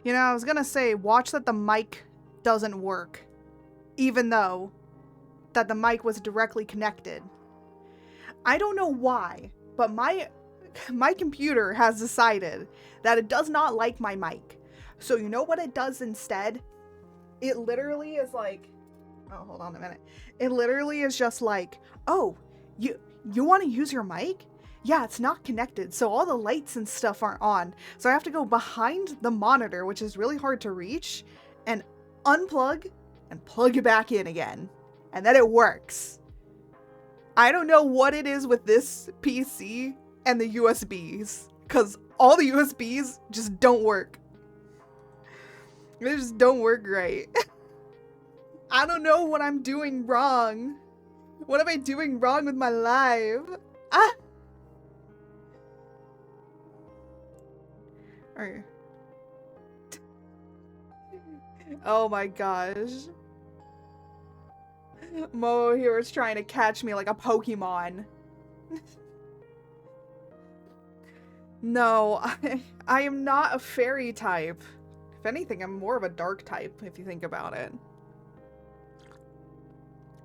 You know, I was gonna say, watch that the mic doesn't work. Even though that the mic was directly connected. I don't know why, but my computer has decided that it does not like my mic. So you know what it does instead? It literally is like, oh, hold on a minute. It literally is just like, oh, you want to use your mic? Yeah, it's not connected, so all the lights and stuff aren't on. So I have to go behind the monitor, which is really hard to reach, and unplug and plug it back in again. And then it works. I don't know what it is with this PC and the USBs, because all the USBs just don't work. They just don't work right. I don't know what I'm doing wrong. What am I doing wrong with my life? Ah! Alright. Oh my gosh. Mo here is trying to catch me like a Pokemon. No, I am not a fairy type. If anything, I'm more of a dark type, if you think about it.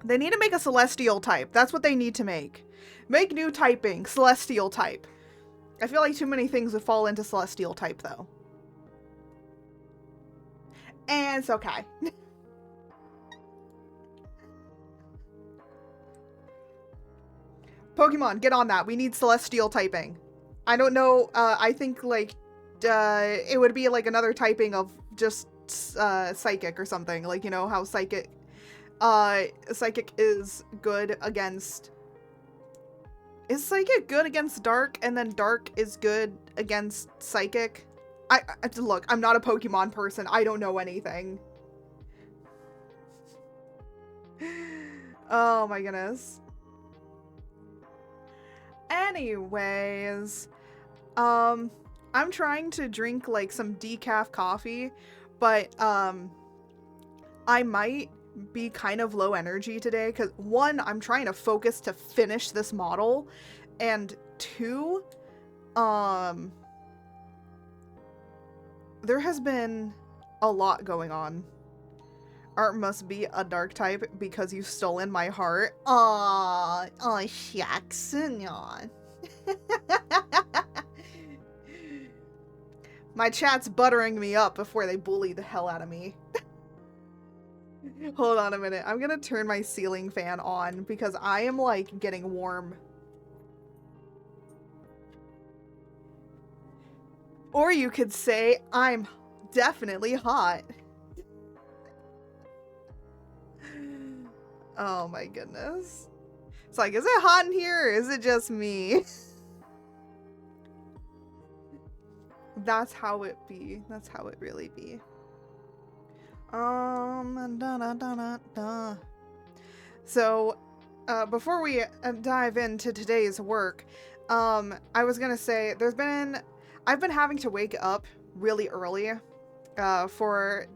They need to make a celestial type. That's what they need to make. Make new typing, celestial type. I feel like too many things would fall into celestial type, though. And it's okay. Pokemon, get on that. We need celestial typing. I don't know, I think, like, it would be, like, another typing of just, psychic or something. Like, you know, how psychic is good against... Is psychic good against dark, and then dark is good against psychic? Look, I'm not a Pokemon person. I don't know anything. Oh my goodness. Anyways, I'm trying to drink like some decaf coffee, but I might be kind of low energy today because one, I'm trying to focus to finish this model, and two, there has been a lot going on. Art must be a dark type because you've stolen my heart. Aw, shucks. My chat's buttering me up before they bully the hell out of me. Hold on a minute. I'm gonna turn my ceiling fan on because I am, like, getting warm. Or you could say, I'm definitely hot. Oh my goodness. It's like, is it hot in here or is it just me? That's how it be. That's how it really be. So, before we dive into today's work, I was gonna say, I've been having to wake up really early, for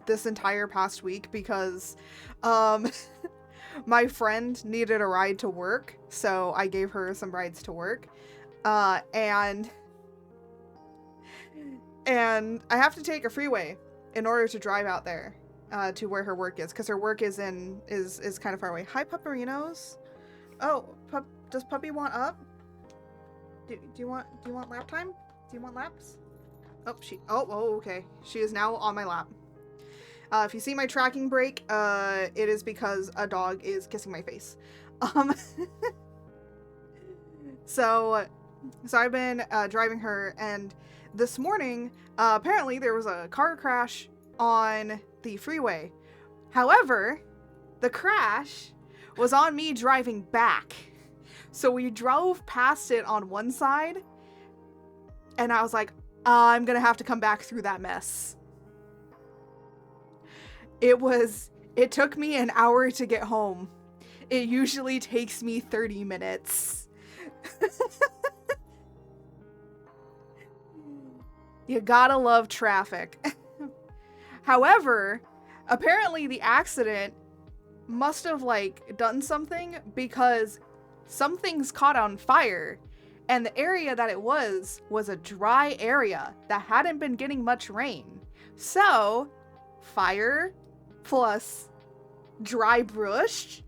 this entire past week because, my friend needed a ride to work, so I gave her some rides to work, and I have to take a freeway in order to drive out there, to where her work is, because her work is kind of far away. Hi, Pupperinos. Oh, does Puppy want up? Do you want lap time? Do you want laps? Oh, okay. She is now on my lap. If you see my tracking brake, it is because a dog is kissing my face. So I've been driving her, and this morning, apparently there was a car crash on the freeway. However, the crash was on me driving back. So we drove past it on one side, and I was like, I'm gonna have to come back through that mess. It took me an hour to get home. It usually takes me 30 minutes. You gotta love traffic. However, apparently the accident must have, like, done something because something's caught on fire, and the area that it was a dry area that hadn't been getting much rain. So, fire plus dry brush,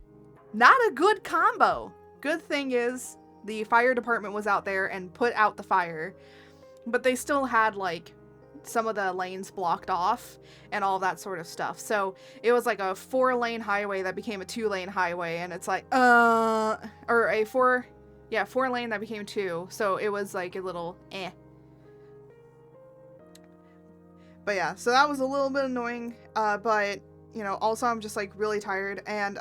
not a good combo. Good thing is the fire department was out there and put out the fire, but they still had like some of the lanes blocked off and all that sort of stuff. So it was like a 4-lane highway that became a 2-lane highway, and it's like or a 4-lane that became 2. So it was like a little But yeah, so that was a little bit annoying, but, you know, also I'm just, like, really tired, and,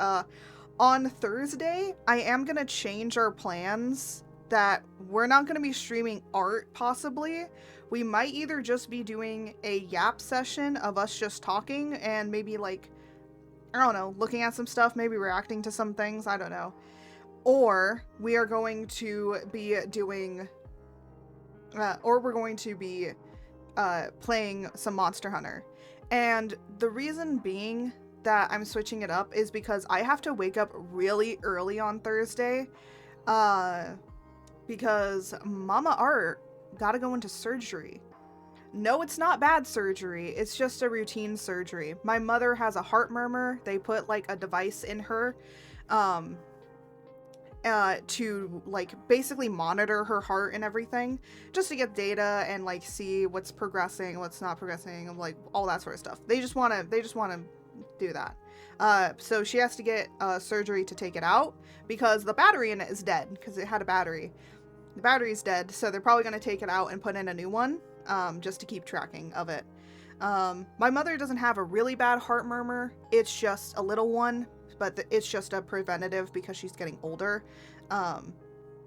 on Thursday, I am gonna change our plans that we're not gonna be streaming art, possibly. We might either just be doing a yap session of us just talking, and maybe, like, I don't know, looking at some stuff, maybe reacting to some things, I don't know. Or we are going to be doing, playing some Monster Hunter. And the reason being that I'm switching it up is because I have to wake up really early on Thursday, because Mama Art gotta go into surgery. No, it's not bad surgery, it's just a routine surgery. My mother has a heart murmur. They put like a device in her, to like basically monitor her heart and everything, just to get data and like see what's progressing, what's not progressing, like all that sort of stuff. They just want to do that. So she has to get surgery to take it out because the battery in it is dead, because it had a battery. The battery's dead, so they're probably going to take it out and put in a new one, just to keep tracking of it. My mother doesn't have a really bad heart murmur. It's just a little one, but it's just a preventative because she's getting older.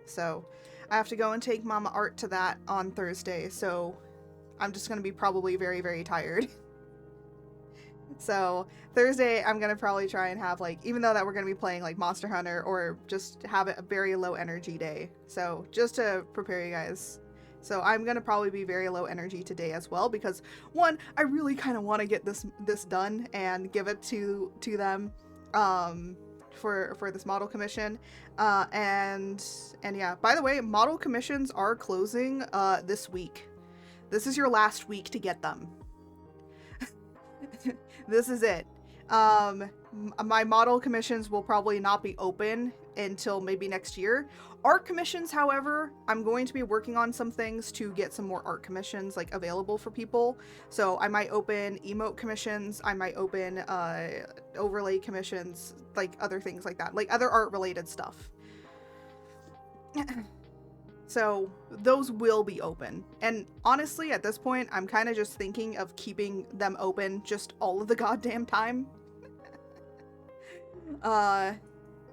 So I have to go and take Mama Art to that on Thursday, so I'm just going to be probably very, very tired. So Thursday, I'm going to probably try and have, like, even though that we're going to be playing, like, Monster Hunter, or just have a very low energy day. So just to prepare you guys. So I'm going to probably be very low energy today as well, because one, I really kind of want to get this done and give it to them, for this model commission. And yeah, by the way, model commissions are closing, this week. This is your last week to get them. This is it. My model commissions will probably not be open until maybe next year. Art commissions, however, I'm going to be working on some things to get some more art commissions like available for people. So I might open emote commissions, I might open overlay commissions, like other things like that, like other art related stuff. So those will be open. And honestly, at this point, I'm kind of just thinking of keeping them open just all of the goddamn time. But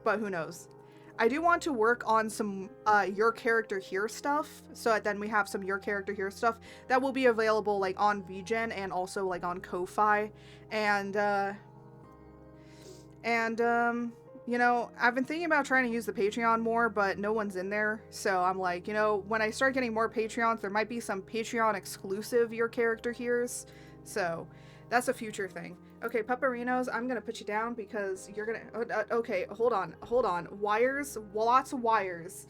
who knows? I do want to work on some Your Character Here stuff, so that then we have some Your Character Here stuff that will be available like on VGen and also like on Ko-Fi. And you know, I've been thinking about trying to use the Patreon more, but no one's in there. So I'm like, you know, when I start getting more Patreons, there might be some Patreon exclusive Your Character Here's. So that's a future thing. Okay, Pupperinos, I'm gonna put you down because you're gonna... okay, hold on. Wires, lots of wires.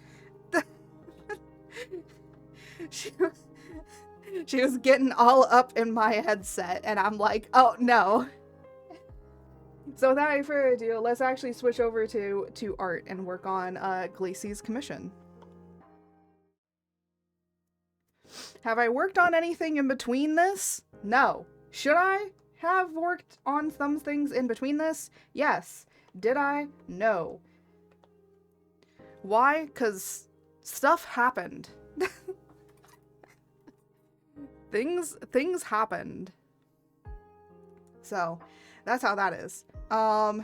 She was getting all up in my headset, and I'm like, oh no. So without any further ado, let's actually switch over to art and work on Glacey's commission. Have I worked on anything in between this? No. Should I have worked on some things in between this? Yes. Did I? No. Why? 'Cause stuff happened. Things happened. So, that's how that is. Oh,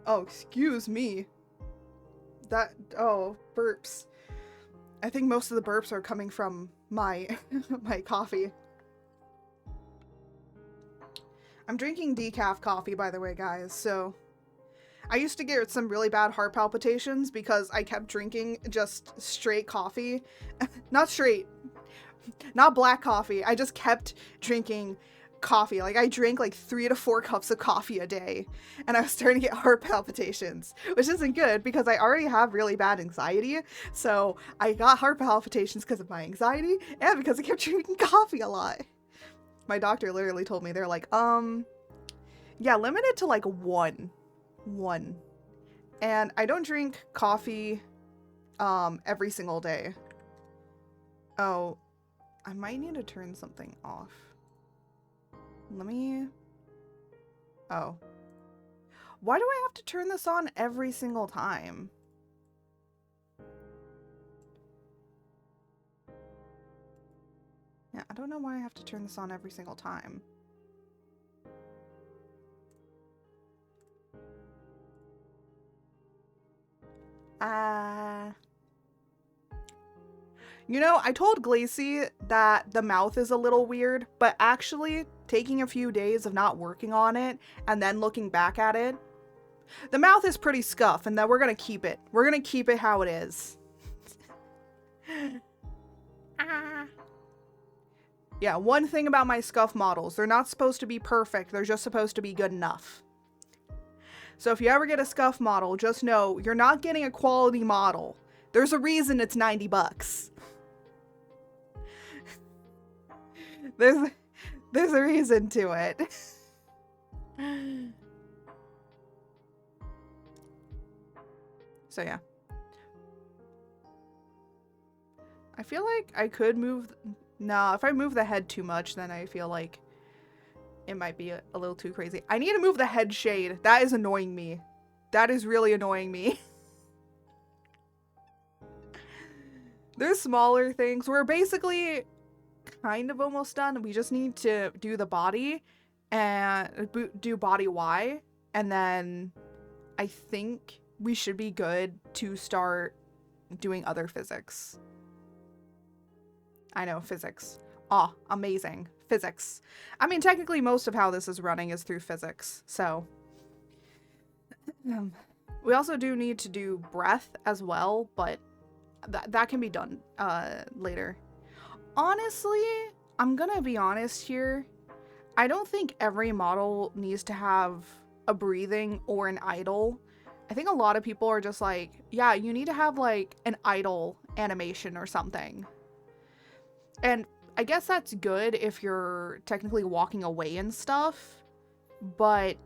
excuse me. Burps. I think most of the burps are coming from my my coffee. I'm drinking decaf coffee, by the way, guys, so I used to get some really bad heart palpitations because I kept drinking just straight coffee. Not straight, not black coffee. I just kept drinking coffee. Like, I drank like 3 to 4 cups of coffee a day, and I was starting to get heart palpitations, which isn't good because I already have really bad anxiety. So I got heart palpitations because of my anxiety and because I kept drinking coffee a lot. My doctor literally told me, they're like, yeah, limit it to like one. And I don't drink coffee every single day. Oh, I might need to turn something off. Let me... Oh. Why do I have to turn this on every single time? Yeah, I don't know why I have to turn this on every single time. You know, I told Glacy that the mouth is a little weird, but actually taking a few days of not working on it and then looking back at it, the mouth is pretty scuff, and that we're gonna keep it. We're gonna keep it how it is. Yeah, one thing about my scuff models, they're not supposed to be perfect, they're just supposed to be good enough. So if you ever get a scuff model, just know you're not getting a quality model. There's a reason it's 90 bucks. There's a reason to it. So yeah. I feel like I could move... Nah, if I move the head too much, then I feel like it might be a little too crazy. I need to move the head shade. That is annoying me. That is really annoying me. There's smaller things. We're basically kind of almost done. We just need to do the body and do body Y. And then I think we should be good to start doing other physics. I know, physics. Ah, amazing. Physics. I mean, technically most of how this is running is through physics, so. We also do need to do breath as well, but that can be done later. Honestly, I'm gonna be honest here. I don't think every model needs to have a breathing or an idle. I think a lot of people are just like, yeah, you need to have like an idle animation or something. And I guess that's good if you're technically walking away and stuff, but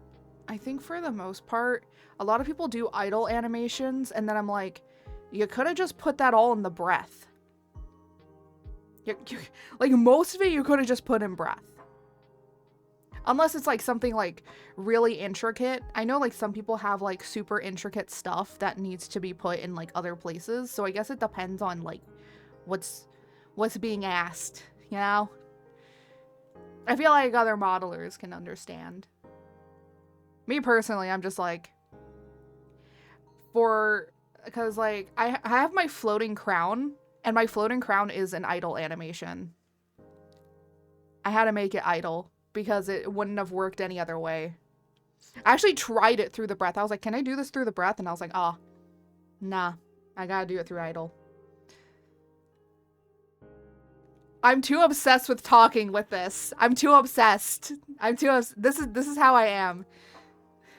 I think for the most part, a lot of people do idle animations, and then I'm like, you could have just put that all in the breath. Like, most of it you could have just put in breath. Unless it's like something like really intricate. I know like some people have like super intricate stuff that needs to be put in like other places, so I guess it depends on like what's being asked, you know? I feel like other modelers can understand. Me personally, I'm just like, because like, I have my floating crown, and my floating crown is an idle animation. I had to make it idle, because it wouldn't have worked any other way. I actually tried it through the breath. I was like, can I do this through the breath? And I was like, oh, nah, I gotta do it through idle. I'm too obsessed with talking with this. I'm too obsessed. This is how I am.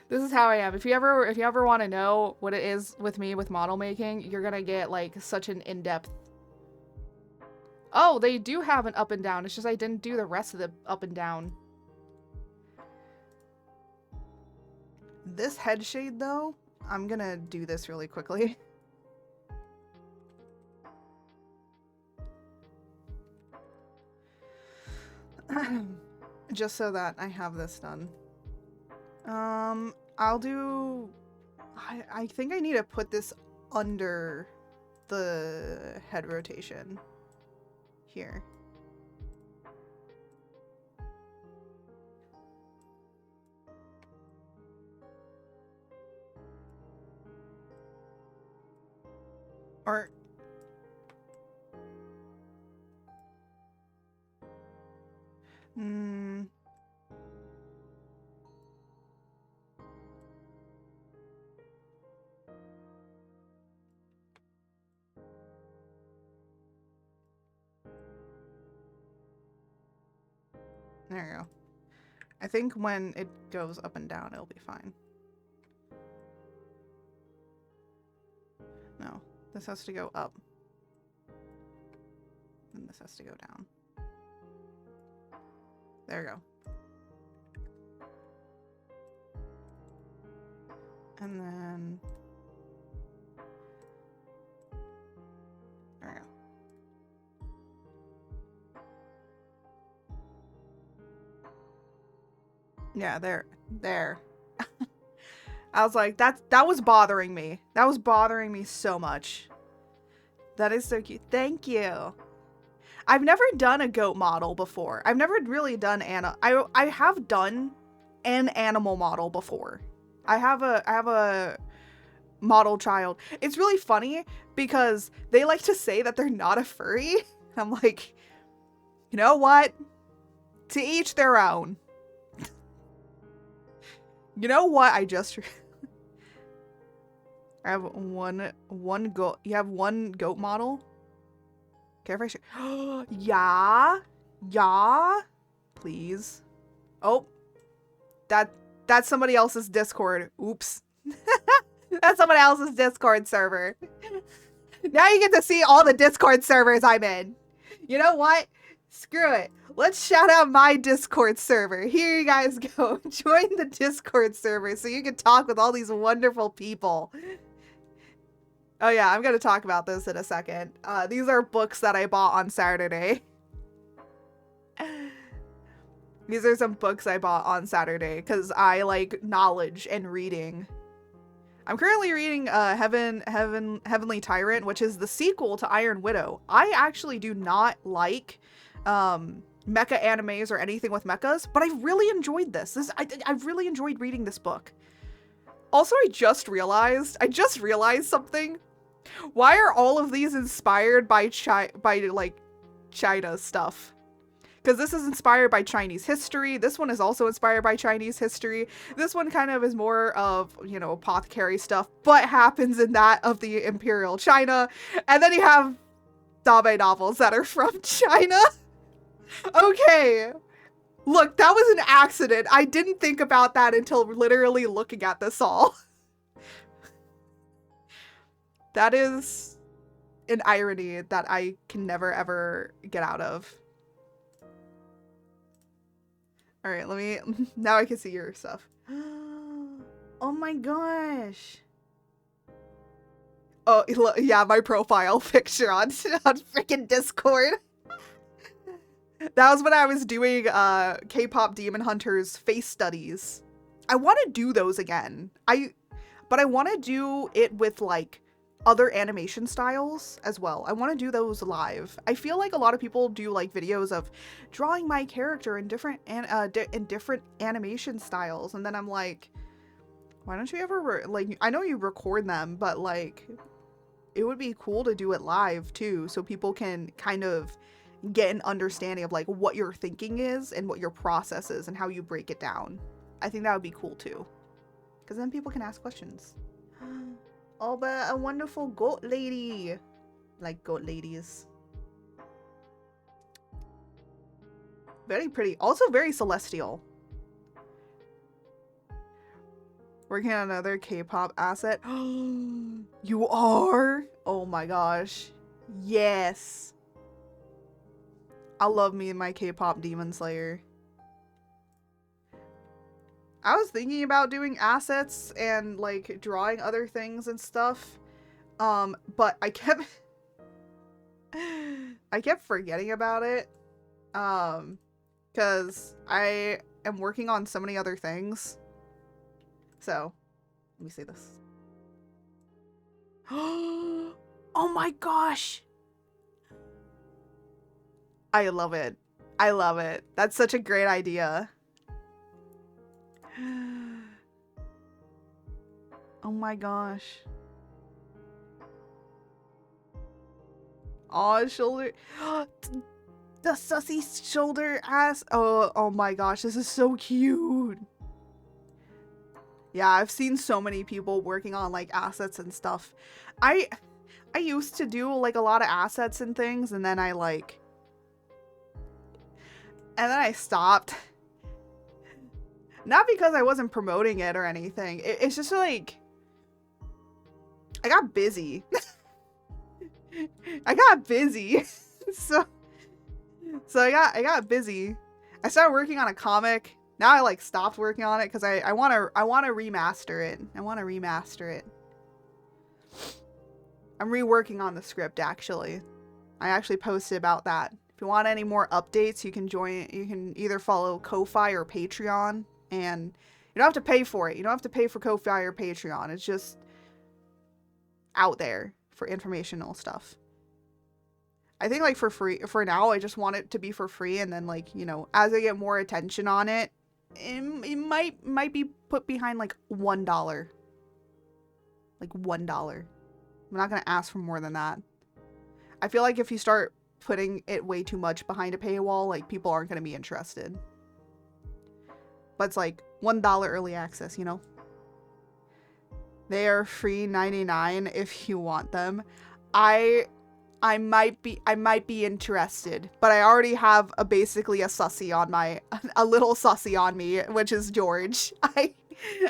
This is how I am. If you ever want to know what it is with me with model making, you're gonna get like such an in-depth. Oh, they do have an up and down. It's just I didn't do the rest of the up and down. This head shade though, I'm gonna do this really quickly. Just so that I have this done. I'll do... I think I need to put this under the head rotation. Here. Or... There you go. I think when it goes up and down, it'll be fine. No, this has to go up. And this has to go down. There we go. And then... there we go. Yeah, there. I was like, that was bothering me. That was bothering me so much. That is so cute. Thank you. I've never done a goat model before. I've never really done I have done an animal model before. I have a model child. It's really funny because they like to say that they're not a furry. I'm like, you know what? To each their own. You know what? I have one goat. You have one goat model? Okay, if I show. Yeah. Yeah. Please. Oh. That's somebody else's Discord. Oops. That's somebody else's Discord server. Now you get to see all the Discord servers I'm in. You know what? Screw it. Let's shout out my Discord server. Here you guys go. Join the Discord server so you can talk with all these wonderful people. Oh yeah, I'm going to talk about this in a second. These are books that I bought on Saturday. These are some books I bought on Saturday because I like knowledge and reading. I'm currently reading Heavenly Tyrant, which is the sequel to Iron Widow. I actually do not like mecha animes or anything with mechas, but I really enjoyed this. I really enjoyed reading this book. Also, I just realized something. Why are all of these inspired by China stuff? Because this is inspired by Chinese history. This one is also inspired by Chinese history. This one kind of is more of, you know, apothecary stuff, but happens in that of the Imperial China. And then you have Dabe novels that are from China. Okay. Look, that was an accident. I didn't think about that until literally looking at this all. That is an irony that I can never ever get out of. All right, now I can see your stuff. Oh my gosh. Oh, yeah, my profile picture on freaking Discord. That was when I was doing K-pop Demon Hunters face studies. I want to do those again. But I want to do it with like other animation styles as well. I want to do those live. I feel like a lot of people do like videos of drawing my character in different animation styles, and then I'm like, why don't you ever like, I know you record them, but like it would be cool to do it live too, so people can kind of get an understanding of like what your thinking is and what your process is and how you break it down. I think that would be cool too, because then people can ask questions. Oh, but a wonderful goat lady. Like goat ladies. Very pretty. Also very celestial. Working on another K-pop asset. You are? Oh my gosh. Yes. I love me and my K-pop Demon Slayer. I was thinking about doing assets and like drawing other things and stuff. But I kept forgetting about it. Cause I am working on so many other things. So, let me see this. Oh my gosh. I love it. I love it. That's such a great idea. Oh my gosh. Oh, shoulder. The sussy shoulder ass. Oh my gosh, this is so cute. Yeah, I've seen so many people working on like assets and stuff. I used to do like a lot of assets and things, and then I stopped. Not because I wasn't promoting it or anything. It's just like I got busy. I got busy. so I got busy. I started working on a comic. Now I like stopped working on it because I wanna remaster it. I wanna remaster it. I'm reworking on the script actually. I actually posted about that. If you want any more updates, you can either follow Ko-Fi or Patreon, and you don't have to pay for it. You don't have to pay for Ko-Fi or Patreon. It's just out there for informational stuff. I think like for free for now, I just want it to be for free, and then like, you know, as I get more attention on it, it might be put behind like $1. Like $1. I'm not gonna ask for more than that. I feel like if you start putting it way too much behind a paywall, like people aren't gonna be interested. But it's like $1 early access, you know? They are free 99 if you want them. I might be interested, but I already have basically a sussy on a little sussy on me, which is George. I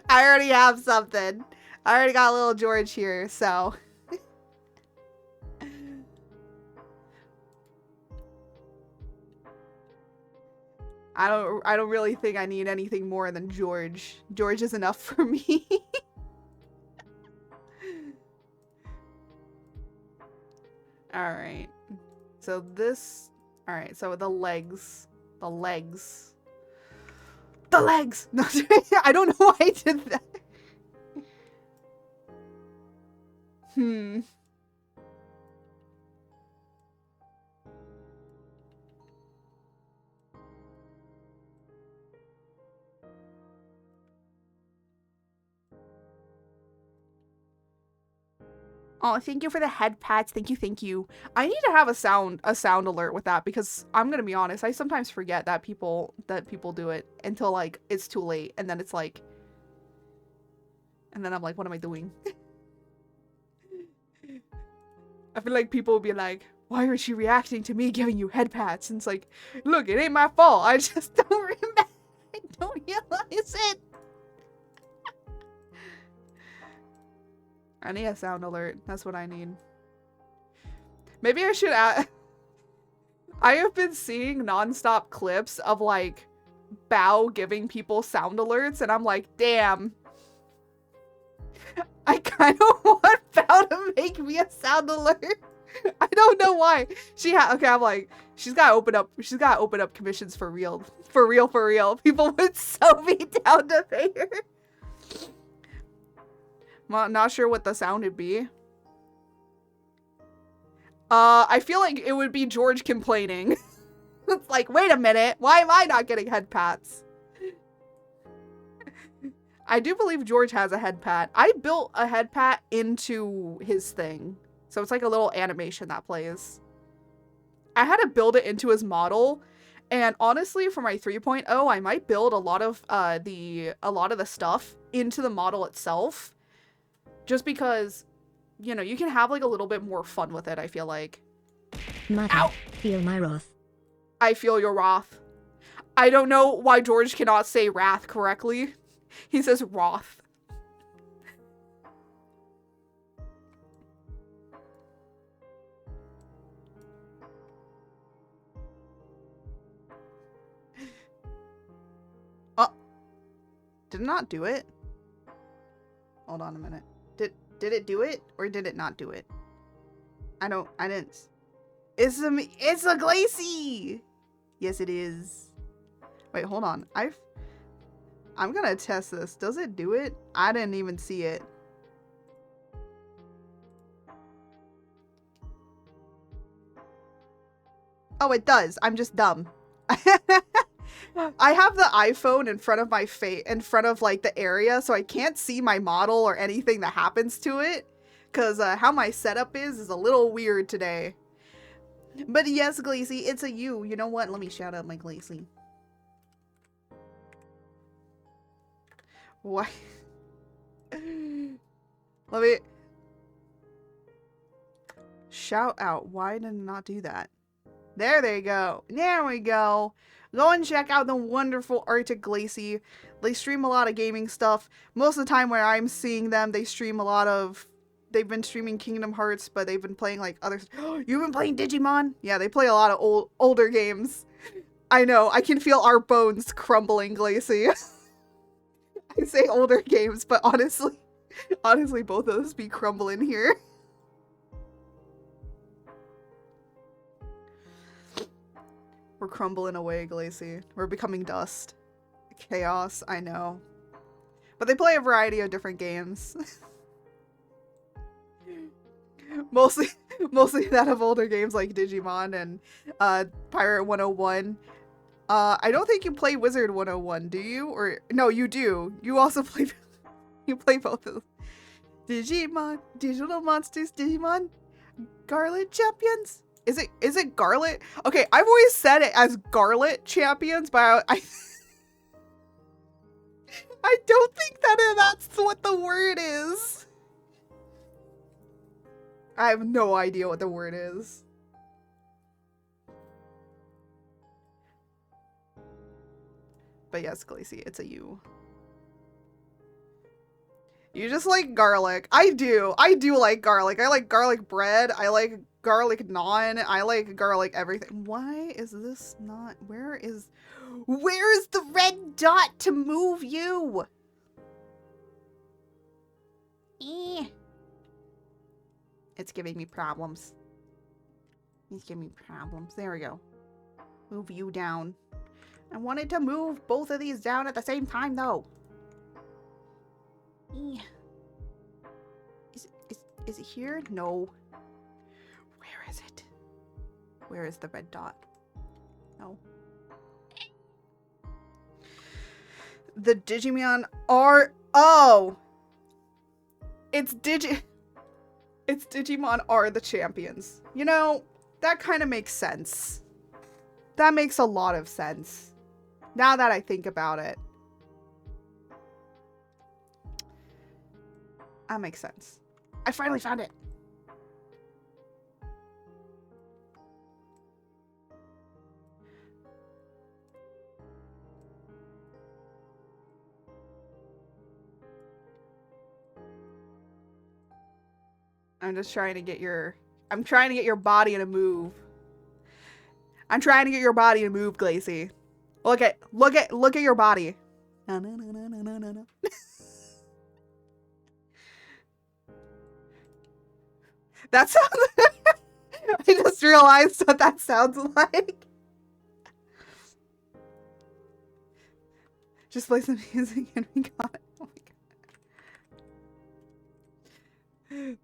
already have something. I already got a little George here, so. I don't really think I need anything more than George. George is enough for me. Alright. So this... Alright, so the legs. The legs. The legs! No, I don't know why I did that. Oh, thank you for the head pats. Thank you, thank you. I need to have a sound alert with that, because I'm gonna be honest, I sometimes forget that people do it until like it's too late, and then it's like, and then I'm like, what am I doing? I feel like people will be like, why aren't you reacting to me giving you head pats? And it's like, look, it ain't my fault. I just don't remember. I don't realize it. I need a sound alert. That's what I need. Maybe I should add... I have been seeing nonstop clips of, like, Bao giving people sound alerts, and I'm like, damn. I kind of want Bao to make me a sound alert. I don't know why. Okay, I'm like, she's gotta open up commissions for real. For real. People would so be down to pay her. Not sure what the sound would be. I feel like it would be George complaining. It's like, wait a minute, why am I not getting head pats? I do believe George has a head pat. I built a head pat into his thing. So it's like a little animation that plays. I had to build it into his model. And honestly, for my 3.0, I might build a lot of the stuff into the model itself. Just because, you know, you can have like a little bit more fun with it, I feel like. Ow! Feel my wrath. I feel your wrath. I don't know why George cannot say wrath correctly. He says wrath. Oh. Did it not do it? Hold on a minute. Did it do it, or did it not do it? I didn't. It's a Glacy! Yes, it is. Wait, hold on. I'm gonna test this. Does it do it? I didn't even see it. Oh, it does. I'm just dumb. I have the iPhone in front of my face, in front of like the area, so I can't see my model or anything that happens to it, because how my setup is a little weird today. But yes, Glacy, it's a you. You know what? Let me shout out my Glacy. Why? Let me shout out. Why did it not do that? There they go. There we go. Go and check out the wonderful Arctic Glacy. They stream a lot of gaming stuff. Most of the time where I'm seeing them, they stream a lot of... They've been streaming Kingdom Hearts, but they've been playing like other... You've been playing Digimon? Yeah, they play a lot of older games. I know, I can feel our bones crumbling, Glacy. I say older games, but honestly, both of us be crumbling here. We're crumbling away, Glacy. We're becoming dust. Chaos, I know. But they play a variety of different games. mostly that of older games like Digimon and Pirate 101. I don't think you play Wizard 101, do you? Or no, you do. You also play you play both of them. Digimon, Digital Monsters, Digimon, Garlet Champions. Is it Garlet? Okay, I've always said it as Garlet Champions, but I don't think that's what the word is. I have no idea what the word is. But yes, Glacy, it's a you. You just like garlic. I do like garlic. I like garlic bread. I like garlic naan. I like garlic everything. Why is this not... Where is the red dot to move you? It's giving me problems. It's giving me problems. There we go. Move you down. I wanted to move both of these down at the same time, though. Is it here? No. Where is it? Where is the red dot? No. The Digimon are... Oh! It's Digimon are the champions. You know, that kind of makes sense. That makes a lot of sense. Now that I think about it. That makes sense. I finally found it. I'm just trying to get your... I'm trying to get your body to move. I'm trying to get your body to move, Glacy. Look at your body. No, no, no, no, no, no, no. That sounds... I just realized what that sounds like. Just play some music and we got it. Oh my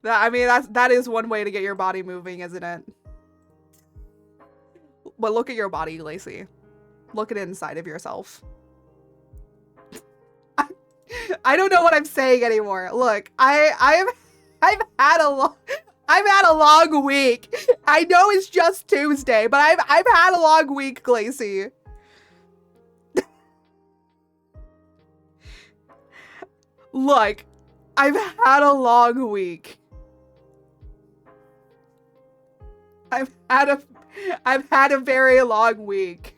god. I mean, that is one way to get your body moving, isn't it? But look at your body, Glacy. Look at it inside of yourself. I don't know what I'm saying anymore. Look, I've had a long week. I know it's just Tuesday, but I've had a long week, Glacy. Look, I've had a long week. I've had a very long week.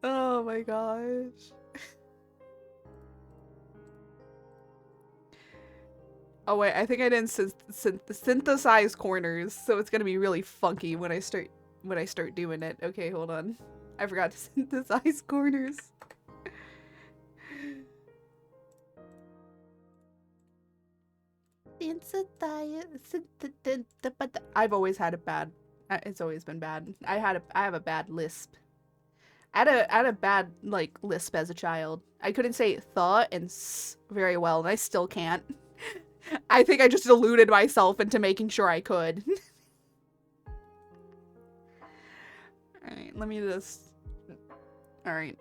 Oh my gosh. Oh wait, I think I didn't synthesize corners, so it's gonna be really funky when I start doing it. Okay, hold on. I forgot to synthesize corners. I've always had a bad. It's always been bad. I have a bad lisp. I had a bad like lisp as a child. I couldn't say th and s very well, and I still can't. I think I just deluded myself into making sure I could. Alright, let me just... Alright.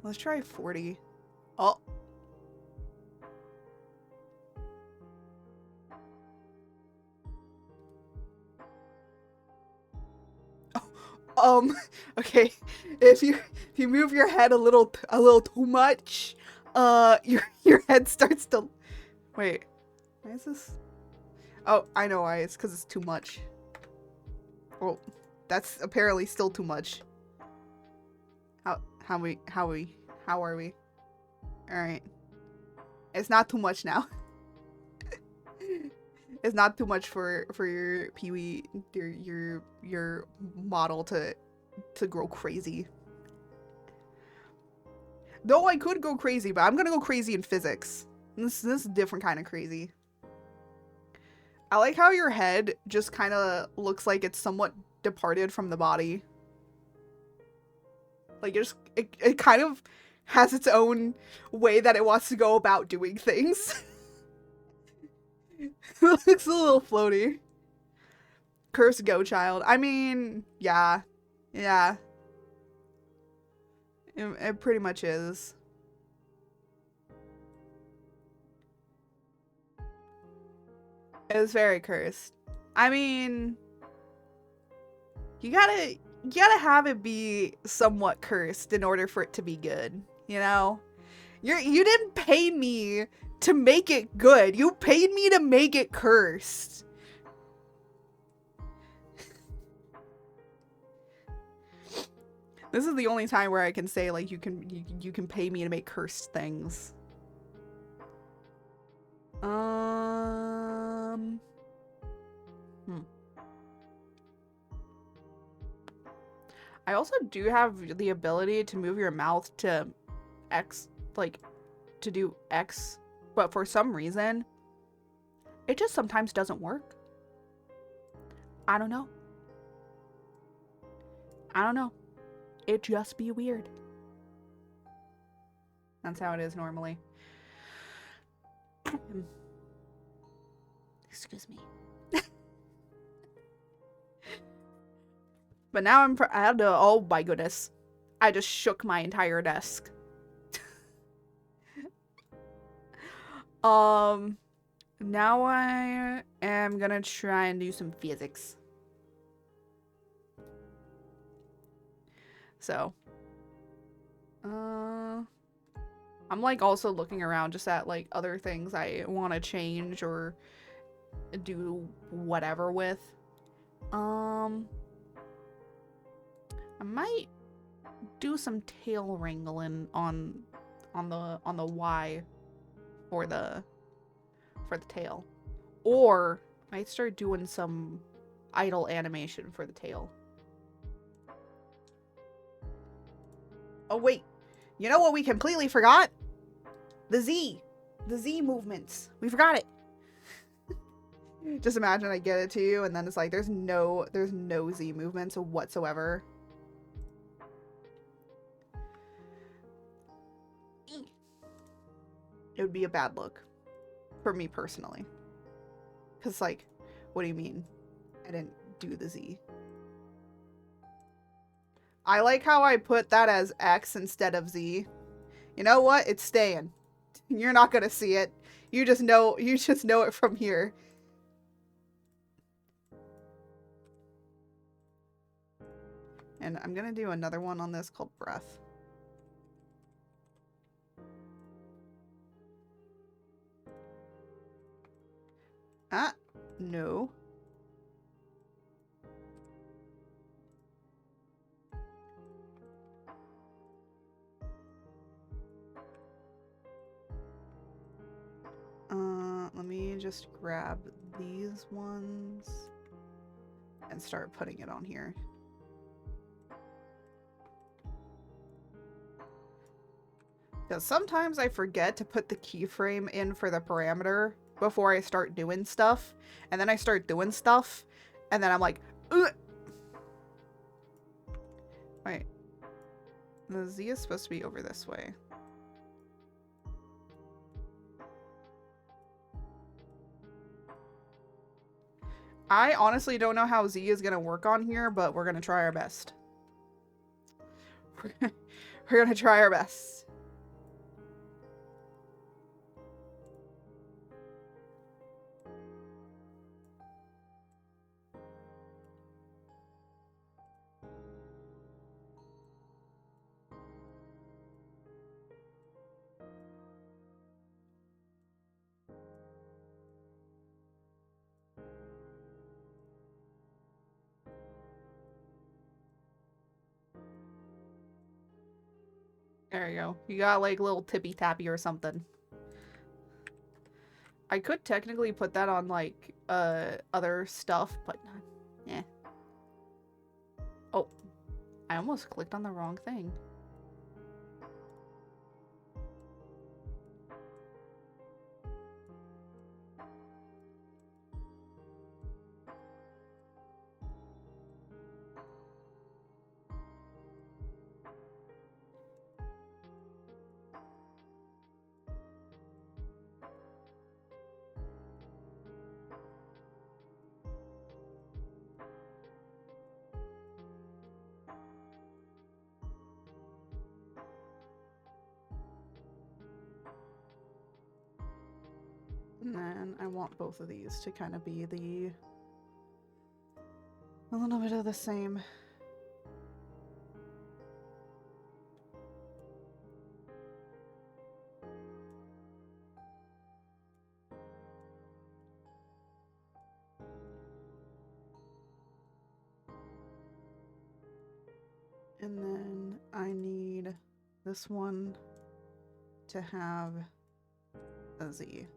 Let's try 40. Oh. Okay. If you move your head a little too much, your head starts to... Wait. Why is this? Oh, I know why. It's because it's too much. Well, that's apparently still too much. How are we? Alright. It's not too much now. It's not too much for your Pee-wee, your model to grow crazy. Though I could go crazy, but I'm gonna go crazy in physics. This is a different kind of crazy. I like how your head just kind of looks like it's somewhat departed from the body. Like it kind of has its own way that it wants to go about doing things. It looks a little floaty. Curse go child. I mean, yeah. Yeah. It pretty much is. It was very cursed. I mean, you gotta have it be somewhat cursed in order for it to be good, you know? You didn't pay me to make it good. You paid me to make it cursed. This is the only time where I can say, like, you can pay me to make cursed things. I also do have the ability to move your mouth to X, like, to do X, but for some reason, it just sometimes doesn't work. I don't know. It just be weird. That's how it is normally. Excuse me. But now I had to, oh my goodness. I just shook my entire desk. Now I am gonna try and do some physics. So, I'm like also looking around just at like other things I want to change or do whatever with. I might do some tail wrangling on the Y for the tail, or I might start doing some idle animation for the tail. Oh wait, you know what we completely forgot? The Z movements. We forgot it. Just imagine I get it to you and then it's like there's no Z movements whatsoever. It would be a bad look for me personally. Cause like, what do you mean? I didn't do the Z. I like how I put that as X instead of Z. You know what? It's staying. You're not gonna see it. You just know it from here. And I'm gonna do another one on this called breath. Ah, no. Let me just grab these ones and start putting it on here. Because sometimes I forget to put the keyframe in for the parameter before I start doing stuff, and then I start doing stuff, and then I'm like, ugh! Wait, the Z is supposed to be over this way. I honestly don't know how Z is gonna work on here, but we're gonna try our best. We're gonna try our best. There you go. You got like little tippy tappy or something. I could technically put that on like other stuff, but yeah. Oh, I almost clicked on the wrong thing. And then I want both of these to kind of be a little bit of the same. And then I need this one to have a Z.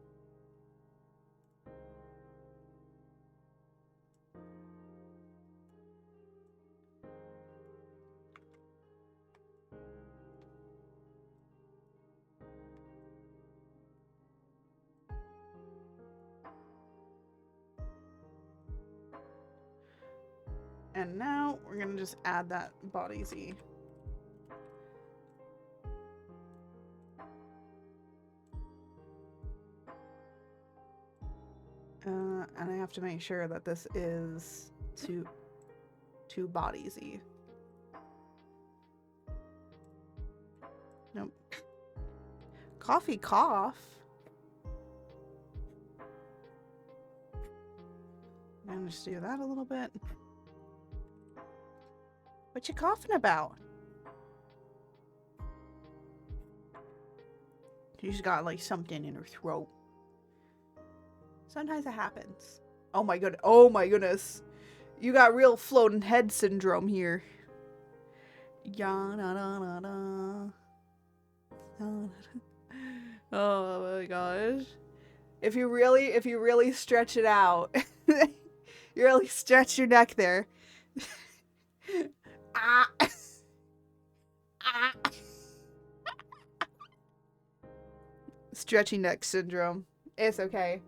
And now we're gonna just add that body Z. And I have to make sure that this is two body Z. Nope. Coffee cough. I'm gonna just do that a little bit. What you coughing about? She's got like something in her throat. Sometimes it happens. Oh my goodness. Oh my goodness. You got real floating head syndrome here. Ya na na na na. Oh my gosh. If you really stretch it out, you really stretch your neck there. Ah. Ah. Stretchy neck syndrome. It's okay.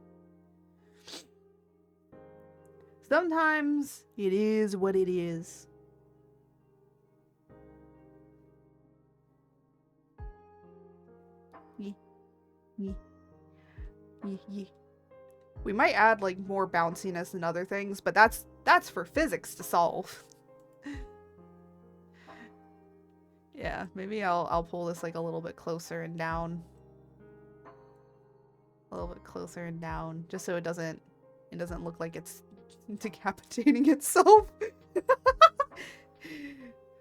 Sometimes it is what it is. We might add like more bounciness and other things, but that's for physics to solve. Yeah, maybe I'll pull this like a little bit closer and down. A little bit closer and down, just so it doesn't look like it's decapitating itself.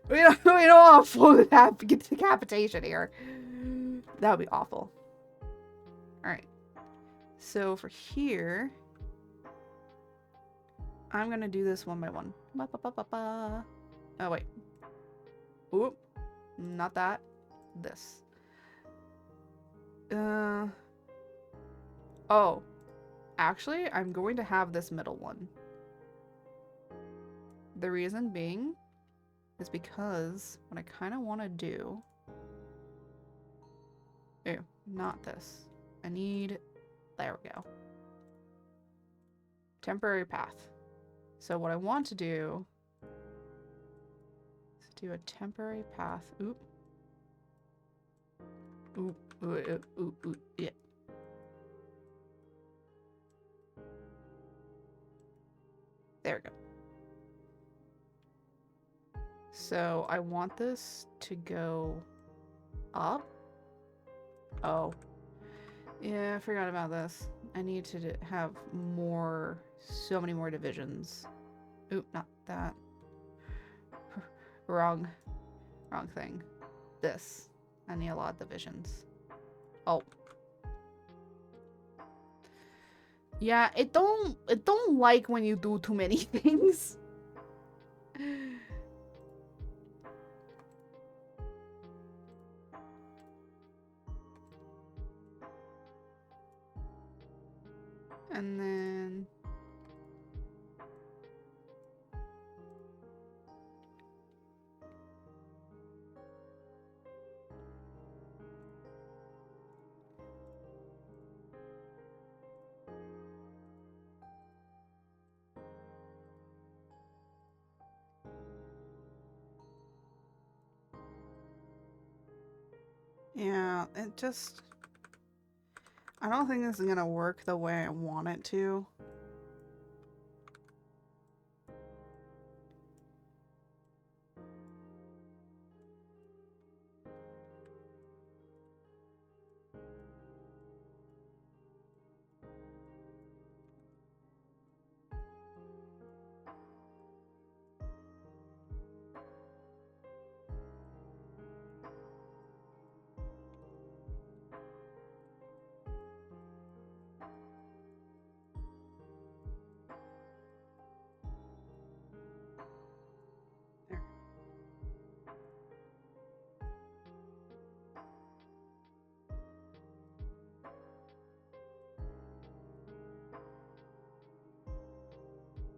we don't want full decapitation here. That would be awful. Alright. So for here, I'm gonna do this one by one. Oh wait. Oop. Not that. This. Oh. Actually, I'm going to have this middle one. The reason being is because what I kind of want to do... Ew, not this. I need... There we go. Temporary path. So what I want to do is do a temporary path. Oop. Oop. Oop. Oop. Oop. Oop. Yeah. There we go. So I want this to go up. Oh. Yeah, I forgot about this. I need to have more, so many more divisions. Oop, not that. Wrong thing. This. I need a lot of divisions. Oh. Yeah, it don't like when you do too many things. And then yeah, it just, I don't think this is gonna work the way I want it to.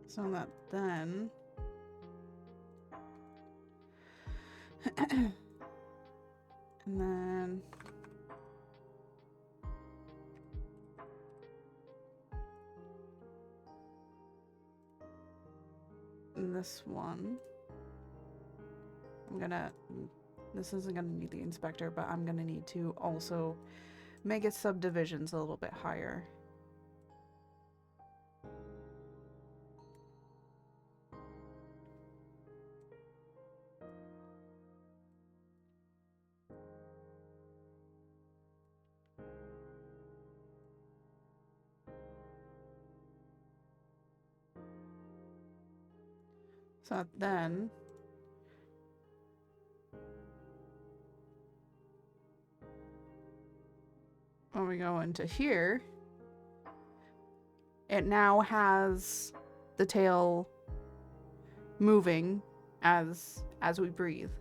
So that then and then this one, this isn't gonna need the inspector, but I'm gonna need to also make its subdivisions a little bit higher. So then when we go into here, it now has the tail moving as we breathe.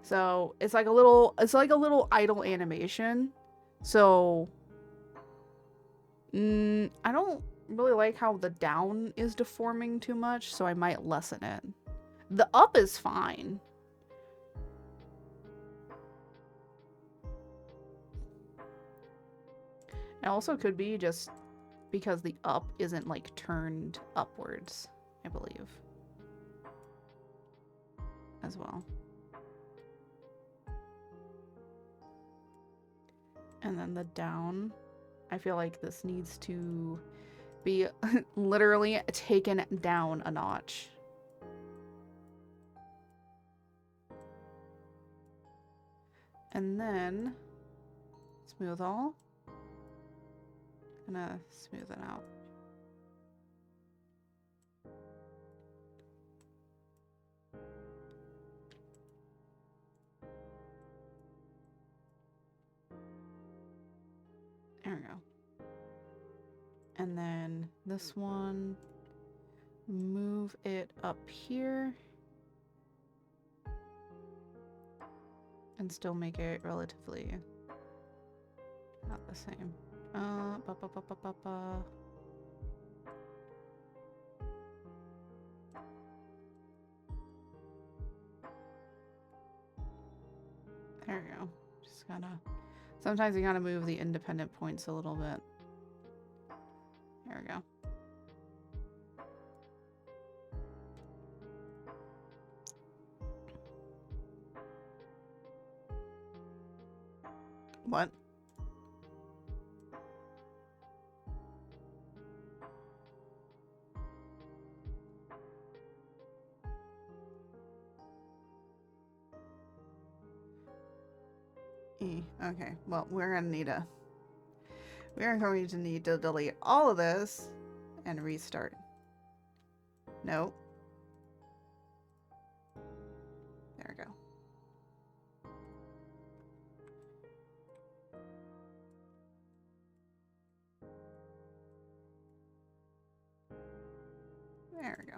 So it's like a little idle animation. So I don't really like how the down is deforming too much, so I might lessen it. The up is fine. It also could be just because the up isn't like turned upwards, I believe, as well. And then the down, I feel like this needs to be literally taken down a notch. And then smooth all. Gonna smooth it out. There we go. And then this one, move it up here. And still make it relatively not the same. There we go. Just gotta, sometimes you gotta move the independent points a little bit. There we go. What? Okay, well, we're going to need to delete all of this and restart. Nope. There we go. There we go.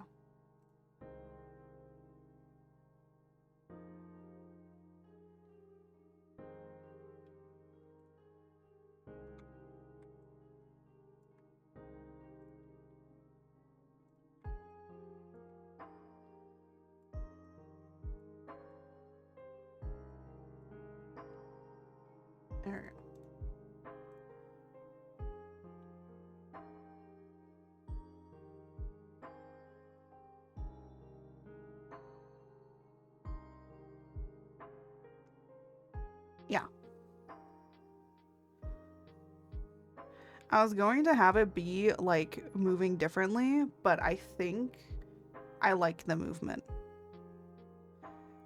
There we go. Yeah. I was going to have it be like moving differently, but I think I like the movement.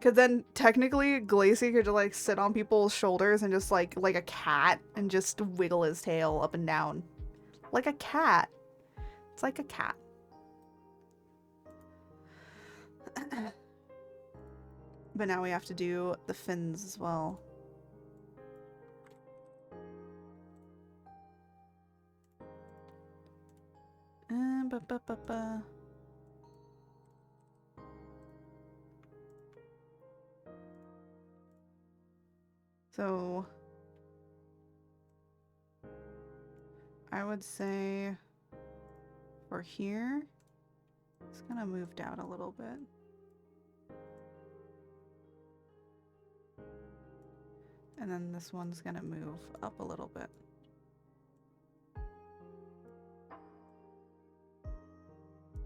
Cause then technically Glacy could just like sit on people's shoulders and just like a cat and just wiggle his tail up and down. Like a cat. It's like a cat. But now we have to do the fins as well. So I would say for here, it's gonna move down a little bit. And then this one's gonna move up a little bit.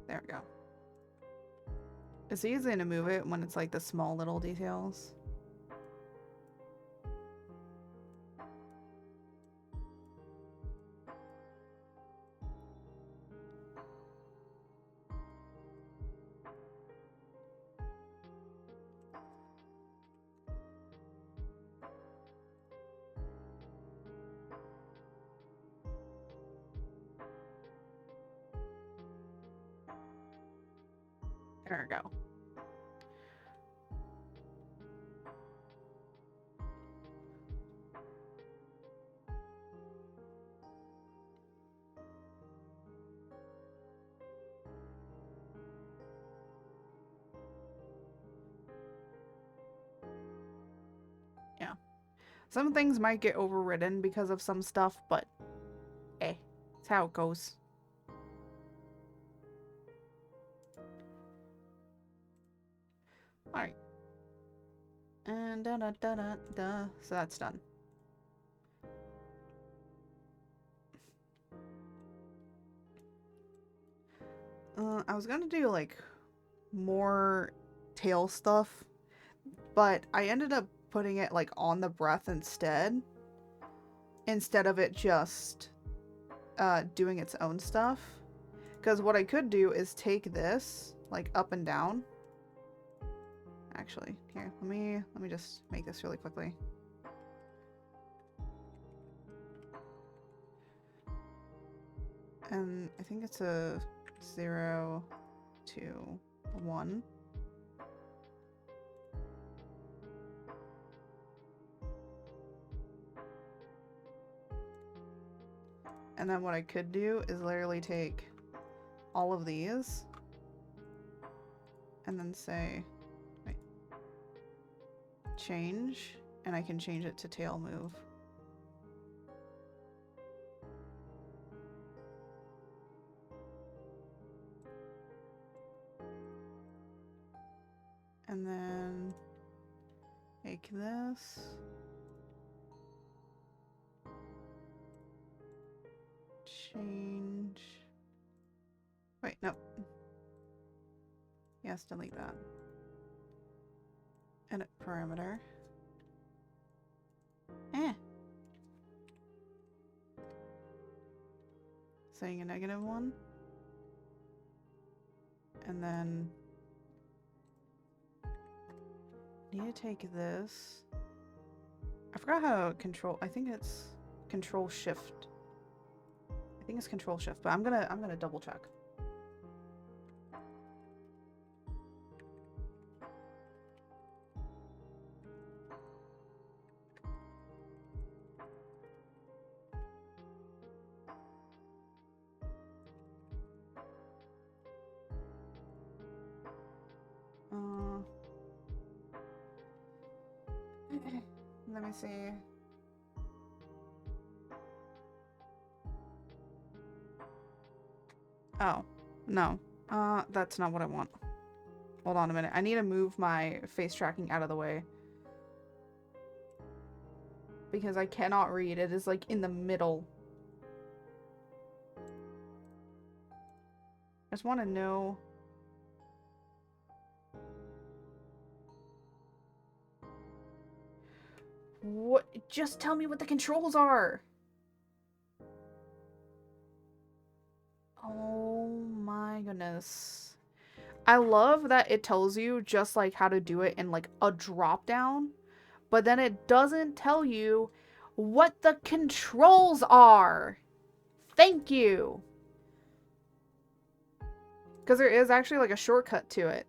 There we go. It's easy to move it when it's like the small little details. There we go. Yeah. Some things might get overridden because of some stuff, but it's how it goes. Alright. And da. So that's done. I was gonna do like more tail stuff, but I ended up putting it like on the breath instead of it just doing its own stuff. Because what I could do is take this like up and down. Actually, here, let me just make this really quickly. And I think it's a 0, 2, 1. And then what I could do is literally take all of these and then say, wait, change, and I can change it to tail move. And then take this. Change. Wait, no. Yes, delete that. Edit parameter. Saying a -1. And then need to take this. I forgot how to control. I think it's control shift. I think it's control shift, but I'm gonna double check. Let me see. Oh, no. That's not what I want. Hold on a minute. I need to move my face tracking out of the way. because I cannot read. It is like in the middle. I just want to know. What? Just tell me what the controls are. Oh my goodness. I love that it tells you just like how to do it in like a drop down, but then it doesn't tell you what the controls are. Thank you. Because there is actually like a shortcut to it.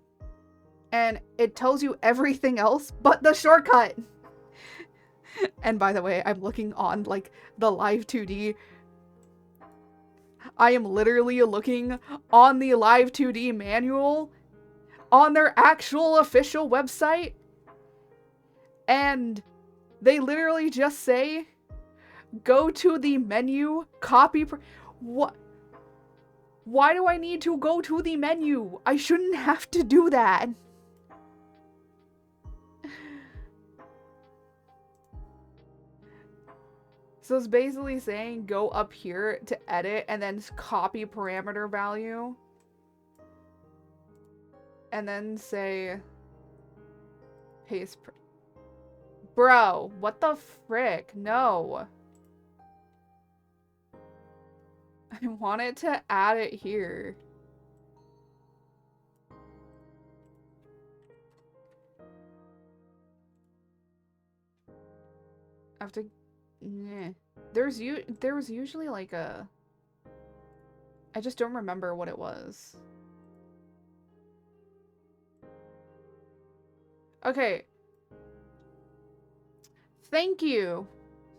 And it tells you everything else but the shortcut. And by the way, I'm looking on like the live 2D. I am literally looking on the live 2D manual on their actual official website. And they literally just say, go to the menu, copy. What? Why do I need to go to the menu? I shouldn't have to do that. So it's basically saying go up here to edit and then copy parameter value. And then say paste. Bro, what the frick? No. I wanted to add it here. I have to. Nah. There was usually like a. I just don't remember what it was. Okay. Thank you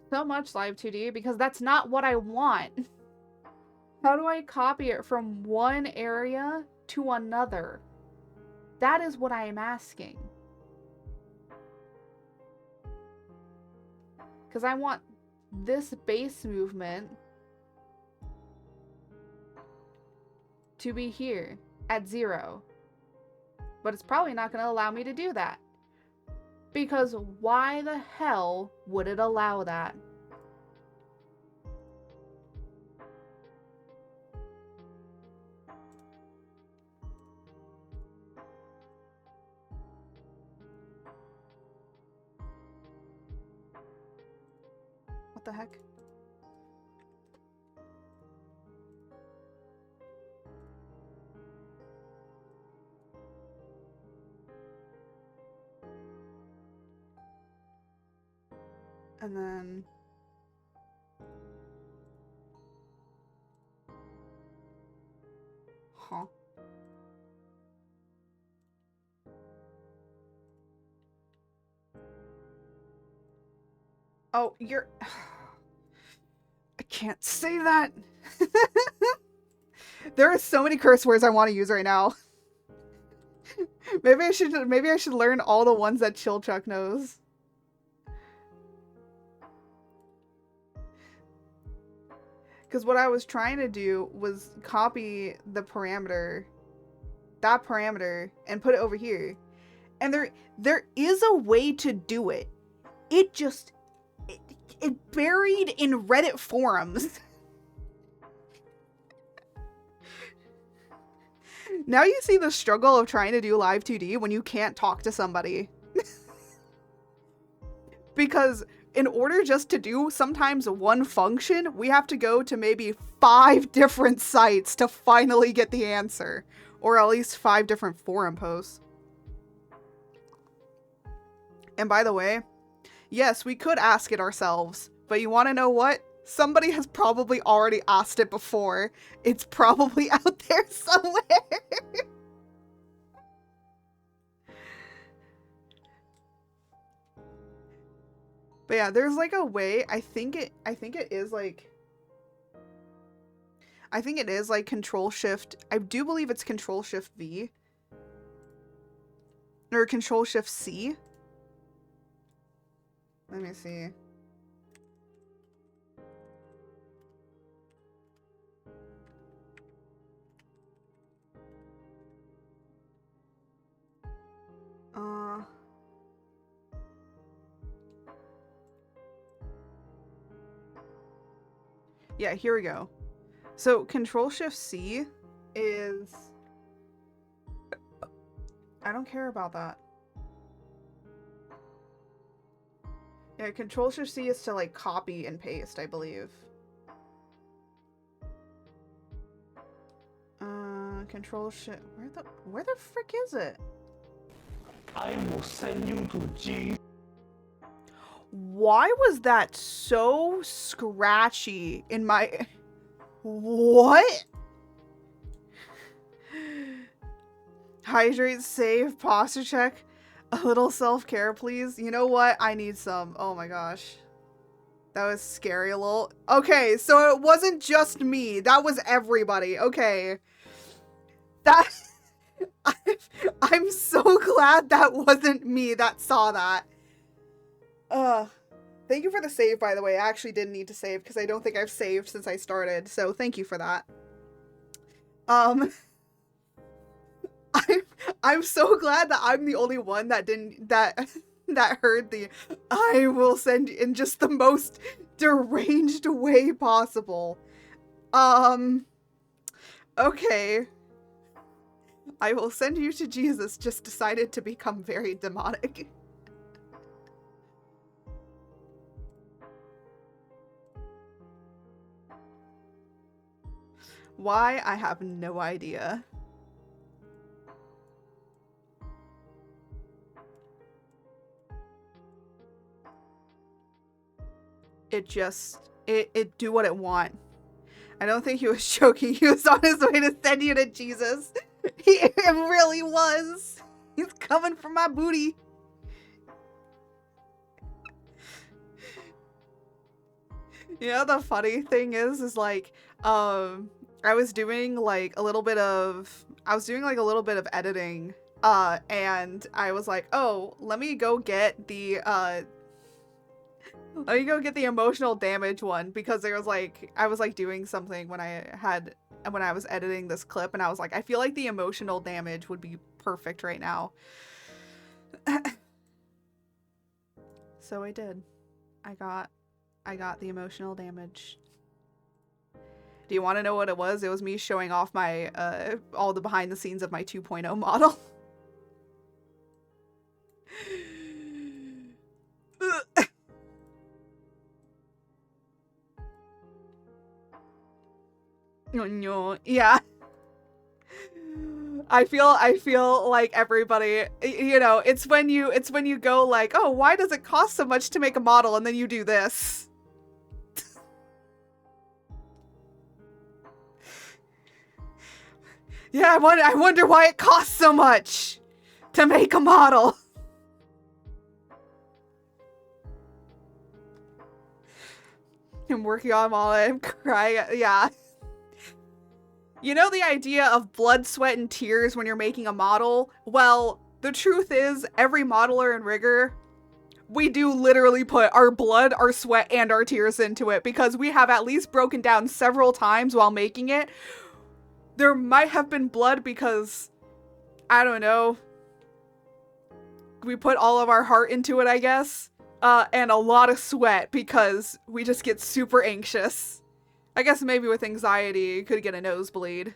so much, Live 2D, because that's not what I want. How do I copy it from one area to another? That is what I am asking. Because I want this base movement to be here at 0. But it's probably not going to allow me to do that. Because why the hell would it allow that? What the heck? And then... Huh. Oh, you're... I can't say that! There are so many curse words I want to use right now. Maybe I should learn all the ones that Chillchuck knows. Because what I was trying to do was copy the parameter, that parameter, and put it over here. And there is a way to do it. It just, it buried in Reddit forums. Now you see the struggle of trying to do live 2D when you can't talk to somebody. Because in order just to do sometimes one function, we have to go to maybe 5 different sites to finally get the answer. Or at least 5 different forum posts. And by the way, yes, we could ask it ourselves, but you want to know what? Somebody has probably already asked it before. It's probably out there somewhere. But yeah, there's like a way, I think it is like Control Shift. I do believe it's Control Shift V. Or Control Shift C. Let me see. Yeah, here we go. So Control-Shift-C is... I don't care about that. Yeah, Control-Shift-C is to, like, copy and paste, I believe. Control-Shift... Where the frick is it? I will send you to Jesus. Why was that so scratchy in my... What? Hydrate, save, posture check. A little self-care, please. You know what? I need some. Oh my gosh. That was scary a little. Okay, so it wasn't just me. That was everybody. Okay. That... I'm so glad that wasn't me that saw that. Thank you for the save, by the way. I actually didn't need to save because I don't think I've saved since I started, so thank you for that. I'm so glad that I'm the only one that didn't that heard the I will send you in just the most deranged way possible. Okay. I will send you to Jesus just decided to become very demonic. Why? I have no idea. It do what it want. I don't think he was joking. He was on his way to send you to Jesus. It really was. He's coming for my booty. You know, the funny thing is like, I was doing like a little bit of editing, and I was like, oh, let me go get the emotional damage one, because there was like, I was like doing something when I was editing this clip, and I was like, I feel like the emotional damage would be perfect right now. So I did. I got the emotional damage. Do you want to know what it was? It was me showing off my, all the behind the scenes of my 2.0 model. Yeah. I feel like everybody, you know, it's when you go like, oh, why does it cost so much to make a model? And then you do this. Yeah, I wonder why it costs so much to make a model. I'm working on all I'm crying. Yeah. You know the idea of blood, sweat, and tears when you're making a model? Well, the truth is, every modeler and rigger, we do literally put our blood, our sweat, and our tears into it, because we have at least broken down several times while making it. There might have been blood because, I don't know, we put all of our heart into it, I guess. And a lot of sweat because we just get super anxious. I guess maybe with anxiety, you could get a nosebleed.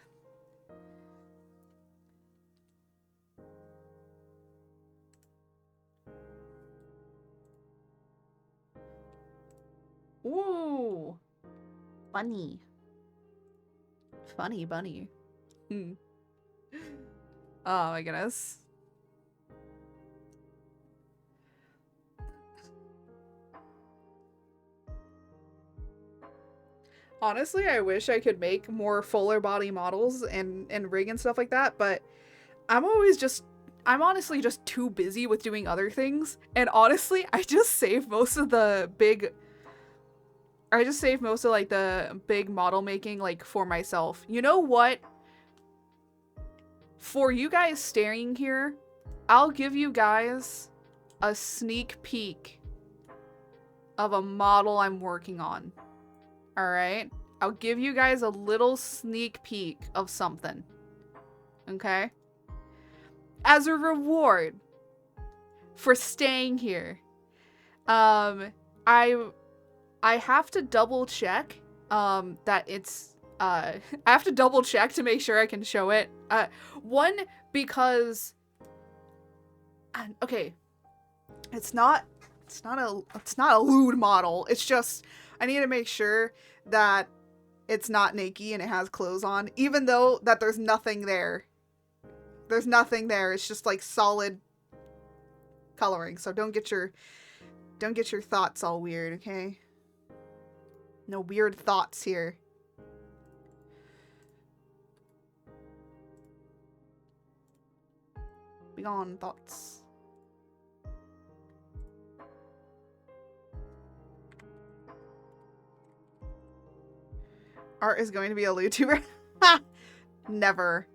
Ooh. Funny. Funny bunny. Oh my goodness. Honestly, I wish I could make more fuller body models and rig and stuff like that, but I'm honestly just too busy with doing other things. And honestly, I just save most of like the big model making like for myself. You know what? For you guys staring here, I'll give you guys a sneak peek of a model I'm working on. Alright? I'll give you guys a little sneak peek of something. Okay? As a reward for staying here, I have to double check that it's I have to double check to make sure I can show it. One, because okay, it's not a lewd model. It's just I need to make sure that it's not naked and it has clothes on, even though that there's nothing there. There's nothing there. It's just like solid coloring. So don't get your thoughts all weird, okay? No weird thoughts here. Be gone, thoughts. Art is going to be a YouTuber. Never.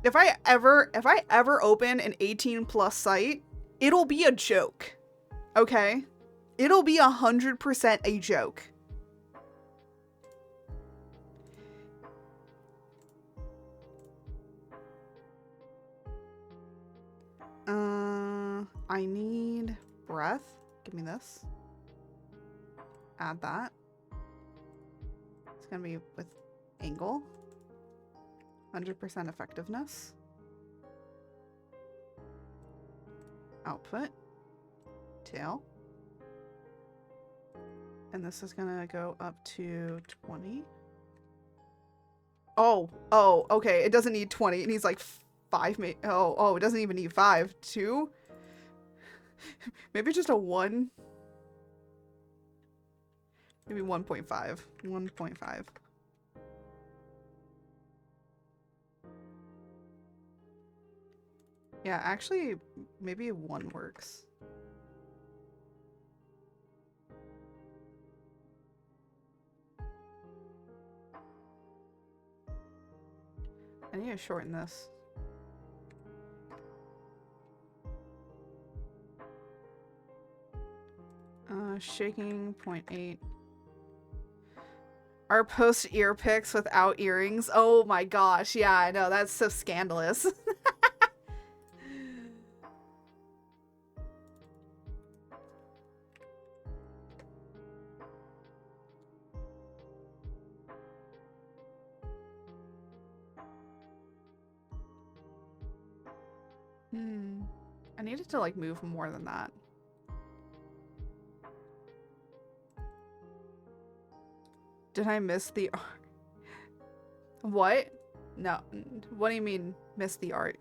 If I ever open an 18+ site, it'll be a joke. Okay? It'll be 100% a joke. I need breath. Give me this. Add that. It's gonna be with angle. 100% effectiveness. Output. Tail. And this is gonna go up to 20. Oh, okay. It doesn't need 20. It needs like 5. Oh, it doesn't even need 5. 2? Maybe just a 1? Maybe 1.5. 1.5. Yeah, actually, maybe 1 works. I need to shorten this. Shaking 0.8. Our post ear pics without earrings. Oh my gosh, yeah, I know, that's so scandalous. I needed to like move more than that. Did I miss the art? What? No. What do you mean miss the art?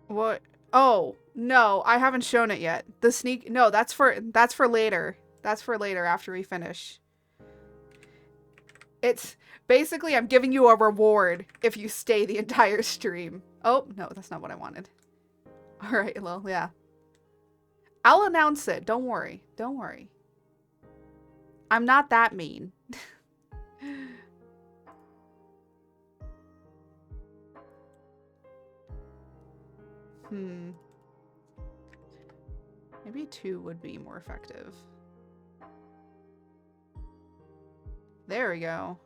What? Oh, no, I haven't shown it yet. The sneak, no, that's for later. That's for later after we finish. It's basically I'm giving you a reward if you stay the entire stream. Oh, no, that's not what I wanted. All right, well, yeah. I'll announce it. Don't worry. Don't worry. I'm not that mean. Maybe 2 would be more effective. There we go.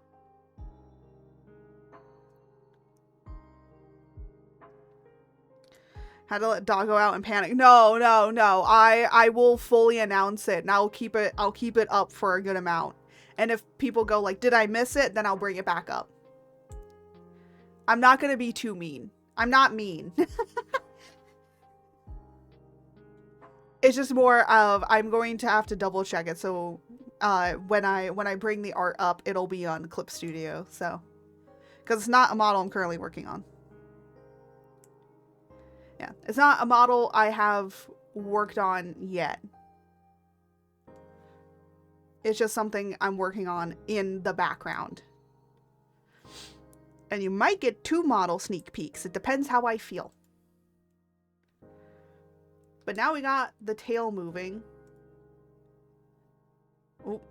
Had to let Doggo out and panic. No. I will fully announce it and I'll keep it up for a good amount. And if people go like, did I miss it? Then I'll bring it back up. I'm not going to be too mean. I'm not mean. It's just more of I'm going to have to double check it. So when I bring the art up, it'll be on Clip Studio. So because it's not a model I'm currently working on. Yeah, it's not a model I have worked on yet. It's just something I'm working on in the background. And you might get 2 model sneak peeks. It depends how I feel. But now we got the tail moving. Oh,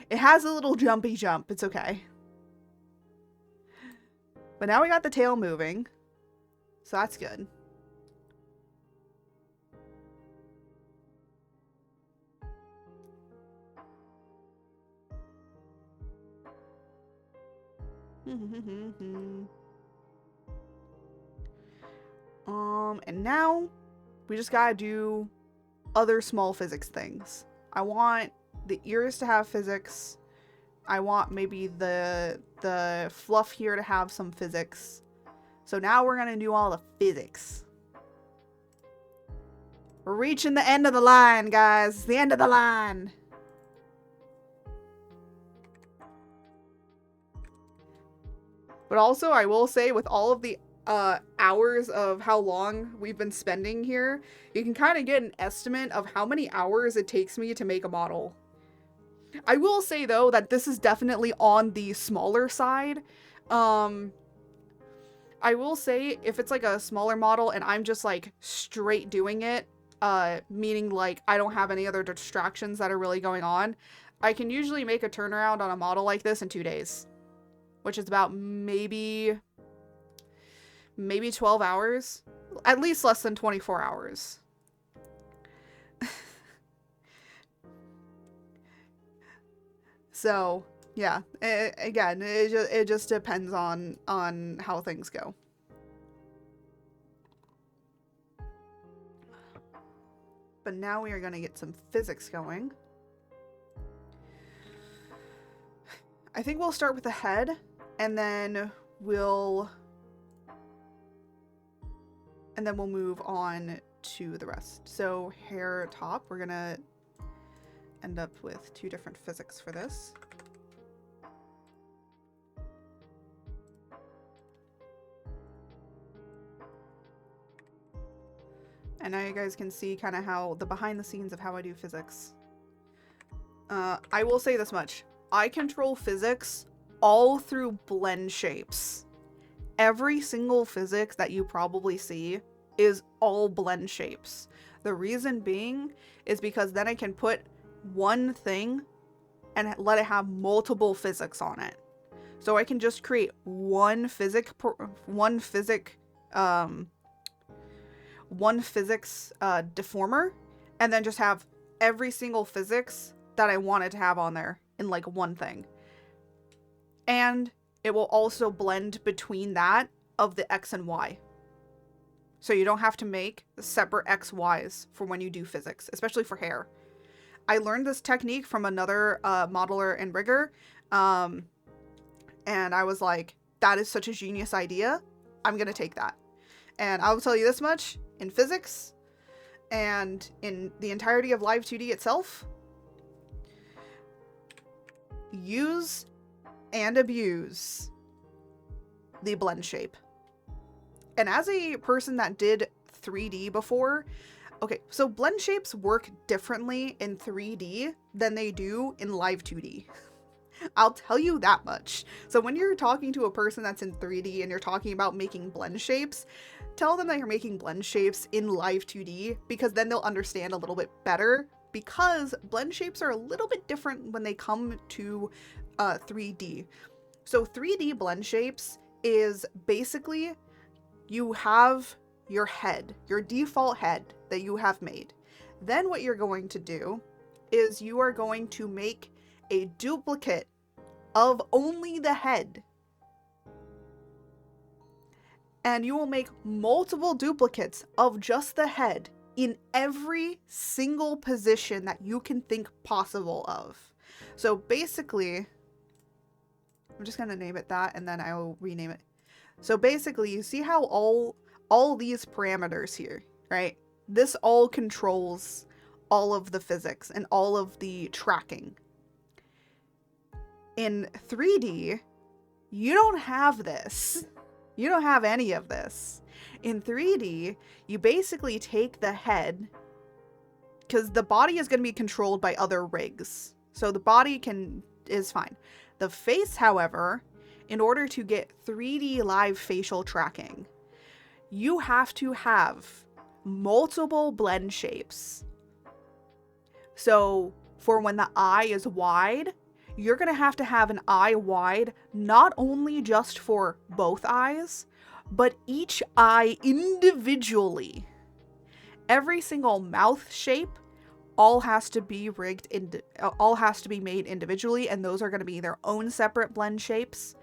it has a little jumpy jump. It's okay. But now we got the tail moving. So that's good. And now we just gotta do other small physics things. I want the ears to have physics. I want maybe the fluff here to have some physics. So now we're gonna do all the physics. We're reaching the end of the line, guys. It's the end of the line. But also, I will say, with all of the hours of how long we've been spending here, you can kind of get an estimate of how many hours it takes me to make a model. I will say, though, that this is definitely on the smaller side. I will say, if it's like a smaller model and I'm just like straight doing it, meaning like I don't have any other distractions that are really going on, I can usually make a turnaround on a model like this in 2 days, which is about maybe 12 hours, at least less than 24 hours. So yeah, again, it just depends on how things go. But now we are going to get some physics going. I think we'll start with the head, and then we'll move on to the rest. So hair top, we're going to end up with 2 different physics for this. And now you guys can see kind of how the behind the scenes of how I do physics. I will say this much. I control physics all through blend shapes. Every single physics that you probably see is all blend shapes. The reason being is because then I can put one thing and let it have multiple physics on it. So I can just create one physics deformer, and then just have every single physics that I wanted to have on there in like one thing. And it will also blend between that of the X and Y. So you don't have to make separate X, Ys for when you do physics, especially for hair. I learned this technique from another modeler and rigger. And I was like, that is such a genius idea. I'm going to take that. And I will tell you this much, in physics and in the entirety of Live 2D itself, use and abuse the blend shape. And as a person that did 3D before, okay, so blend shapes work differently in 3D than they do in Live 2D. I'll tell you that much. So when you're talking to a person that's in 3D and you're talking about making blend shapes, tell them that you're making blend shapes in Live 2D, because then they'll understand a little bit better, because blend shapes are a little bit different when they come to 3D. So 3D blend shapes is basically you have your head, your default head that you have made. Then what you're going to do is you are going to make a duplicate of only the head. And you will make multiple duplicates of just the head in every single position that you can think possible of. So basically, I'm just going to name it that, and then I will rename it. So basically, you see how all these parameters here, right? This all controls all of the physics and all of the tracking. In 3D, you don't have this. You don't have any of this. In 3D, you basically take the head, because the body is going to be controlled by other rigs. So the body is fine. The face, however, in order to get 3D live facial tracking, you have to have multiple blend shapes. So for when the eye is wide, you're going to have an eye wide, not only just for both eyes, but each eye individually. Every single mouth shape all has to be made individually, and those are going to be their own separate blend shapes.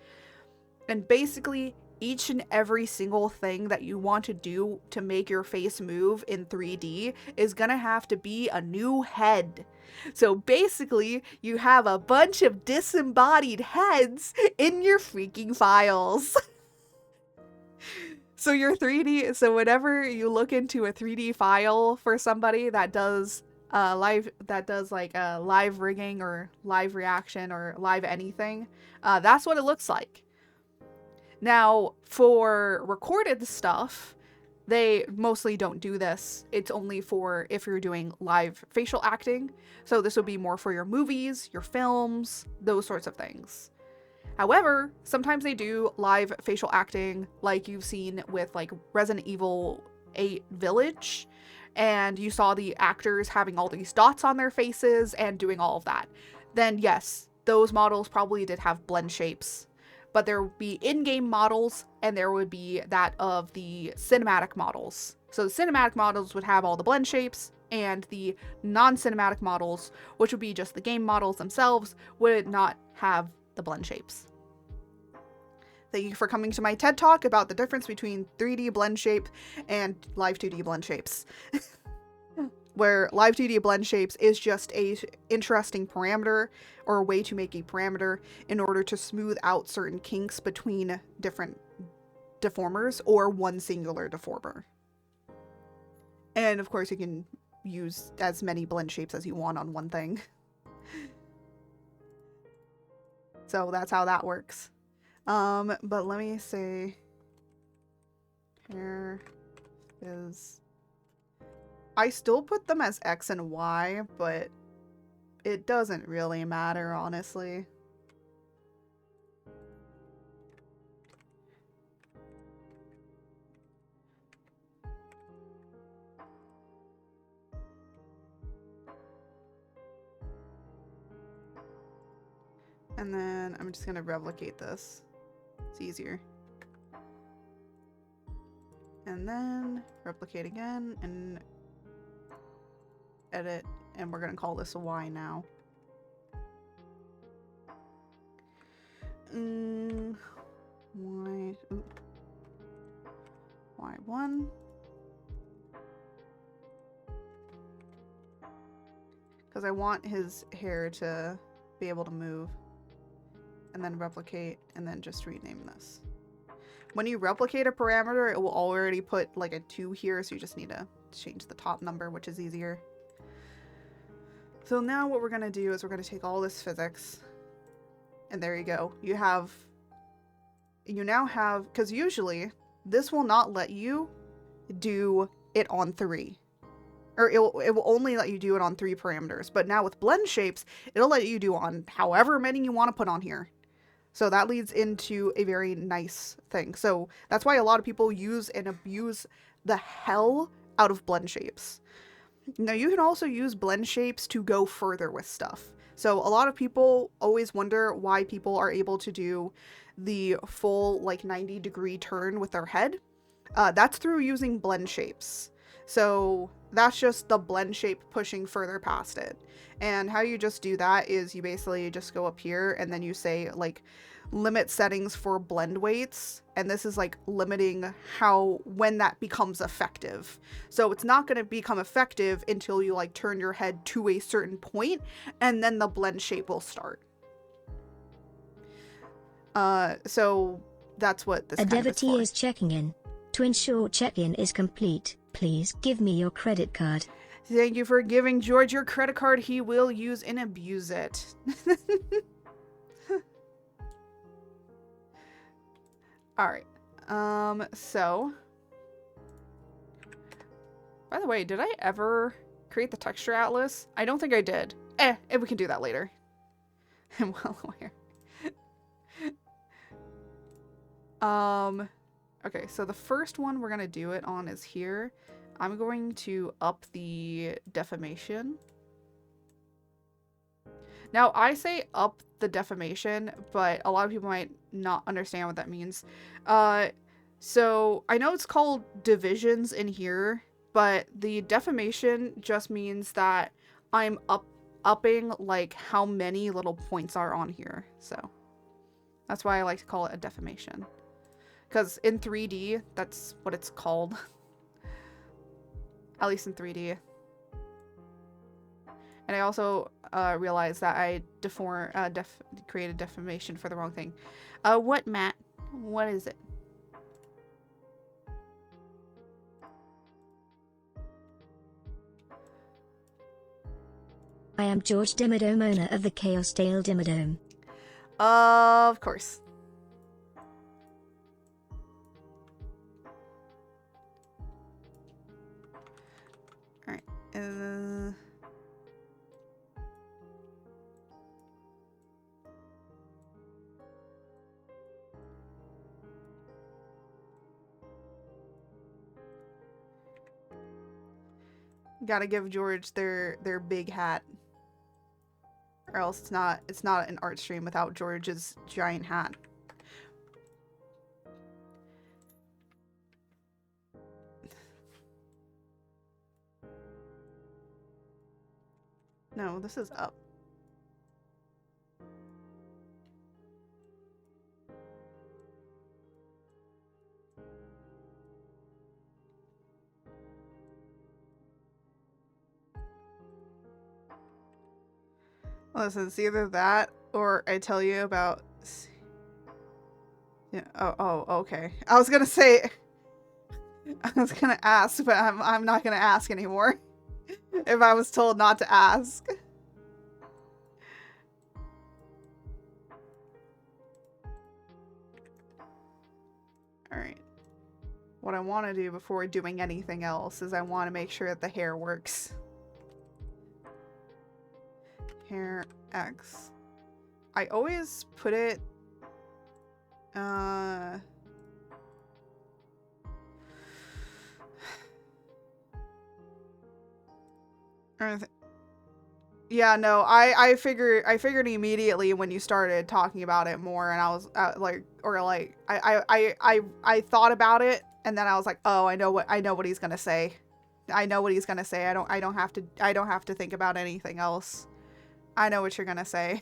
And basically, each and every single thing that you want to do to make your face move in 3D is gonna have to be a new head. So basically, you have a bunch of disembodied heads in your freaking files. So your 3D, so whenever you look into a 3D file for somebody that does live rigging or live reaction or live anything, that's what it looks like. Now, for recorded stuff, they mostly don't do this. It's only for if you're doing live facial acting. So this would be more for your movies, your films, those sorts of things. However, sometimes they do live facial acting like you've seen with like Resident Evil 8 Village, and you saw the actors having all these dots on their faces and doing all of that. Then yes, those models probably did have blend shapes. But there would be in-game models, and there would be that of the cinematic models. So the cinematic models would have all the blend shapes, and the non-cinematic models, which would be just the game models themselves, would not have the blend shapes. Thank you for coming to my TED Talk about the difference between 3D blend shape and live 2D blend shapes. Where live 2D blend shapes is just a interesting parameter or a way to make a parameter in order to smooth out certain kinks between different deformers or one singular deformer. And of course you can use as many blend shapes as you want on one thing. So that's how that works. But let me say here is, I still put them as X and Y, but it doesn't really matter, honestly. And then I'm just gonna replicate this. It's easier. And then replicate again and edit, and we're gonna call this a Y now. Y1. Because I want his hair to be able to move. And then replicate, and then just rename this. When you replicate a parameter, it will already put like a 2 here, so you just need to change the top number, which is easier. So now what we're gonna do is we're gonna take all this physics, and there you go. You now have, because usually this will not let you do it on 3. Or it will only let you do it on 3 parameters. But now with blend shapes, it'll let you do on however many you want to put on here. So that leads into a very nice thing. So that's why a lot of people use and abuse the hell out of blend shapes. Now you can also use blend shapes to go further with stuff. So a lot of people always wonder why people are able to do the full like 90-degree turn with their head. That's through using blend shapes. So that's just the blend shape pushing further past it. And how you just do that is you basically just go up here and then you say like limit settings for blend weights. And this is like limiting when that becomes effective. So it's not going to become effective until you like turn your head to a certain point, and then the blend shape will start. So that's what this A kind of is devotee for. is checking in. To ensure check-in is complete, please give me your credit card. Thank you for giving George your credit card. He will use and abuse it. Alright. So. By the way, did I ever create the texture atlas? I don't think I did. We can do that later. I'm well aware. Okay, so the first one we're gonna do it on is here. I'm going to up the deformation. Now, I say up the deformation, but a lot of people might not understand what that means. So I know it's called divisions in here, but the deformation just means that I'm upping like how many little points are on here. So That's why I like to call it a deformation. Because in 3D, that's what it's called. At least in 3D. And I also realized that I created deformation for the wrong thing. What, Matt? What is it? I am George Dimmadome, owner of the Chaos Dale Dimmadome. Of course. Alright. Gotta give George their big hat. Or else it's not an art stream without George's giant hat. No, this is up. Listen, it's either that or I tell you about... Yeah. Oh, okay. I was gonna say... I was gonna ask, but I'm not gonna ask anymore. If I was told not to ask. Alright. What I want to do before doing anything else is I want to make sure that the hair works. Hair X. I always put it yeah, no, I figured immediately when you started talking about it more, and I was I thought about it, and then I was like, oh, I know what he's gonna say. I know what he's gonna say. I don't have to think about anything else. I know what you're gonna say.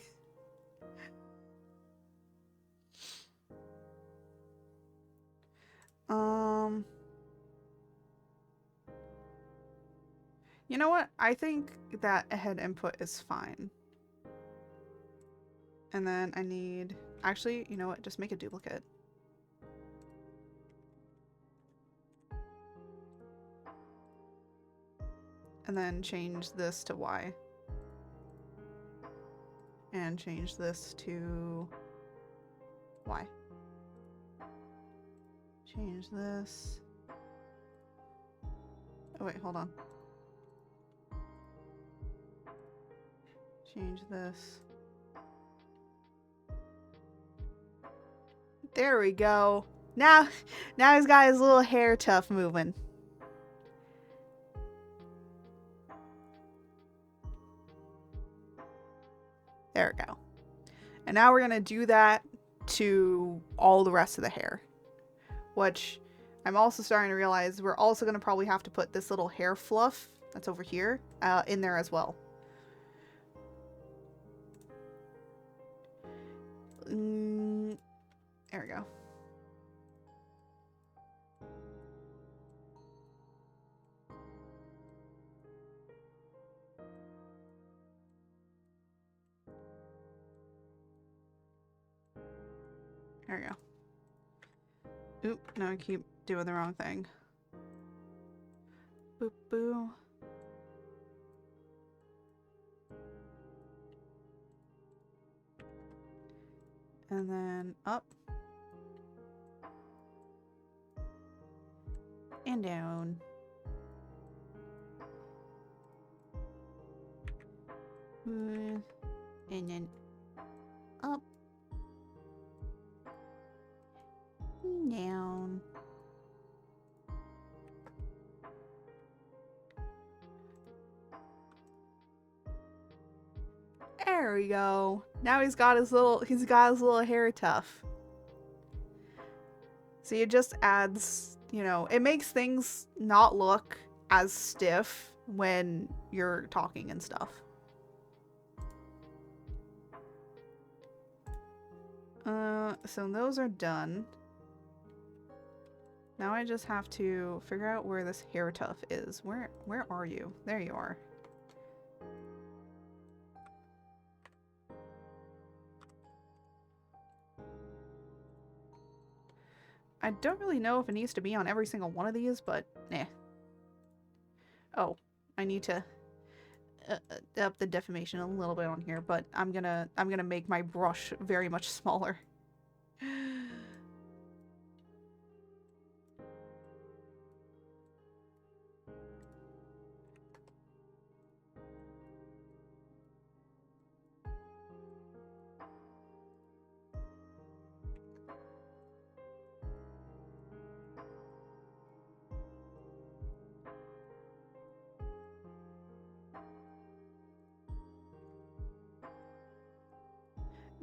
You know what? I think that a head input is fine. And then I need... Actually, you know what? Just make a duplicate. And then change this to Y. And change this to Y. Change this. Oh wait, hold on. Change this. There we go. Now he's got his little hair tuft moving. There we go. And now we're gonna do that to all the rest of the hair. Which I'm also starting to realize we're also gonna probably have to put this little hair fluff that's over here in there as well. There we go. There we go. Oop, no, I keep doing the wrong thing. Boop, boo. And then up. And down. And then up. And down. There we go. Now he's got his little hair tuft. See, it just adds, you know, it makes things not look as stiff when you're talking and stuff. So those are done. Now I just have to figure out where this hair tuft is. Where are you? There you are. I don't really know if it needs to be on every single one of these, but nah. Oh, I need to up the definition a little bit on here, but I'm gonna make my brush very much smaller.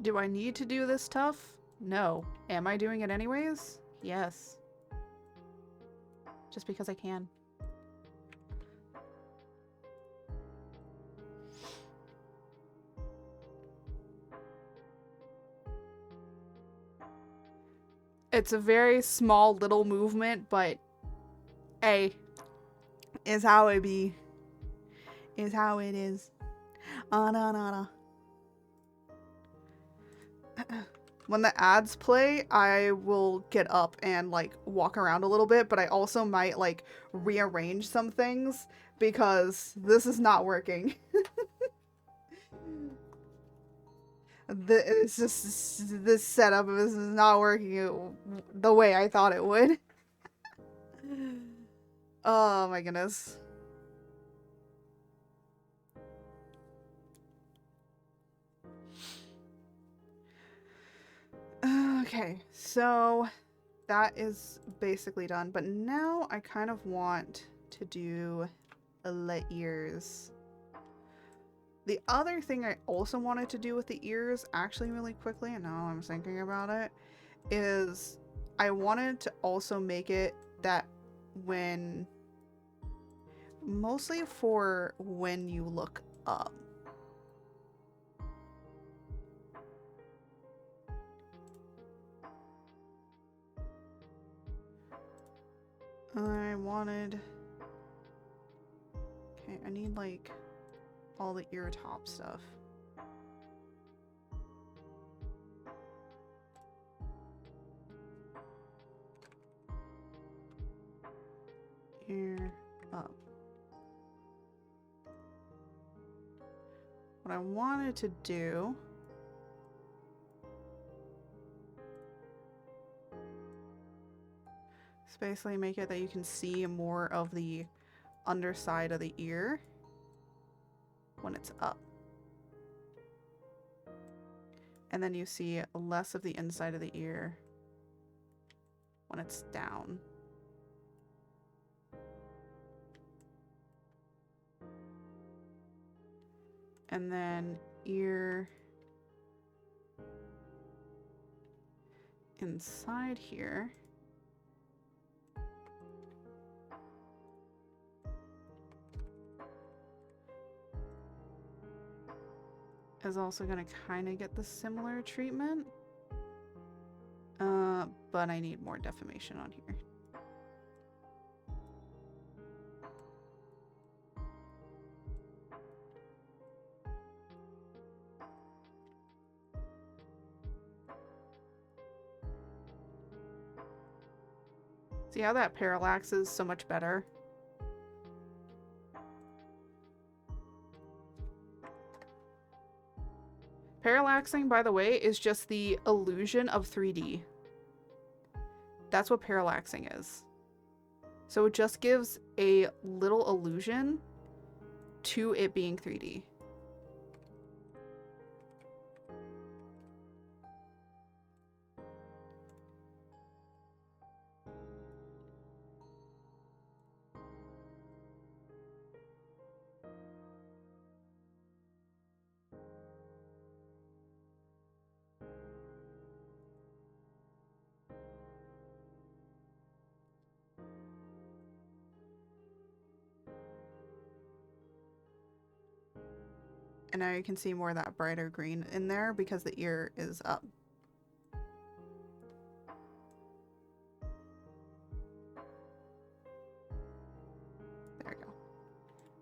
Do I need to do this tough? No. Am I doing it anyways? Yes. Just because I can. It's a very small little movement, but hey, is how it be. Is how it is. Na. When the ads play, I will get up and like walk around a little bit, but I also might like rearrange some things because this is not working. This setup is not working the way I thought it would. Oh my goodness. Okay, so that is basically done, but now I kind of want to do the ears. The other thing I also wanted to do with the ears, actually really quickly, and now I'm thinking about it, is I wanted to also make it that when, mostly for when you look up. I wanted, okay, I need like all the ear top stuff. Ear up. What I wanted to do is basically make it that you can see more of the underside of the ear when it's up. And then you see less of the inside of the ear when it's down. And then ear inside here is also going to kind of get the similar treatment. But I need more defamation on here. See how that parallaxes so much better? Parallaxing, by the way, is just the illusion of 3D. That's what parallaxing is. So it just gives a little illusion to it being 3D. And now you can see more of that brighter green in there because the ear is up.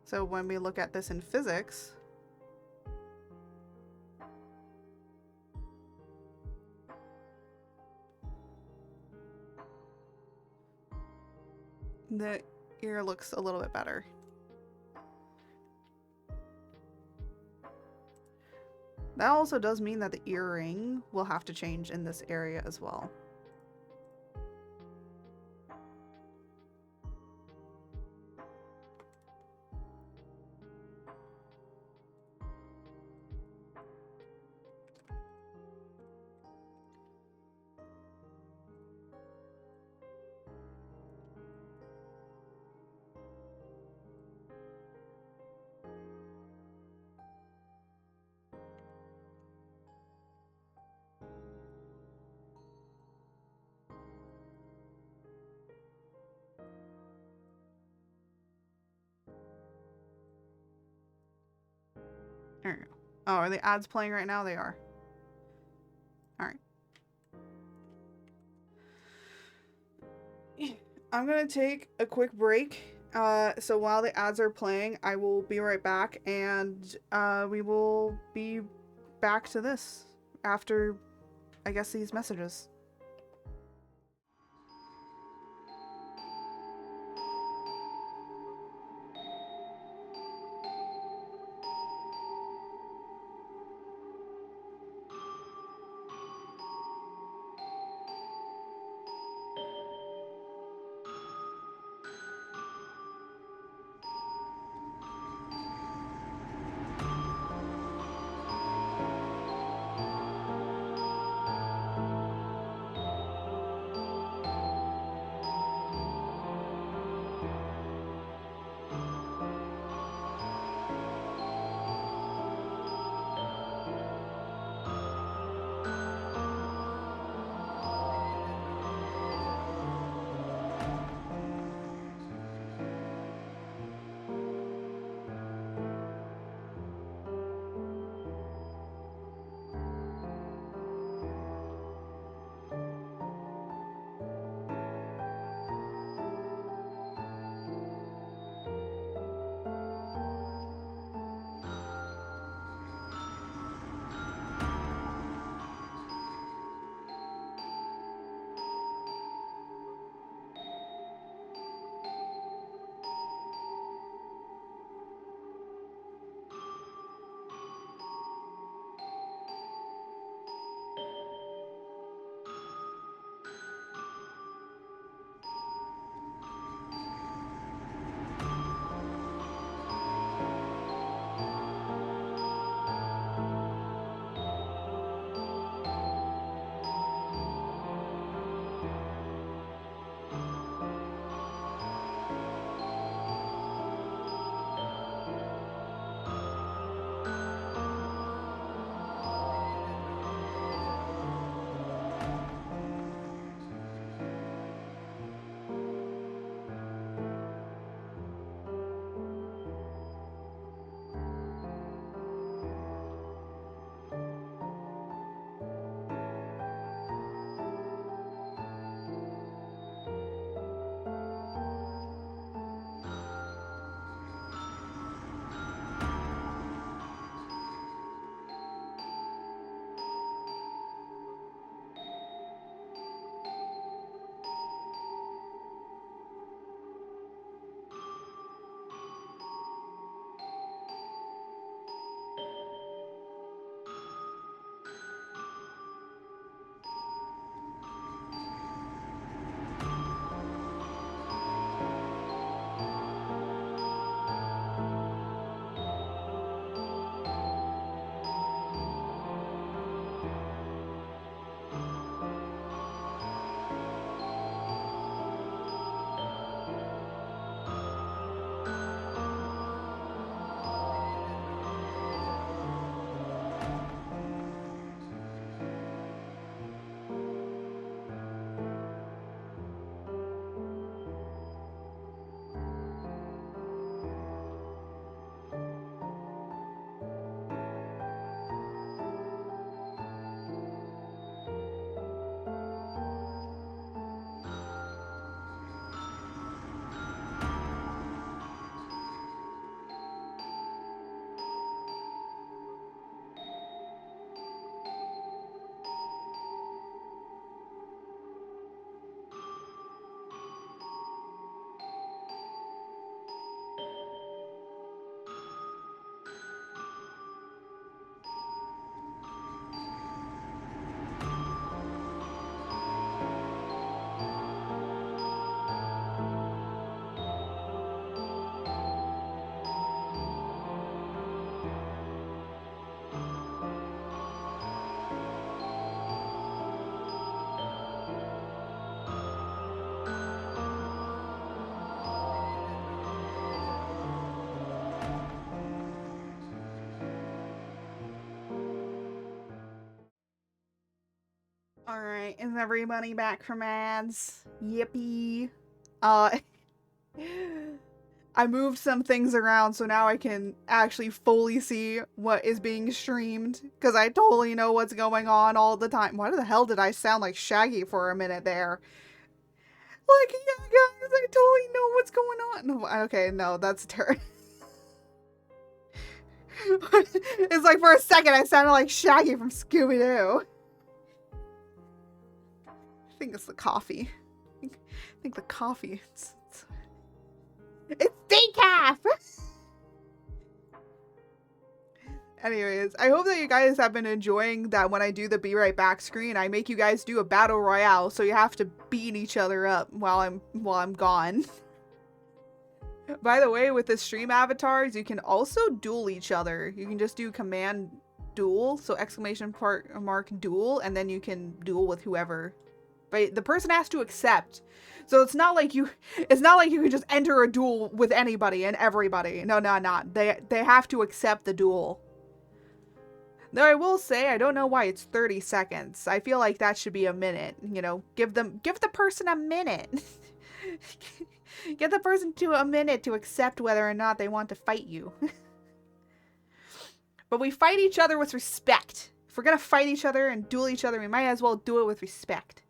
So when we look at this in physics, the ear looks a little bit better. That also does mean that the earring will have to change in this area as well. There you go. Oh, are the ads playing right now? They are. Alright. I'm gonna take a quick break. So while the ads are playing, I will be right back, and we will be back to this after, I guess, these messages. Alright, is everybody back from ads? Yippee. I moved some things around so now I can actually fully see what is being streamed, because I totally know what's going on all the time. Why the hell did I sound like Shaggy for a minute there? Like, yeah, guys, I totally know what's going on. No, okay, no, that's terrible. It's like for a second I sounded like Shaggy from Scooby-Doo. I think it's the coffee. I think the coffee. It's decaf! Anyways, I hope that you guys have been enjoying that when I do the be right back screen, I make you guys do a battle royale, so you have to beat each other up while I'm gone. By the way, with the stream avatars, you can also duel each other. You can just do command duel, so exclamation mark duel, and then you can duel with whoever. But the person has to accept. So it's not like you can just enter a duel with anybody and everybody. No, not. They have to accept the duel. Though I will say, I don't know why it's 30 seconds. I feel like that should be a minute. You know, give the person a minute. Give the person a minute to accept whether or not they want to fight you. But we fight each other with respect. If we're gonna fight each other and duel each other, we might as well do it with respect.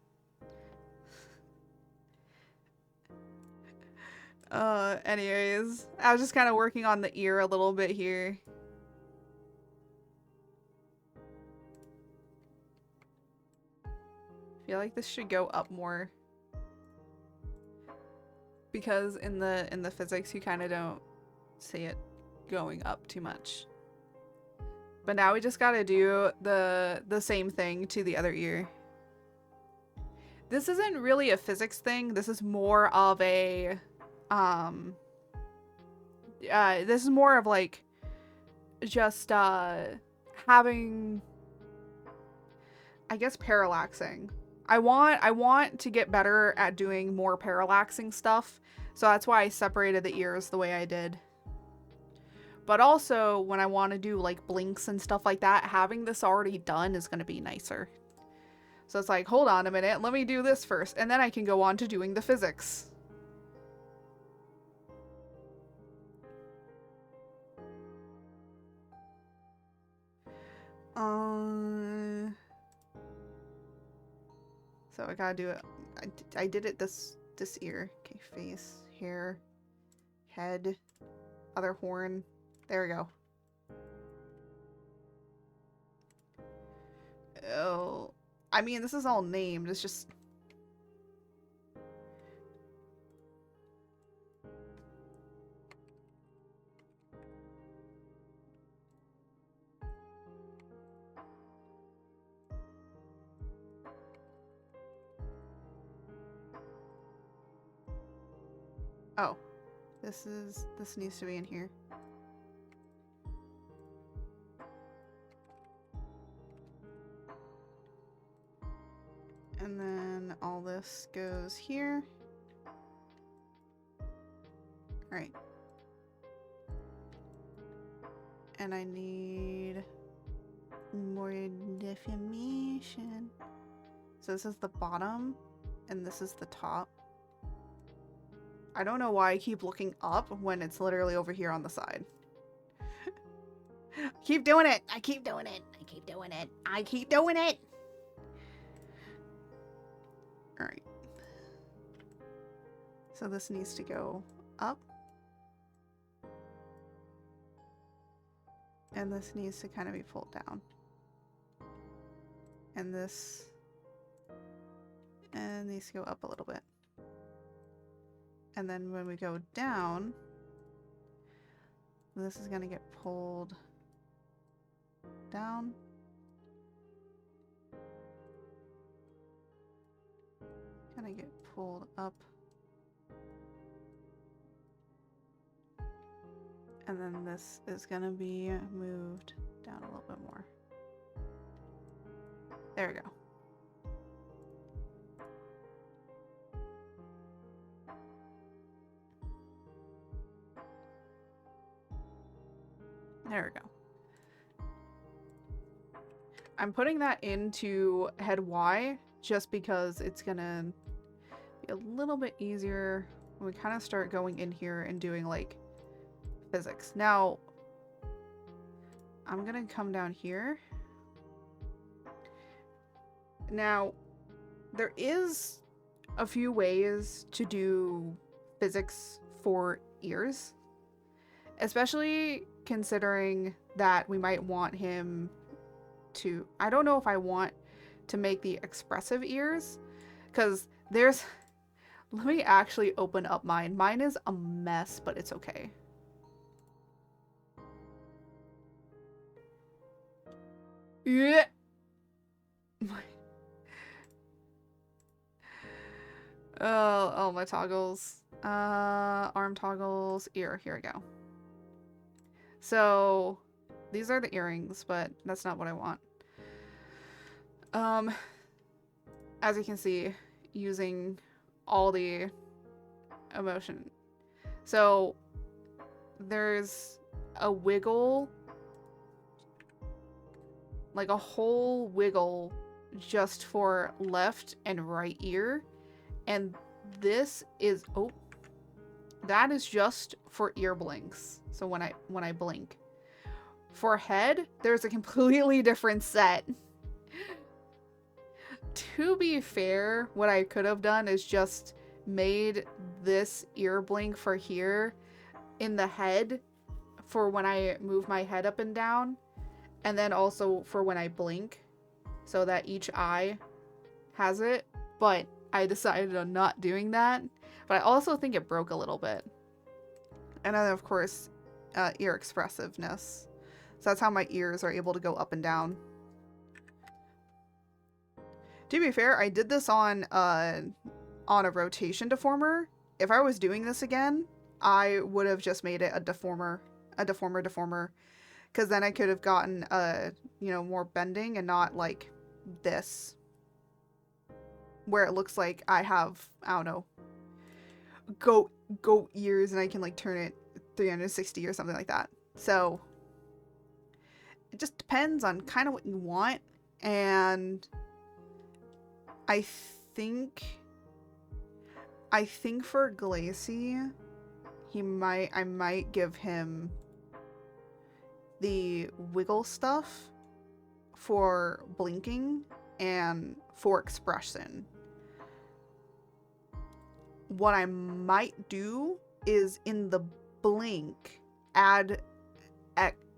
Anyways, I was just kind of working on the ear a little bit here. I feel like this should go up more. Because in the physics you kind of don't see it going up too much. But now we just gotta do the same thing to the other ear. This isn't really a physics thing. This is more of a this is more of like just having, I guess, parallaxing. I want to get better at doing more parallaxing stuff, so that's why I separated the ears the way I did. But also, when I want to do like blinks and stuff like that, having this already done is going to be nicer. So it's like, hold on a minute, let me do this first, and then I can go on to doing the physics. So I gotta do it. I did it this ear. Okay, face, hair, head, other horn. There we go. Oh, I mean, this is all named. It's just. Oh, this needs to be in here. And then all this goes here. Right. And I need more definition. So this is the bottom, and this is the top. I don't know why I keep looking up when it's literally over here on the side. Keep doing it. I keep doing it. I keep doing it. I keep doing it. All right. So this needs to go up. And this needs to kind of be pulled down. And this needs to go up a little bit. And then when we go down, this is going to get pulled down. Gonna get pulled up. And then this is gonna be moved down a little bit more. There we go. There we go. I'm putting that into head Y just because it's gonna be a little bit easier when we kind of start going in here and doing like physics. Now, I'm gonna come down here. Now, there is a few ways to do physics for ears, especially considering that we might want him to, I don't know if I want to make the expressive ears, because there's, let me actually open up mine. Mine is a mess, but it's okay. Yeah. Oh, my toggles. Arm toggles, ear. Here we go. So, these are the earrings, but that's not what I want. As you can see, using all the emotion. So, there's a wiggle, like a whole wiggle just for left and right ear. And this is, oh, that is just for ear blinks. So when I blink. For head, there's a completely different set. To be fair, what I could have done is just made this ear blink for here in the head for when I move my head up and down, and then also for when I blink, so that each eye has it. But I decided on not doing that. But I also think it broke a little bit. And then, of course, ear expressiveness. So that's how my ears are able to go up and down. To be fair, I did this on a rotation deformer. If I was doing this again, I would have just made it a deformer. Because then I could have gotten, more bending and not like this. Where it looks like I have, I don't know, goat ears and I can like turn it 360 or something like that. So it just depends on kind of what you want. And I think for Glacy, I might give him the wiggle stuff for blinking and for expression. What I might do is in the blink add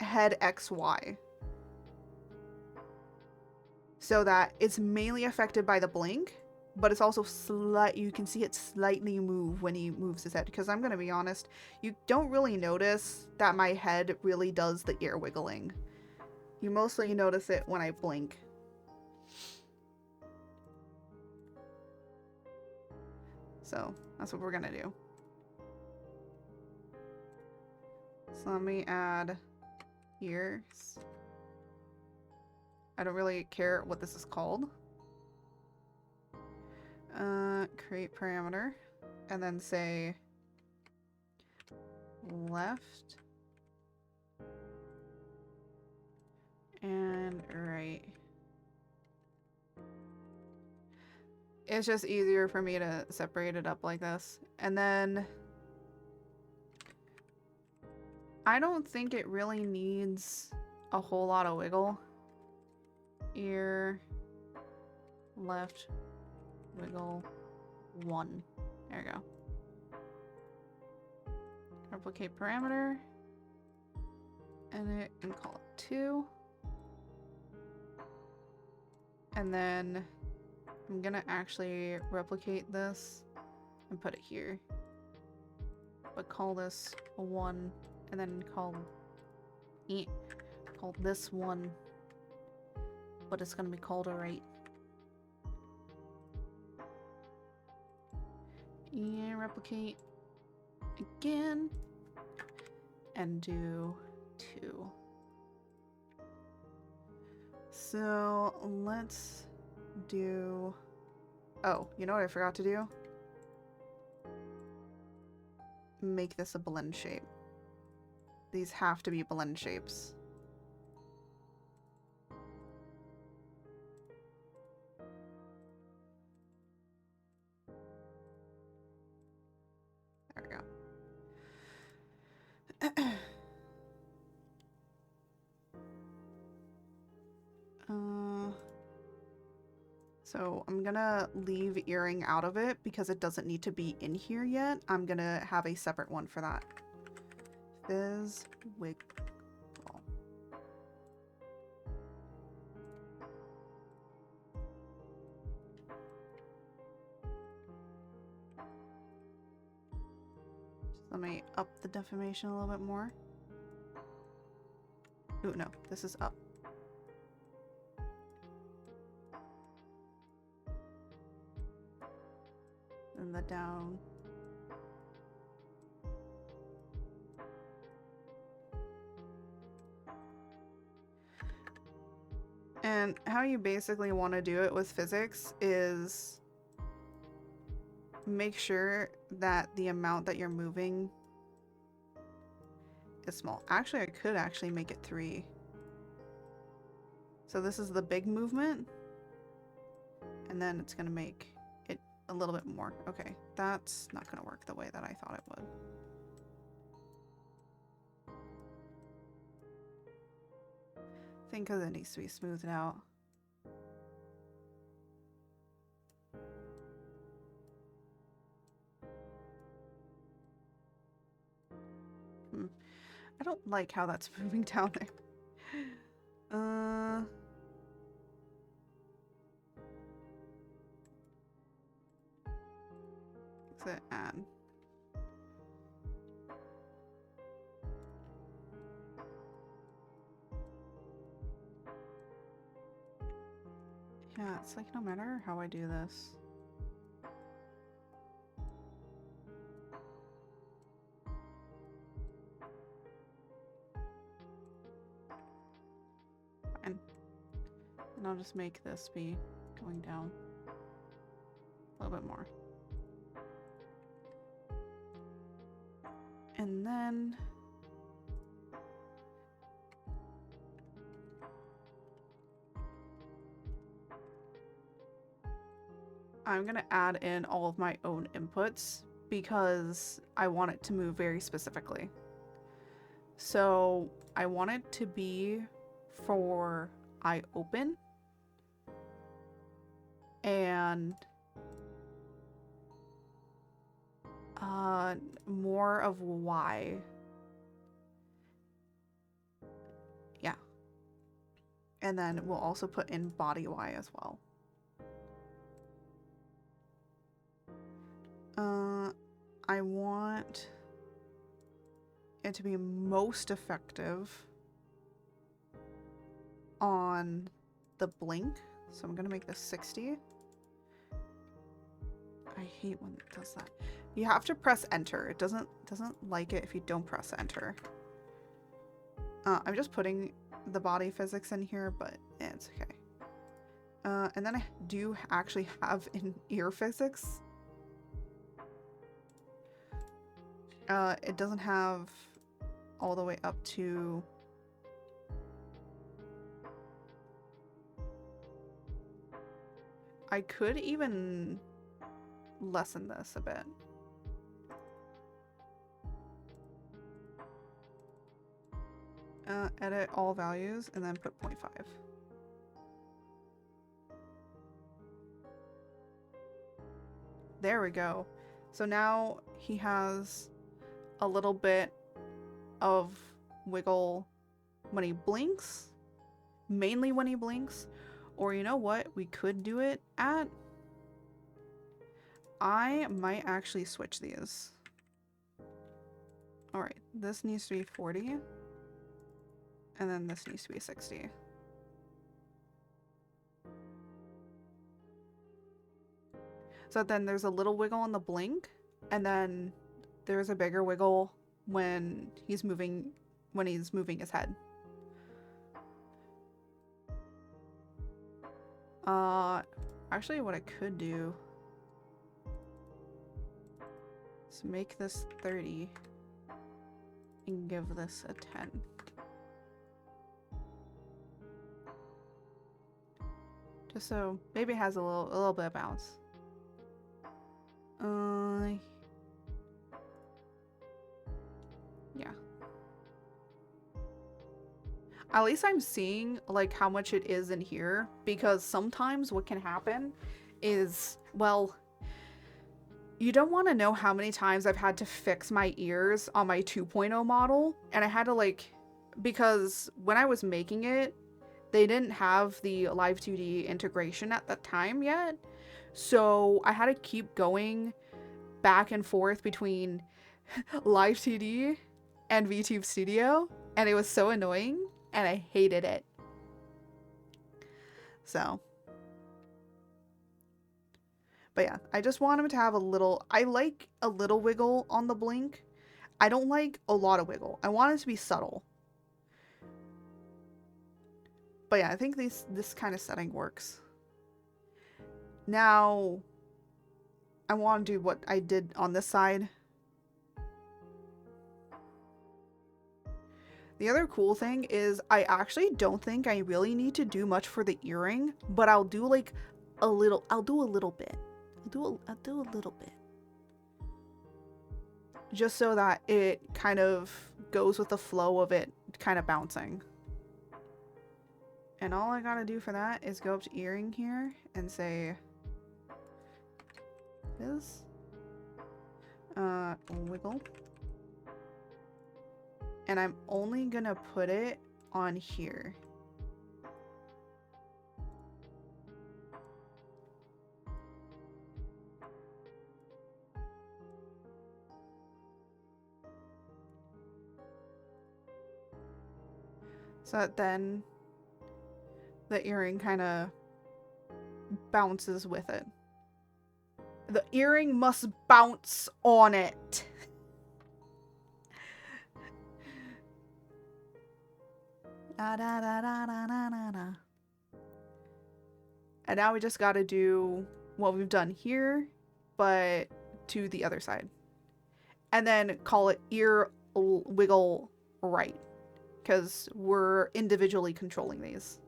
head XY, so that it's mainly affected by the blink, but it's also you can see it slightly move when he moves his head. Because I'm gonna be honest, you don't really notice that my head really does the ear wiggling. You mostly notice it when I blink. So that's what we're gonna do. So let me add ears. I don't really care what this is called. Create parameter, and then say left and right. It's just easier for me to separate it up like this. And then I don't think it really needs a whole lot of wiggle. Ear, left, wiggle, 1. There we go. Replicate parameter. And call it 2. And then I'm gonna actually replicate this and put it here. But call this 1, and then call this 1. But it's gonna be called a right. And replicate again. And do 2. So let's do... Oh, you know what I forgot to do? Make this a blend shape. These have to be blend shapes. So I'm gonna leave earring out of it because it doesn't need to be in here yet. I'm gonna have a separate one for that. Fizz wiggle. Let me up the definition a little bit more. Ooh, no, this is up. And the down. And how you basically want to do it with physics is make sure that the amount that you're moving is small. Actually, I could actually make it 3. So this is the big movement. And then it's going to make it a little bit more. Okay, that's not going to work the way that I thought it would. I think because it needs to be smoothed out. I don't like how that's moving down there. Exit add. Yeah, it's like no matter how I do this. Fine. And I'll just make this be going down a little bit more. And then I'm gonna add in all of my own inputs because I want it to move very specifically. So I want it to be for eye open and more of Y. Yeah. And then we'll also put in body Y as well. I want it to be most effective on the blink. So I'm gonna make this 60. I hate when it does that. You have to press enter. It doesn't like it if you don't press enter. I'm just putting the body physics in here, but it's okay. And then I do actually have an ear physics. It doesn't have all the way up to I could even lessen this a bit. Edit all values and then put 0.5. There we go. So now he has a little bit of wiggle when he blinks, mainly when he blinks, or you know what we could do it at? I might actually switch these. All right, this needs to be 40 and then this needs to be 60. So then there's a little wiggle on the blink and then there's a bigger wiggle when he's moving his head. Actually what I could do is make this 30 and give this a 10. Just so maybe it has a little bit of bounce. Yeah. At least I'm seeing like how much it is in here, because sometimes what can happen is, well, you don't want to know how many times I've had to fix my ears on my 2.0 model, and I had to like, because when I was making it, they didn't have the Live 2D integration at that time yet, so I had to keep going back and forth between Live 2D and VTube Studio, and it was so annoying, and I hated it. So, but yeah, I just want him to have a little, I like a little wiggle on the blink. I don't like a lot of wiggle. I want it to be subtle. But yeah, I think this kind of setting works. Now, I want to do what I did on this side. The other cool thing is I actually don't think I really need to do much for the earring, but I'll do like a little, I'll do a little bit. I'll do a little bit. Just so that it kind of goes with the flow of it kind of bouncing. And all I gotta do for that is go up to earring here and say this. Wiggle. And I'm only gonna put it on here. So that then the earring kind of bounces with it. The earring must bounce on it. Da, da, da, da, da, da, da, da. And now we just got to do what we've done here, but to the other side. And then call it ear wiggle right, because we're individually controlling these.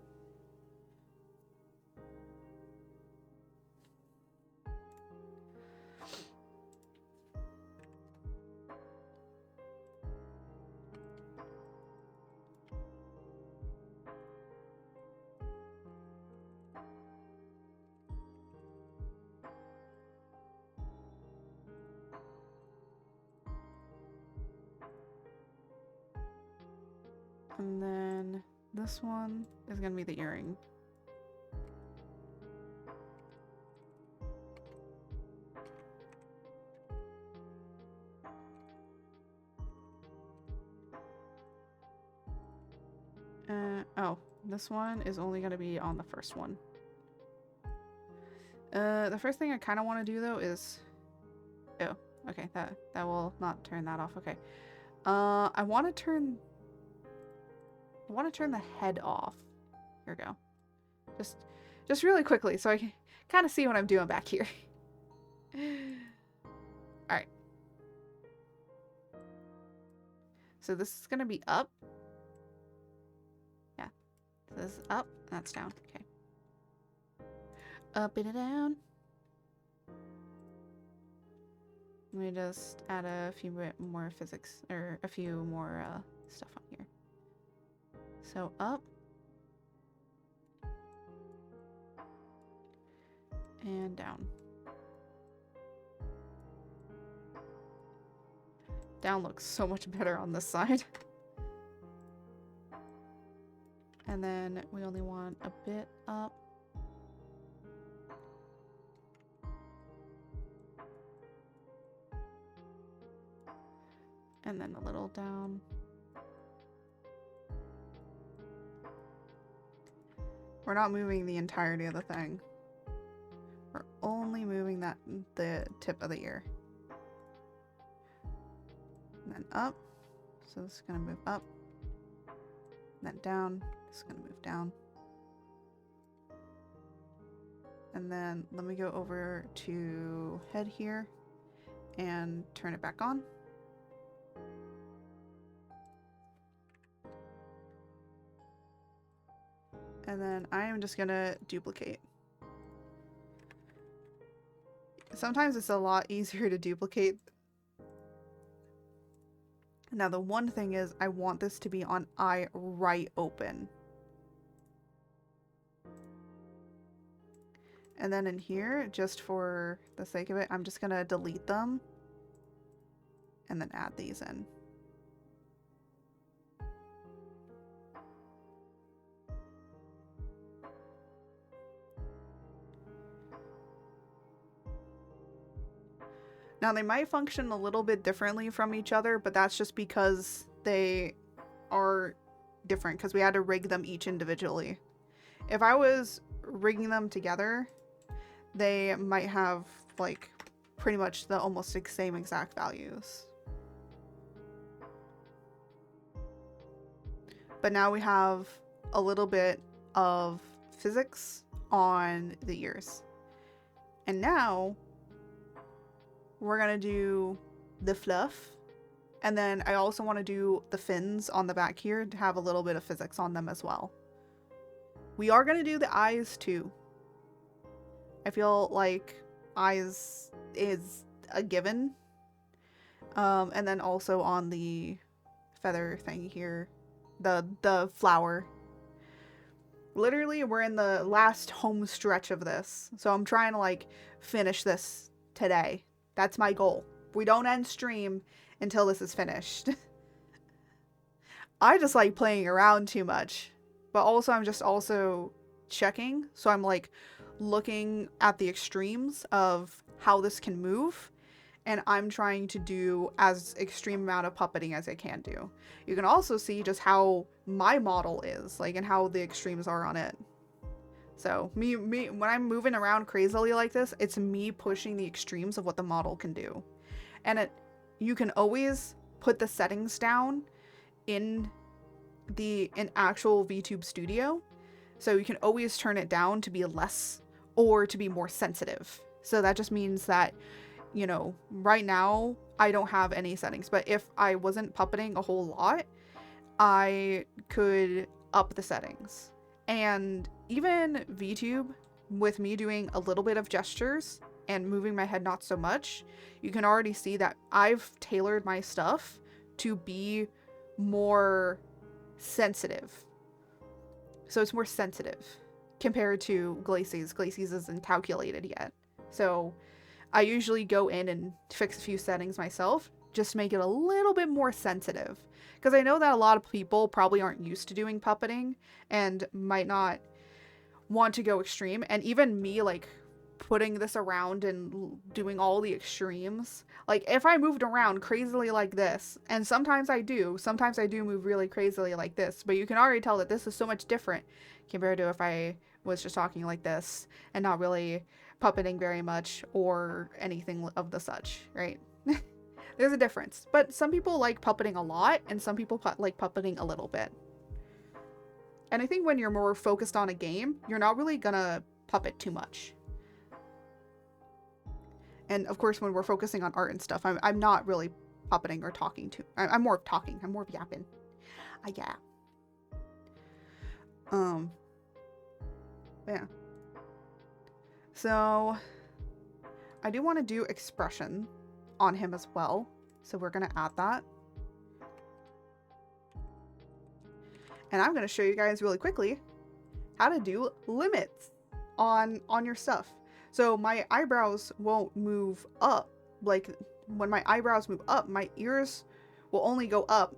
And then this one is going to be the earring. Oh, this one is only going to be on the first one. The first thing I kind of want to do though is, oh, okay, that will not turn that off. Okay. I want to turn the head off. Here we go. Just really quickly so I can kind of see what I'm doing back here. All right. So this is going to be up. Yeah. So this is up, and that's down. Okay. Up and down. Let me just add a few bit more physics, or a few more stuff on here. So up. And down. Down looks so much better on this side. And then we only want a bit up. And then a little down. We're not moving the entirety of the thing. We're only moving the tip of the ear. And then up. So this is going to move up. And then down. This is going to move down. And then let me go over to head here and turn it back on. And then I am just going to duplicate. Sometimes it's a lot easier to duplicate Now the one thing is I want this to be on eye right open. And then in here, just for the sake of it, I'm just gonna delete them and then add these in. Now they might function a little bit differently from each other, but that's just because they are different, because we had to rig them each individually. If I was rigging them together, they might have like pretty much the almost same exact values. But now we have a little bit of physics on the ears. And now we're gonna do the fluff. And then I also want to do the fins on the back here to have a little bit of physics on them as well. We are gonna do the eyes too. I feel like eyes is a given. And then also on the feather thing here, the flower. Literally, we're in the last home stretch of this. So I'm trying to like finish this today. That's my goal. We don't end stream until this is finished. I just like playing around too much. But also I'm just also checking. So I'm like looking at the extremes of how this can move. And I'm trying to do as extreme amount of puppeting as I can do. You can also see just how my model is, like, and how the extremes are on it. So me when I'm moving around crazily like this, it's me pushing the extremes of what the model can do. And you can always put the settings down in actual VTube Studio. So you can always turn it down to be less or to be more sensitive. So that just means that, you know, right now I don't have any settings, but if I wasn't puppeting a whole lot, I could up the settings. And even VTube, with me doing a little bit of gestures and moving my head not so much, you can already see that I've tailored my stuff to be more sensitive. So it's more sensitive compared to Glacies. Glacies isn't calculated yet. So I usually go in and fix a few settings myself just to make it a little bit more sensitive. Because I know that a lot of people probably aren't used to doing puppeting and might not want to go extreme. And even me, like, putting this around and doing all the extremes, like, if I moved around crazily like this, and sometimes I do move really crazily like this, but you can already tell that this is so much different compared to if I was just talking like this and not really puppeting very much or anything of the such, right? There's a difference. But some people like puppeting a lot and some people like puppeting a little bit. And I think when you're more focused on a game, you're not really gonna puppet too much. And of course, when we're focusing on art and stuff, I'm not really puppeting or talking to. I'm more of talking. I'm more of yapping. Yeah. Yeah. So I do want to do expression on him as well. So we're going to add that. And I'm going to show you guys really quickly how to do limits on your stuff. So my eyebrows won't move up. Like when my eyebrows move up, my ears will only go up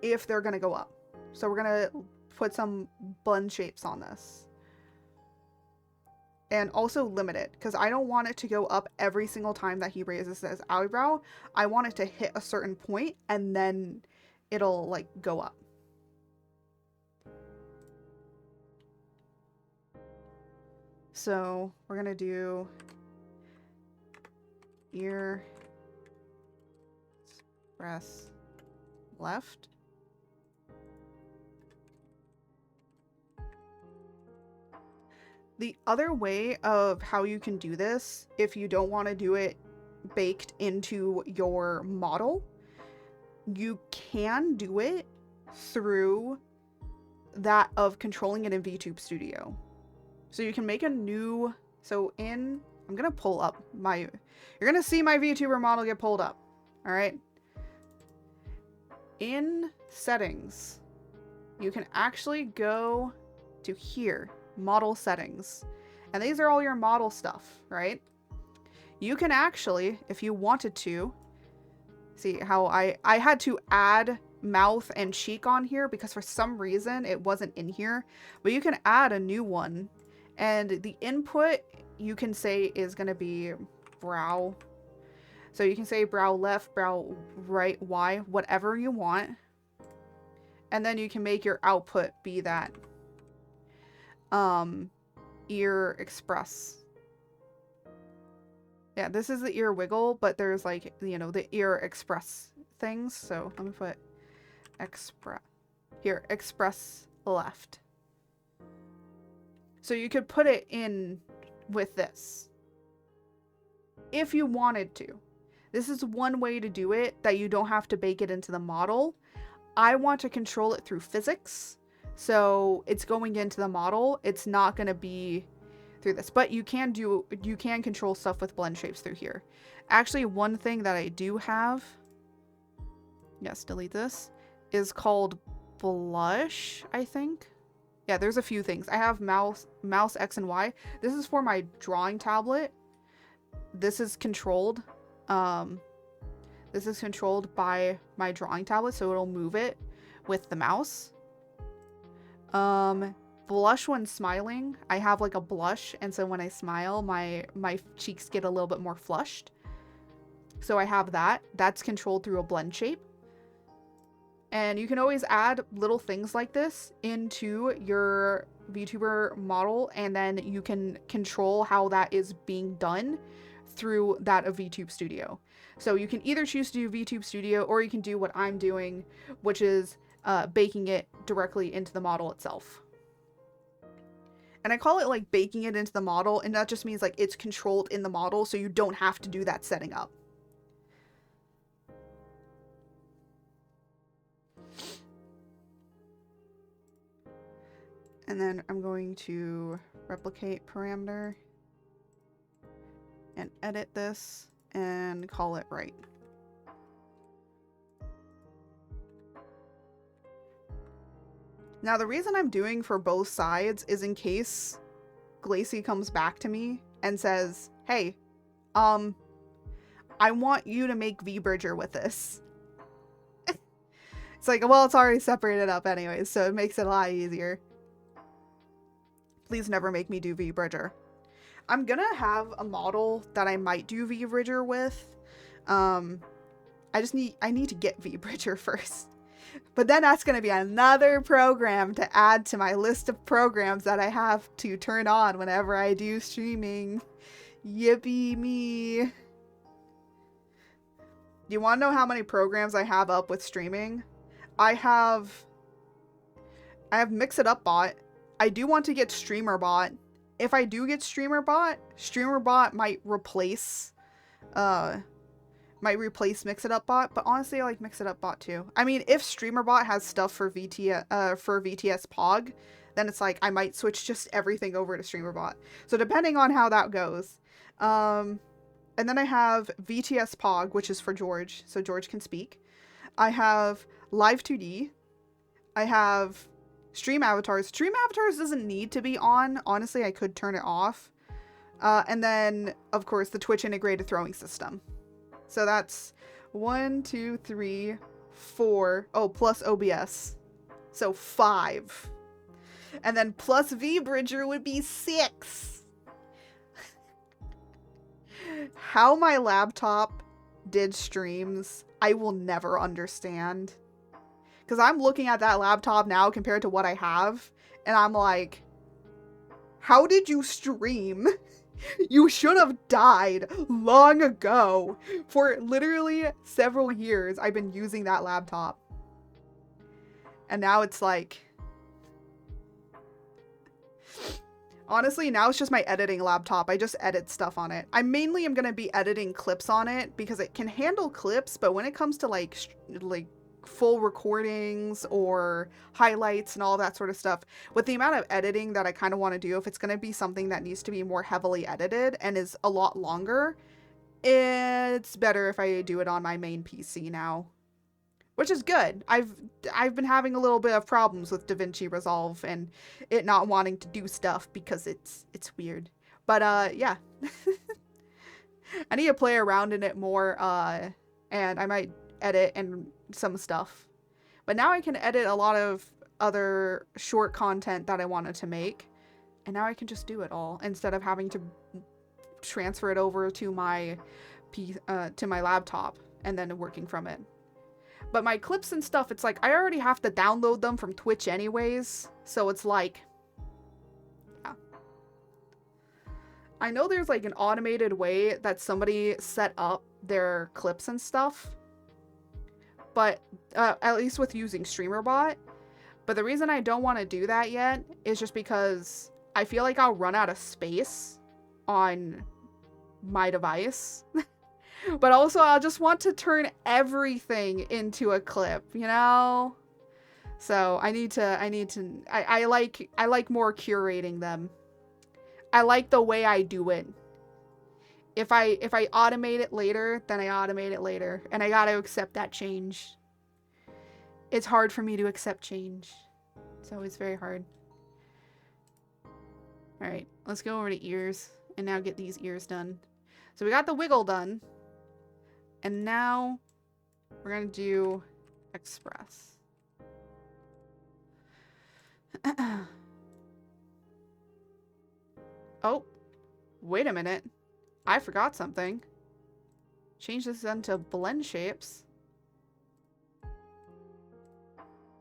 if they're going to go up. So we're going to put some bun shapes on this. And also limit it, because I don't want it to go up every single time that he raises his eyebrow. I want it to hit a certain point and then it'll like go up. So we're gonna do ear, press left. The other way of how you can do this, if you don't want to do it baked into your model, you can do it through that of controlling it in VTube Studio. So you can make a new, I'm going to pull up you're going to see my VTuber model get pulled up. All right. in settings, you can actually go to here, model settings. And these are all your model stuff, right? You can actually, if you wanted to, see how I had to add mouth and cheek on here because for some reason it wasn't in here, but you can add a new one. And the input you can say is going to be brow. So you can say brow left, brow right, Y, whatever you want. And then you can make your output be that ear express. Yeah, this is the ear wiggle, but there's like, you know, the ear express things. So let me put express here, express left. So you could put it in with this if you wanted to. This is one way to do it that you don't have to bake it into the model. I want to control it through physics. So it's going into the model. It's not going to be through this, but you can control stuff with blend shapes through here. Actually, one thing that I do have, yes, delete this, is called blush, I think. Yeah, there's a few things. I have mouse X and Y. This is for my drawing tablet. This is controlled. This is controlled by my drawing tablet, so it'll move it with the mouse. Blush when smiling. I have like a blush, and so when I smile, my cheeks get a little bit more flushed. So I have that. That's controlled through a blend shape. And you can always add little things like this into your VTuber model, and then you can control how that is being done through that of VTube Studio. So you can either choose to do VTube Studio, or you can do what I'm doing, which is baking it directly into the model itself. And I call it like baking it into the model, and that just means like it's controlled in the model, so you don't have to do that setting up. And then I'm going to replicate parameter and edit this and call it right. Now the reason I'm doing for both sides is in case Glacy comes back to me and says, hey, I want you to make VBridger with this. It's like, well, it's already separated up anyways, so it makes it a lot easier. Please never make me do VBridger. I'm gonna have a model that I might do VBridger with. I need to get VBridger first. But then that's gonna be another program to add to my list of programs that I have to turn on whenever I do streaming. Yippee me. Do you want to know how many programs I have up with streaming? I have Mix It Up Bot. I do want to get Streamer Bot. If I do get Streamer Bot might replace Mix It Up Bot, but honestly I like Mix It Up Bot too. I mean, if Streamer Bot has stuff for VTS Pog, then it's like I might switch just everything over to Streamer Bot. So depending on how that goes. And then I have VTS Pog, which is for George, so George can speak. I have Live 2D. I have Stream Avatars. Stream Avatars doesn't need to be on. Honestly, I could turn it off. And then, of course, the Twitch integrated throwing system. So that's 1, 2, 3, 4. Oh, plus OBS. So 5. And then plus VBridger would be 6. How my laptop did streams, I will never understand. Because I'm looking at that laptop now compared to what I have, and I'm like, how did you stream? You should have died long ago. For literally several years, I've been using that laptop. And now it's like... Honestly, now it's just my editing laptop. I just edit stuff on it. I mainly am going to be editing clips on it because it can handle clips, but when it comes to like full recordings or highlights and all that sort of stuff, with the amount of editing that I kind of want to do, if it's going to be something that needs to be more heavily edited and is a lot longer, it's better if I do it on my main PC now. which is good. I've been having a little bit of problems with DaVinci Resolve and it not wanting to do stuff because it's weird. But yeah. I need to play around in it more, and I might edit and some stuff. But now I can edit a lot of other short content that I wanted to make, and now I can just do it all instead of having to transfer it over to my laptop and then working from it. But my clips and stuff, it's like I already have to download them from Twitch anyways, so it's like, yeah. I know there's like an automated way that somebody set up their clips and stuff, but at least with using StreamerBot. But the reason I don't want to do that yet is just because I feel like I'll run out of space on my device. But also I'll just want to turn everything into a clip, you know? So I like more curating them. I like the way I do it. If I automate it later, then I automate it later. And I gotta accept that change. It's hard for me to accept change. So it's very hard. Alright, let's go over to ears. And now get these ears done. So we got the wiggle done. And now we're gonna do express. Oh, wait a minute. I forgot something. Change this into blend shapes.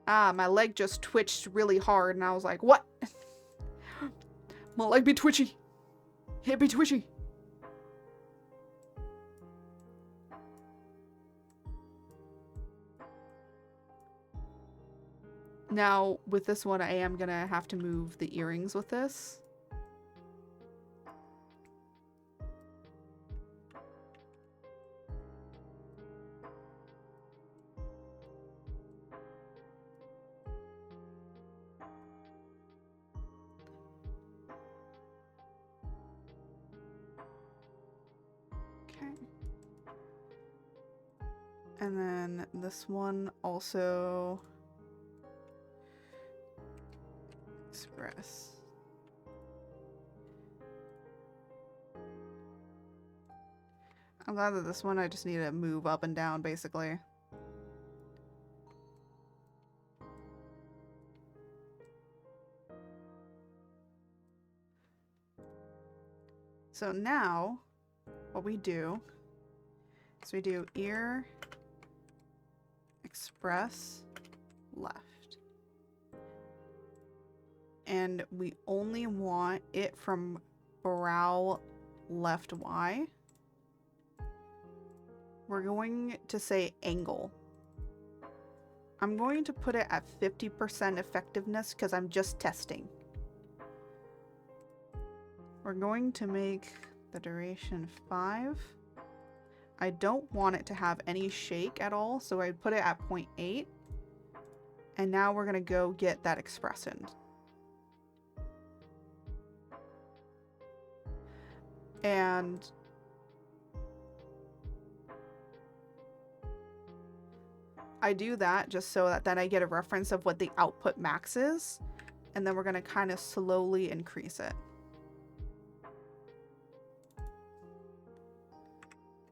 Ah, my leg just twitched really hard and I was like, what? My leg be twitchy. It be twitchy. Now, with this one, I am gonna have to move the earrings with this. And then this one also express. I'm glad that this one I just need to move up and down basically. So now what we do is we do ear, express, left. And we only want it from brow left Y. We're going to say angle. I'm going to put it at 50% effectiveness because I'm just testing. We're going to make the duration 5. I don't want it to have any shake at all, so I put it at 0.8. And now we're going to go get that expression. And I do that just so that then I get a reference of what the output max is. And then we're going to kind of slowly increase it.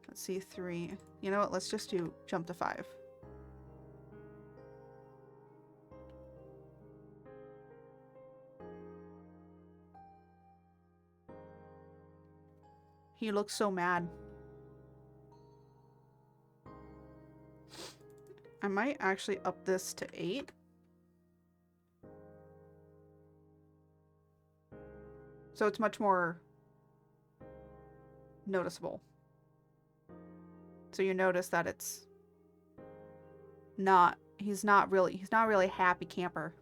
Let's see, 3. You know what? Let's just do jump to 5. He looks so mad. I might actually up this to 8. So it's much more noticeable. So you notice that it's not, he's not really happy camper.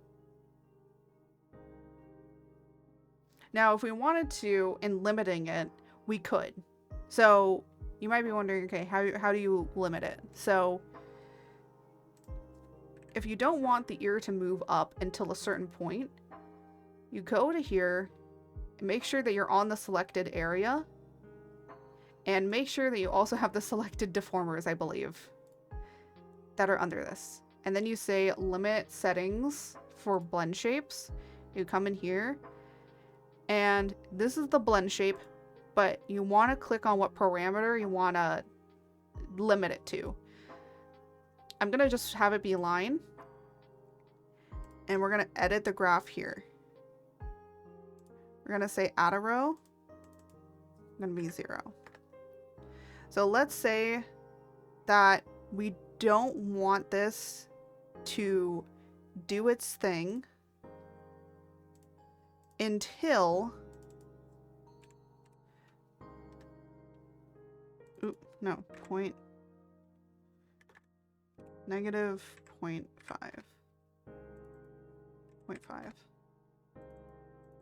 Now, if we wanted to, in limiting it, we could. So you might be wondering, okay, how do you limit it? So if you don't want the ear to move up until a certain point, you go to here and make sure that you're on the selected area and make sure that you also have the selected deformers, I believe. that are under this. And then you say limit settings for blend shapes. You come in here and this is the blend shape, but you want to click on what parameter you want to limit it to. I'm going to just have it be line. And we're going to edit the graph here. We're going to say add a row. Going to be 0. So let's say that we don't want this to do its thing until negative 0.5. 0.5.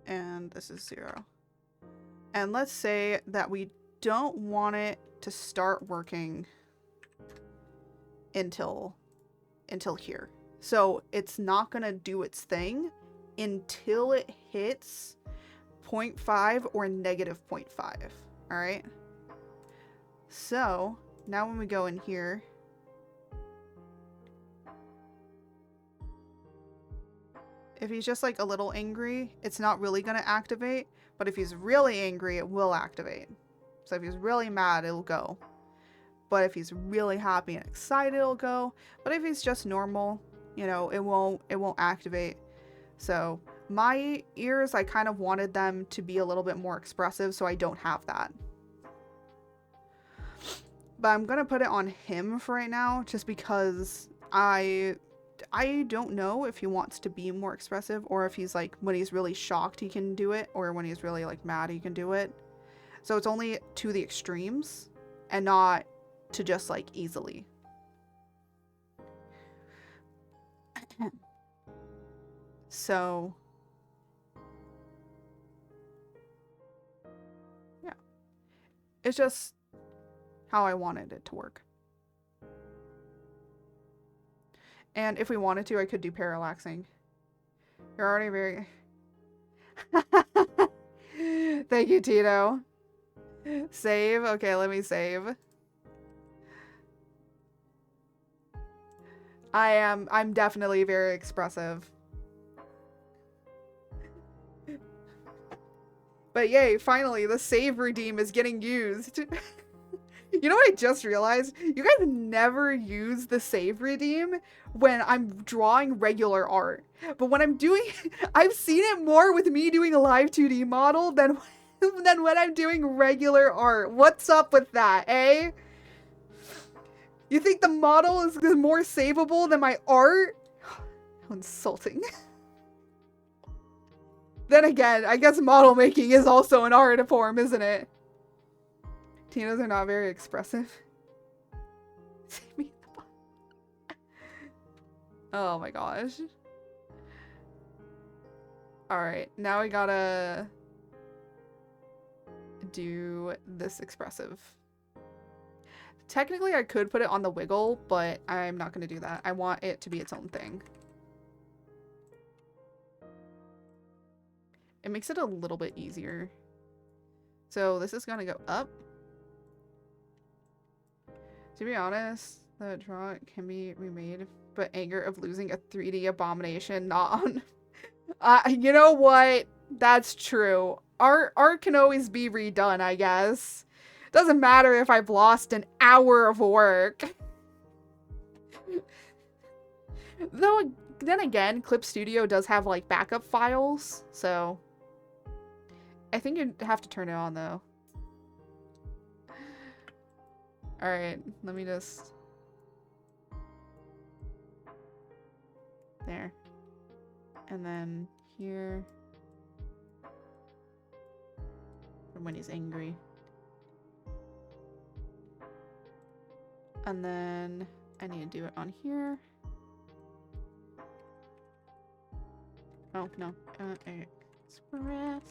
And this is 0. And let's say that we don't want it to start working until here. So it's not going to do its thing until it hits 0.5 or negative 0.5. All right. So now when we go in here, if he's just like a little angry, it's not really going to activate. But if he's really angry, it will activate. So if he's really mad, it'll go. But if he's really happy and excited, it'll go. But if he's just normal, you know, it won't activate. So my ears, I kind of wanted them to be a little bit more expressive, so I don't have that. But I'm going to put it on him for right now, just because I don't know if he wants to be more expressive, or if he's like, when he's really shocked, he can do it, or when he's really like mad, he can do it. So it's only to the extremes and not to just like easily. So yeah, it's just how I wanted it to work. And if we wanted to, I could do parallaxing. You're already very... Thank you, Tito. Save. Okay, let me save. I'm definitely very expressive. But yay, finally, the save redeem is getting used. You know what I just realized? You guys never use the save redeem when I'm drawing regular art. But when I'm doing... I've seen it more with me doing a live 2D model than when I'm doing regular art. What's up with that, eh? You think the model is more savable than my art? How insulting. Then again, I guess model making is also an art form, isn't it? Tinos are not very expressive. Oh my gosh. Alright, now we gotta do this expressive. Technically, I could put it on the wiggle, but I'm not gonna do that. I want it to be its own thing. It makes it a little bit easier. So this is gonna go up. To be honest, the draw can be remade, but anger of losing a 3D abomination not on... you know what? That's true. Art can always be redone, I guess. Doesn't matter if I've lost an hour of work. Though, then again, Clip Studio does have, like, backup files, so... I think you'd have to turn it on, though. Alright, let me just... There. And then here. And when he's angry. And then I need to do it on here. Oh, no. Express.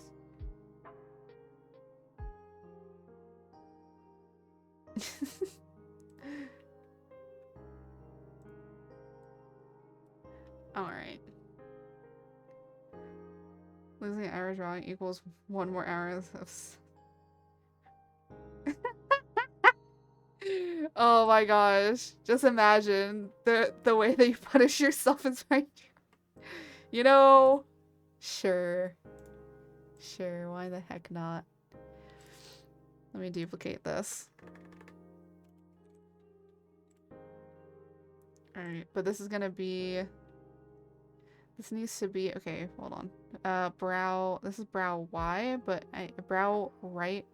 Alright. Losing an hour drawing equals 1 more hour of... Oh my gosh. Just imagine the way that you punish yourself is right. You know, sure. Sure, why the heck not? Let me duplicate this. Alright, but this is gonna be... This needs to be... Okay, hold on. Brow... This is brow Y, but brow right.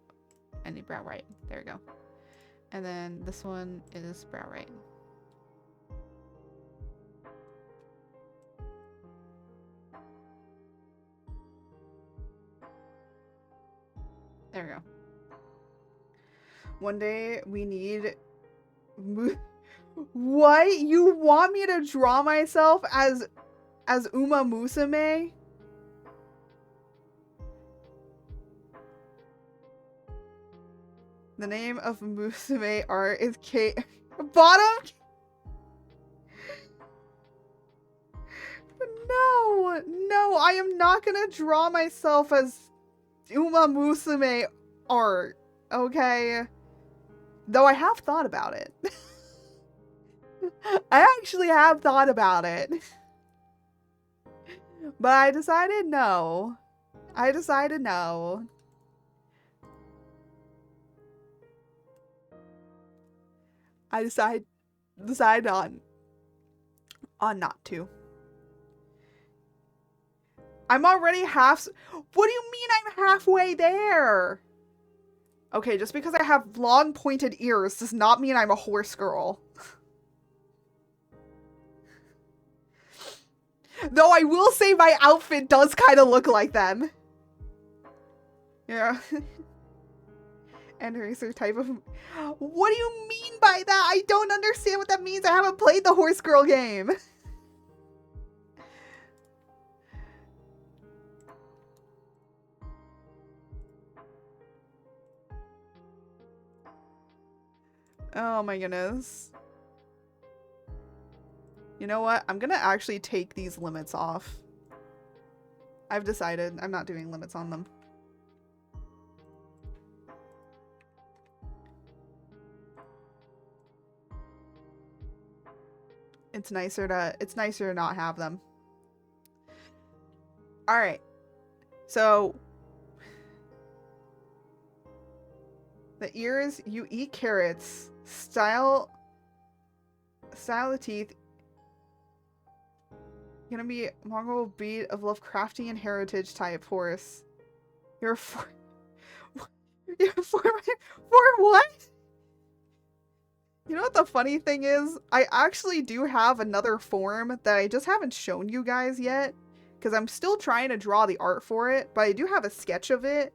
I need brow right. There we go. And then this one is brow right. There we go. One day we need... What? You want me to draw myself as Uma Musume? The name of Musume art is Kate. Bottom? No, no, I am not gonna draw myself as Uma Musume art, okay? Though I have thought about it. I actually have thought about it. But I decided no. I decided no. I decided on not to. I'm already half. What do you mean I'm halfway there? Okay, just because I have long pointed ears does not mean I'm a horse girl. Though I will say my outfit does kind of look like them. Yeah. And racer type of... What do you mean by that? I don't understand what that means. I haven't played the horse girl game. Oh my goodness. You know what? I'm gonna actually take these limits off. I've decided I'm not doing limits on them. It's nicer to not have them. All right. So the ears, you eat carrots. Style of teeth. Gonna be Mongol breed of Lovecraftian heritage type horse. You're for what? You know what the funny thing is? I actually do have another form that I just haven't shown you guys yet. Because I'm still trying to draw the art for it. But I do have a sketch of it.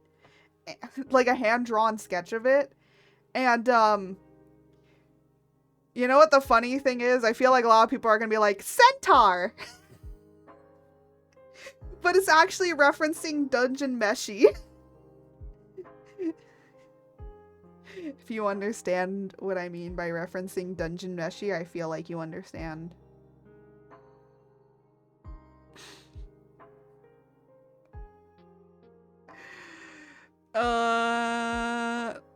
Like a hand-drawn sketch of it. And, you know what the funny thing is? I feel like a lot of people are going to be like, Centaur! But it's actually referencing Dungeon Meshi. If you understand what I mean by referencing Dungeon Meshi, I feel like you understand.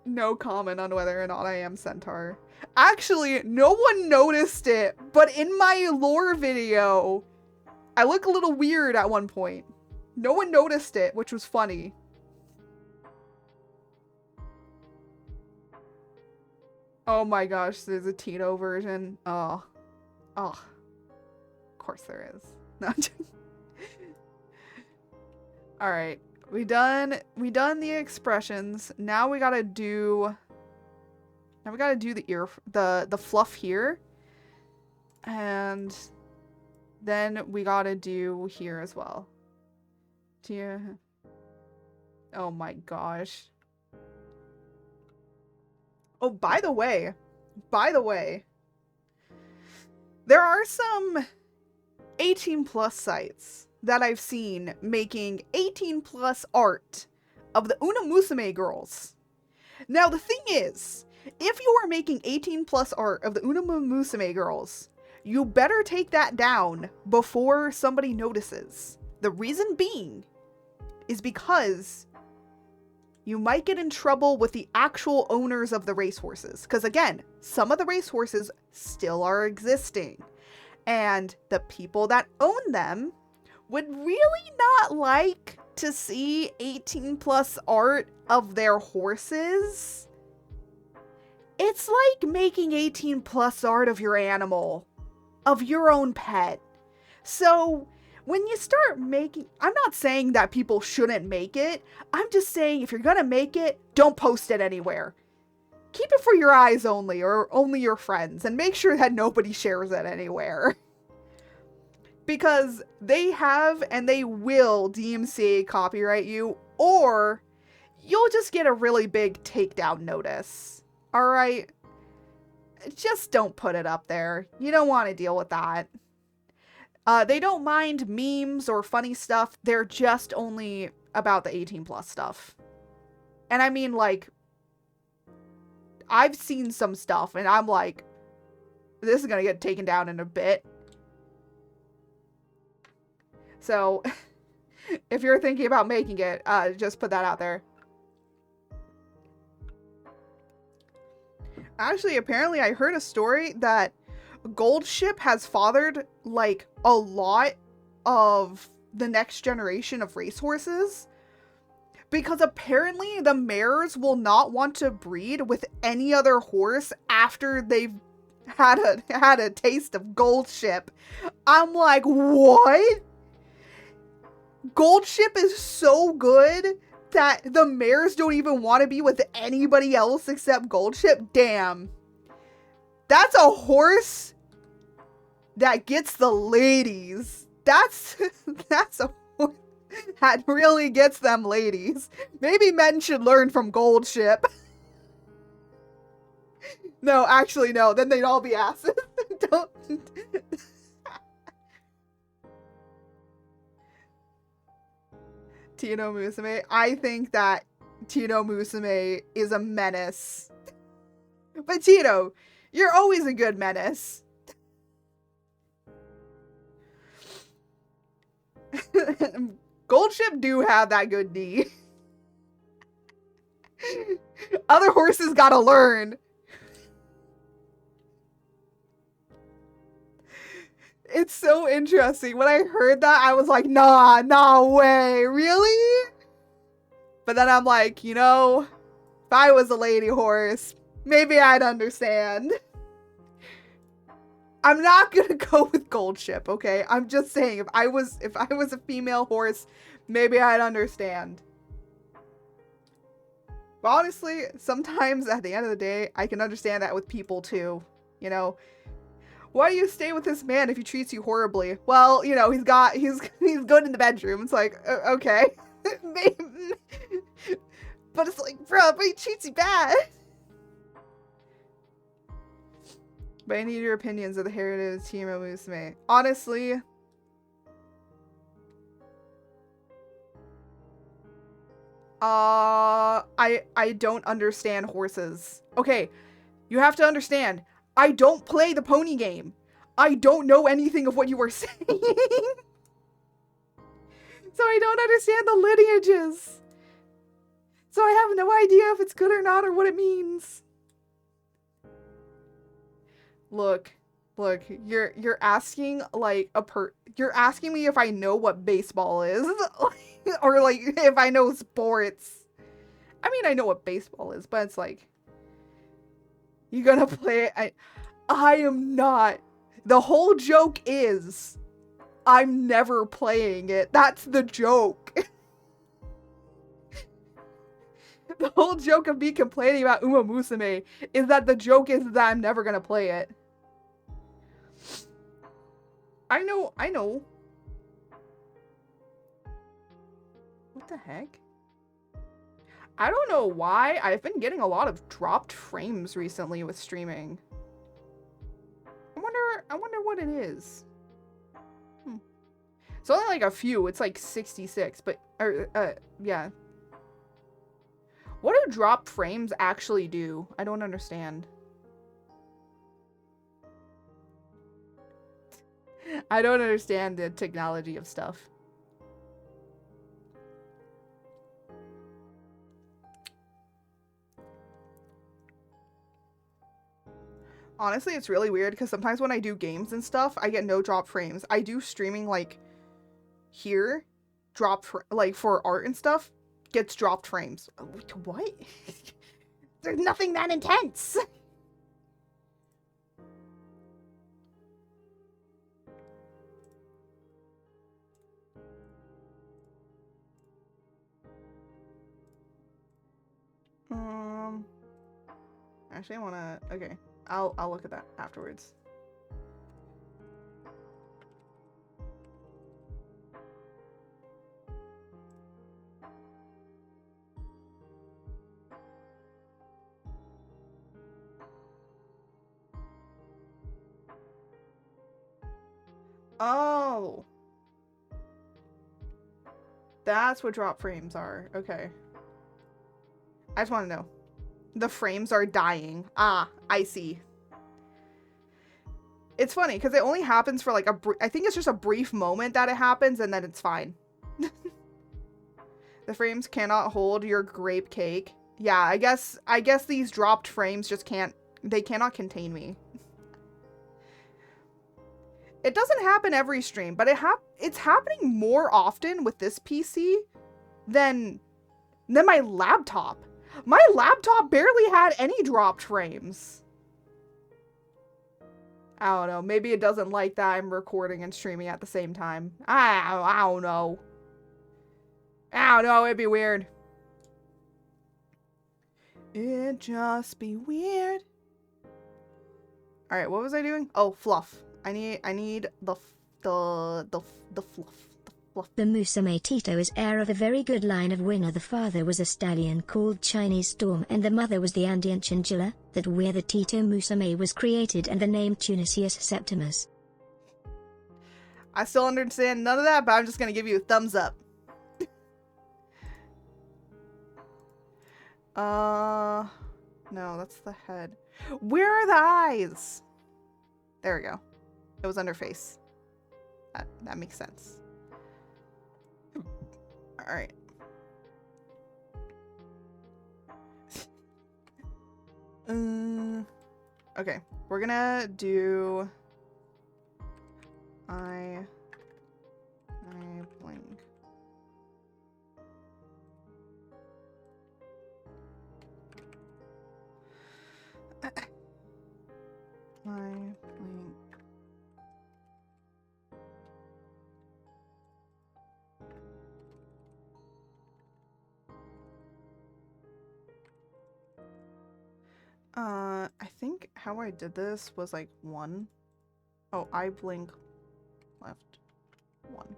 No comment on whether or not I am Centaur. Actually, no one noticed it, but in my lore video, I look a little weird at one point. No one noticed it, which was funny. Oh my gosh, there's a Tito version. Oh. Oh. Of course there is. No. Alright. We done the expressions. Now we gotta do the ear, the fluff here. And then we gotta do here as well. Oh my gosh. Oh, by the way, there are some 18+ sites that I've seen making 18+ art of the Una Musume girls. Now, the thing is, if you are making 18+ art of the Una Musume girls, you better take that down before somebody notices. The reason being is because you might get in trouble with the actual owners of the racehorses. Because again, some of the racehorses still are existing. And the people that own them would really not like to see 18 plus art of their horses. It's like making 18 plus art of your animal, of your own pet. So when you start making, I'm not saying that people shouldn't make it. I'm just saying if you're gonna make it, don't post it anywhere. Keep it for your eyes only, or only your friends, and make sure that nobody shares it anywhere. Because they have and they will DMCA copyright you, or you'll just get a really big takedown notice. Alright? Just don't put it up there. You don't want to deal with that. They don't mind memes or funny stuff. They're just only about the 18 plus stuff. And I mean, like, I've seen some stuff and I'm like, this is gonna get taken down in a bit. So, if you're thinking about making it, just put that out there. Actually, apparently I heard a story that Gold Ship has fathered, like, a lot of the next generation of racehorses. Because apparently the mares will not want to breed with any other horse after they've had a taste of Gold Ship. I'm like, what? Gold Ship is so good that the mares don't even want to be with anybody else except Gold Ship? Damn. That's a horse that gets the ladies. That's a horse that really gets them ladies. Maybe men should learn from Gold Ship. No, actually, no. Then they'd all be asses. Don't. Tino Musume. I think that Tino Musume is a menace. But Tino, you're always a good menace. Gold Ship do have that good knee. Other horses gotta learn. It's so interesting. When I heard that, I was like, nah, no way. Really? But then I'm like, you know, if I was a lady horse, maybe I'd understand. I'm not gonna go with Gold Ship, okay? I'm just saying, if I was a female horse, maybe I'd understand. But honestly, sometimes at the end of the day, I can understand that with people too. You know, why do you stay with this man if he treats you horribly? Well, you know, he's good in the bedroom. It's like, okay. But it's like, bro, but he treats you bad. But I need your opinions of the heritage team of Musume. Honestly, I don't understand horses. Okay, you have to understand. I don't play the pony game. I don't know anything of what you are saying. So I don't understand the lineages. So I have no idea if it's good or not or what it means. Look, you're asking like you're asking me if I know what baseball is or like if I know sports. I mean, I know what baseball is, but it's like, you gonna play it? I am not. The whole joke is I'm never playing it. That's the joke. The whole joke of me complaining about Uma Musume is that the joke is that I'm never gonna play it. I know. What the heck? I don't know why. I've been getting a lot of dropped frames recently with streaming. I wonder what it is. It's only like a few. It's like 66, but yeah. What do dropped frames actually do? I don't understand. I don't understand the technology of stuff. Honestly, it's really weird because sometimes when I do games and stuff, I get no drop frames. I do streaming like here, like for art and stuff, gets dropped frames. What? There's nothing that intense. Actually, I wanna. Okay, I'll look at that afterwards. Oh, that's what drop frames are. Okay, I just want to know. The frames are dying. Ah, I see. It's funny because it only happens for like I think it's just a brief moment that it happens and then it's fine. The frames cannot hold your grape cake. Yeah, I guess these dropped frames just they cannot contain me. It doesn't happen every stream, but it's happening more often with this PC than my laptop. My laptop barely had any dropped frames. I don't know. Maybe it doesn't like that I'm recording and streaming at the same time. I don't know. I don't know. It'd be weird. It'd just be weird. All right, what was I doing? Oh, fluff. I need the fluff. The fluff. The Musume Tito is heir of a very good line of winner. The father was a stallion called Chinese Storm and the mother was the Andean Chinchilla, that where the Tito Musume was created and the name Tunisius Septimus. I still understand none of that, but I'm just gonna give you a thumbs up. No, that's the head. Where are the eyes? There we go. It was under face. That makes sense. All right. Okay, we're gonna do I blink. I blink. I think how I did this was like 1. Oh, I blink left 1.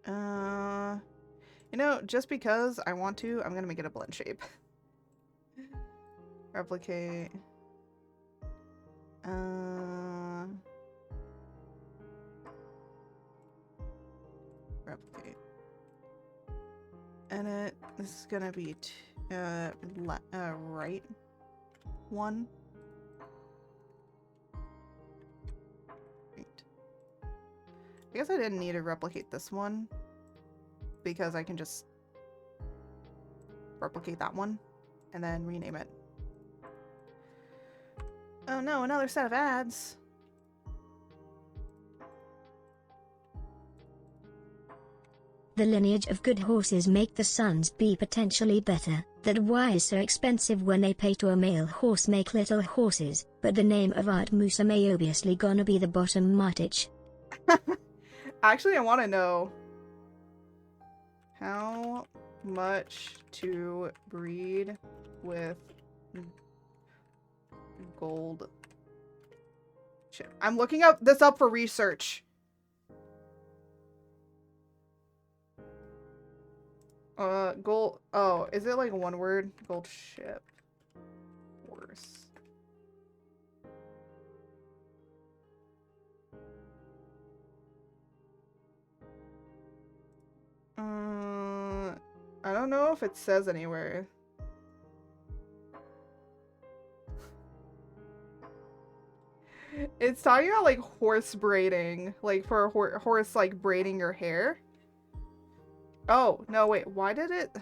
1. You know, just because I want to, I'm gonna make it a blend shape. Replicate. Replicate. Edit. This is gonna be right 1. Right. I guess I didn't need to replicate this one because I can just replicate that one and then rename it. Oh no, another set of ads. The lineage of good horses make the sons be potentially better. That why is so expensive when they pay to a male horse make little horses, but the name of Art Musume obviously gonna be the bottom Martich. Actually, I want to know how much to breed with gold chip. I'm looking this up for research. Gold. Oh, is it like one word? Gold ship. Horse. I don't know if it says anywhere. It's talking about like horse braiding, like for a horse like braiding your hair. Oh, no, wait. Why did it?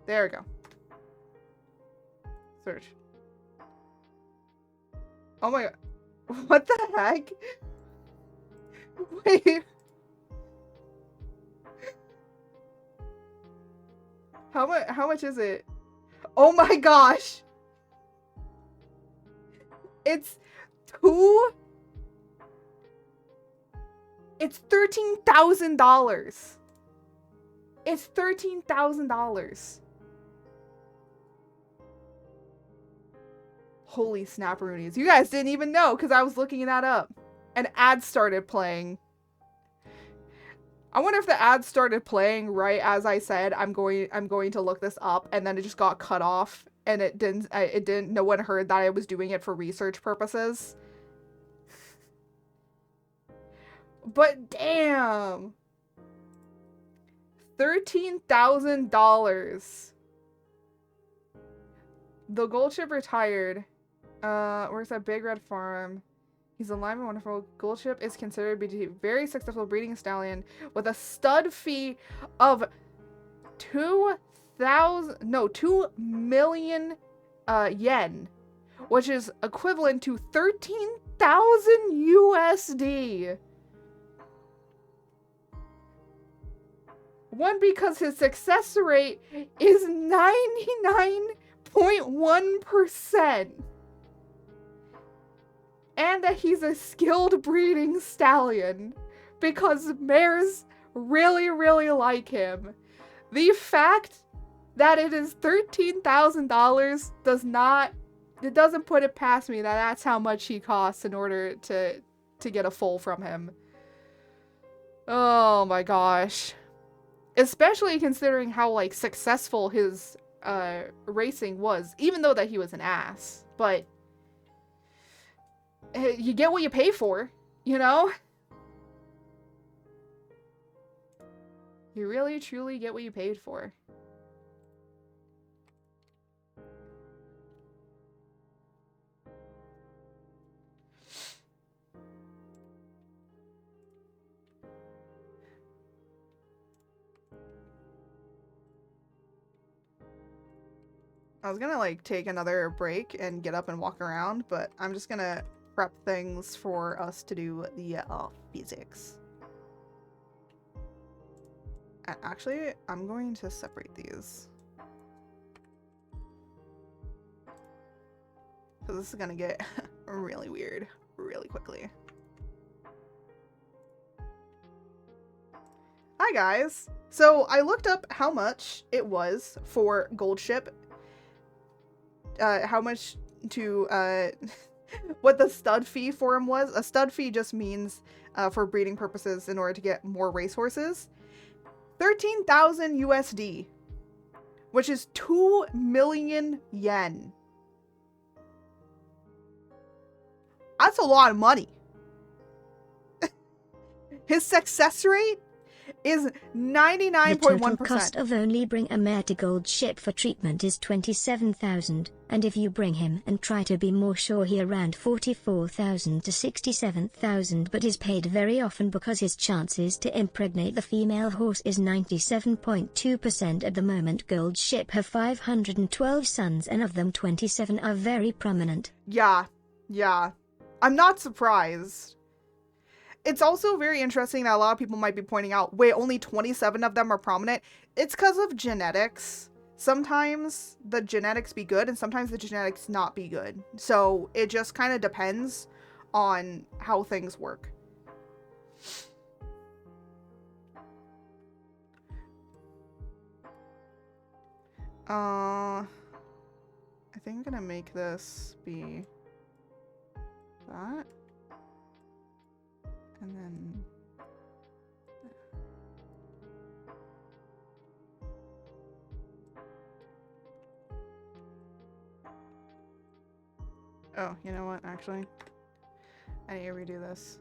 There we go. Search. Oh my god. What the heck? Wait. How much is it? Oh my gosh. It's $13,000. It's $13,000. Holy snapperoonies. You guys didn't even know because I was looking that up. An ad started playing. I wonder if the ad started playing right as I said I'm going to look this up, and then it just got cut off, and it didn't no one heard that I was doing it for research purposes. But damn. $13,000. The gold ship retired. Works at Big Red Farm. He's alive and wonderful. Gold ship is considered to be a very successful breeding stallion with a stud fee of 2 million yen, which is equivalent to 13,000 USD. One, because his success rate is 99.1%. And that he's a skilled breeding stallion, because mares really, really like him. The fact that it is $13,000 doesn't put it past me that that's how much he costs in order to get a foal from him. Oh my gosh. Especially considering how, like, successful his racing was, even though that he was an ass. But you get what you pay for, you know? You really, truly get what you paid for. I was gonna, like, take another break and get up and walk around, but I'm just gonna prep things for us to do the physics. And actually, I'm going to separate these. Because this is gonna get really weird really quickly. Hi guys! So I looked up how much it was for gold ship. How much to, what the stud fee for him was. A stud fee just means, for breeding purposes in order to get more racehorses. 13,000 USD, which is 2 million yen. That's a lot of money. His success rate is 99.1%. The total cost of only bring a mare to gold ship for treatment is 27,000, and if you bring him and try to be more sure, he around 44,000 to 67,000, but is paid very often because his chances to impregnate the female horse is 97.2% at the moment. Gold ship have 512 sons, and of them 27 are very prominent. Yeah. I'm not surprised. It's also very interesting that a lot of people might be pointing out, wait, only 27 of them are prominent. It's because of genetics. Sometimes the genetics be good and sometimes the genetics not be good. So it just kind of depends on how things work. I think I'm gonna make this be that. And then oh, you know what, actually I need to redo this.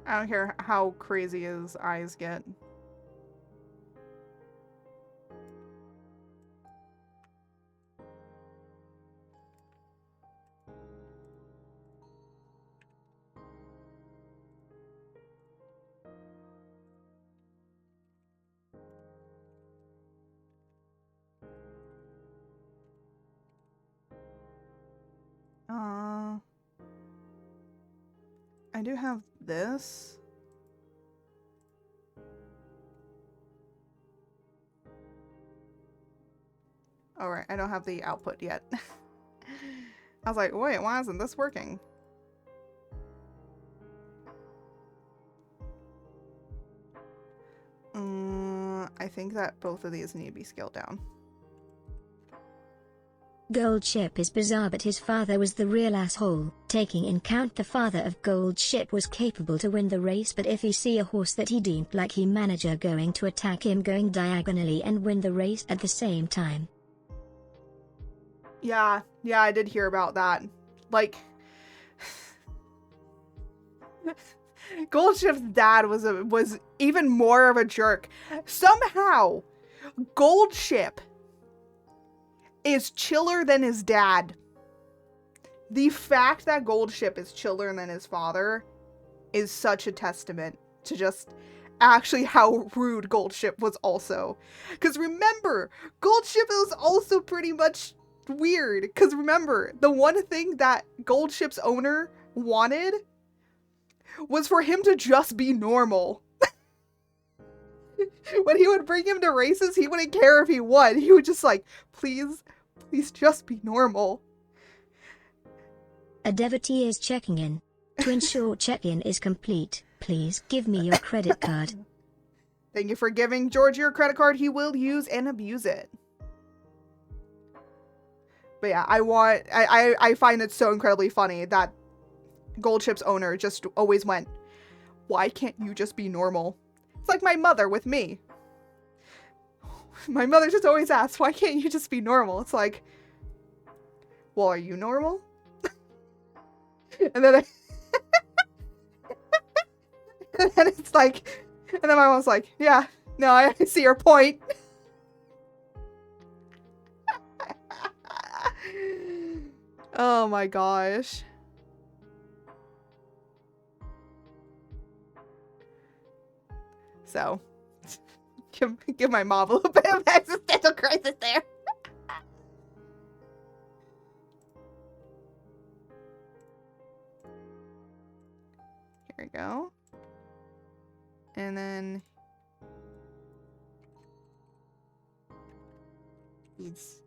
I don't care how crazy his eyes get. I do have this. Alright, I don't have the output yet. I was like, wait, why isn't this working? I think that both of these need to be scaled down. Gold Ship is bizarre, but his father was the real asshole. Taking in count the father of Gold Ship was capable to win the race, but if he see a horse that he deemed like he manager going to attack him going diagonally and win the race at the same time. Yeah, I did hear about that. Like, Goldship's dad was even more of a jerk. Somehow, Goldship is chiller than his dad. The fact that Goldship is chiller than his father is such a testament to just actually how rude Goldship was also. Because remember, Goldship was also pretty much weird. Because remember, the one thing that Goldship's owner wanted was for him to just be normal. When he would bring him to races, he wouldn't care if he won. He would just like, please just be normal. A devotee is checking in. To ensure check-in is complete, please give me your credit card. Thank you for giving George your credit card. He will use and abuse it. But yeah, I find it so incredibly funny that Goldship's owner just always went, why can't you just be normal? It's like my mother with me. My mother just always asks, why can't you just be normal? It's like, well, are you normal? And then and then it's like, and then my mom's like, yeah, no, I see your point. Oh my gosh. So, give my mom a little bit of existential crisis there. Here we go. And then these.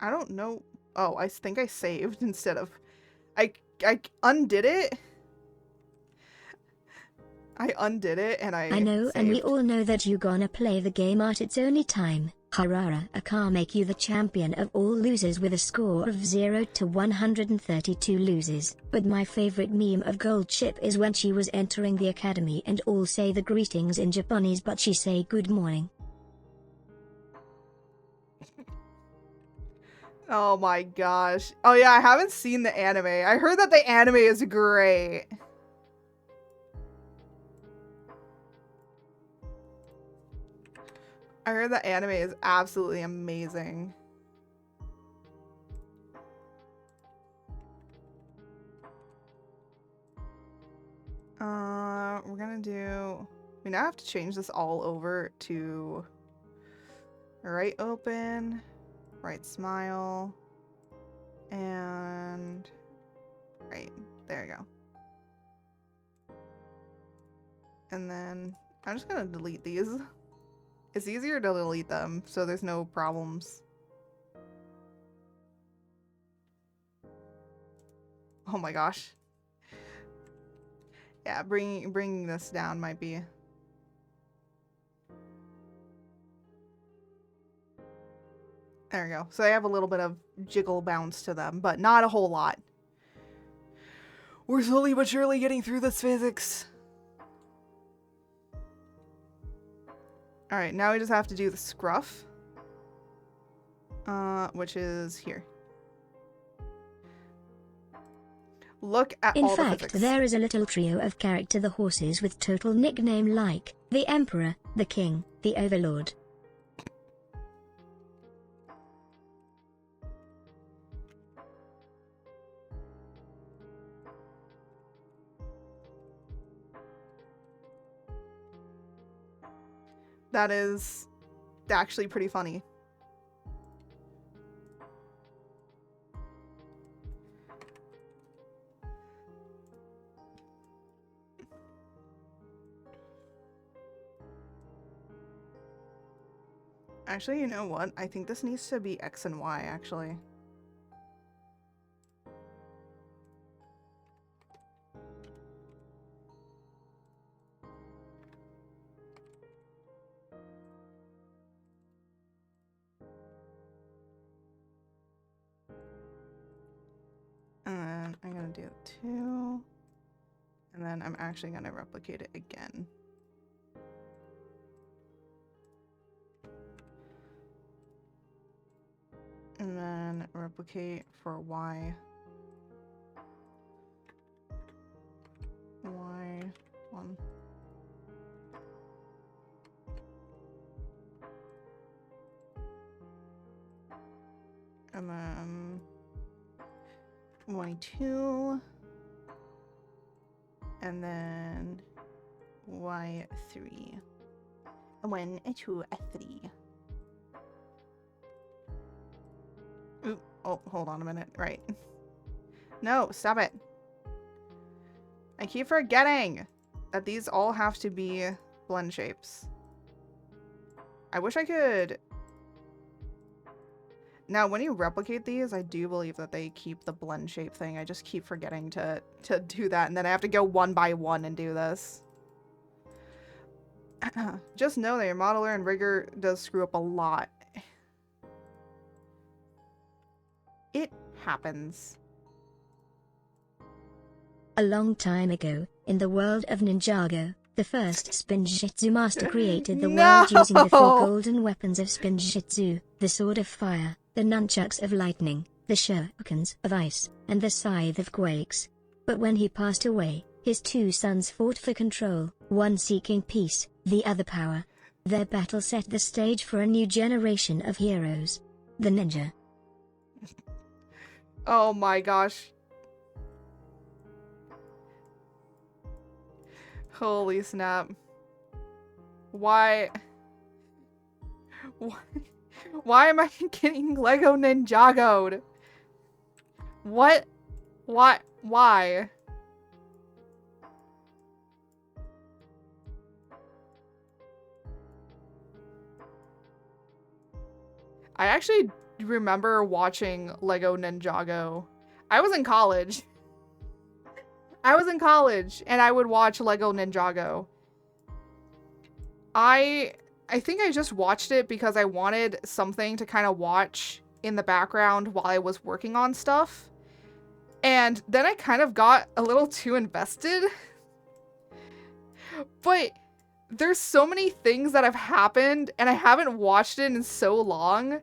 I don't know. Oh, I think I saved instead of... I undid it. I undid it and I know, saved. and we all know that you gonna play the game at its only time. Harara, a car make you the champion of all losers with a score of 0 to 132 loses. But my favorite meme of Goldship is when she was entering the academy and all say the greetings in Japanese but she say good morning. Oh my gosh. Oh yeah, I haven't seen the anime. I heard that the anime is great. I heard the anime is absolutely amazing. We're gonna do... We now have to change this all over to right open, right smile, and right. There you go. And then I'm just gonna delete these. It's easier to delete them, so there's no problems. Oh my gosh. Yeah, bringing this down might be... There we go. So they have a little bit of jiggle bounce to them, but not a whole lot. We're slowly but surely getting through this physics. Alright, now we just have to do the scruff. Which is here. Look at all the physics. In fact, there is a little trio of character the horses with total nickname like the Emperor, the King, the Overlord. That is actually pretty funny. Actually, you know what? I think this needs to be X and Y, actually. And then I'm gonna do 2. And then I'm actually gonna replicate it again. And then replicate for Y. Y1. And then Y2. And then Y3. 1, 2, 3. Ooh, oh, hold on a minute. Right. No, stop it. I keep forgetting that these all have to be blend shapes. I wish I could... Now, when you replicate these, I do believe that they keep the blend shape thing. I just keep forgetting to do that, and then I have to go one by one and do this. Just know that your modeler and rigger does screw up a lot. It happens. A long time ago, in the world of Ninjago, the first Spinjitzu master created the world using the 4 golden weapons of Spinjitzu, the Sword of Fire, the Nunchucks of Lightning, the Shurikens of Ice, and the Scythe of Quakes. But when he passed away, his 2 sons fought for control, one seeking peace, the other power. Their battle set the stage for a new generation of heroes. The ninja. Oh my gosh. Holy snap. Why am I getting Lego Ninjago'd? What? Why? I actually remember watching Lego Ninjago. I was in college. And I would watch Lego Ninjago. I think I just watched it because I wanted something to kind of watch in the background while I was working on stuff. And then I kind of got a little too invested. But there's so many things that have happened and I haven't watched it in so long.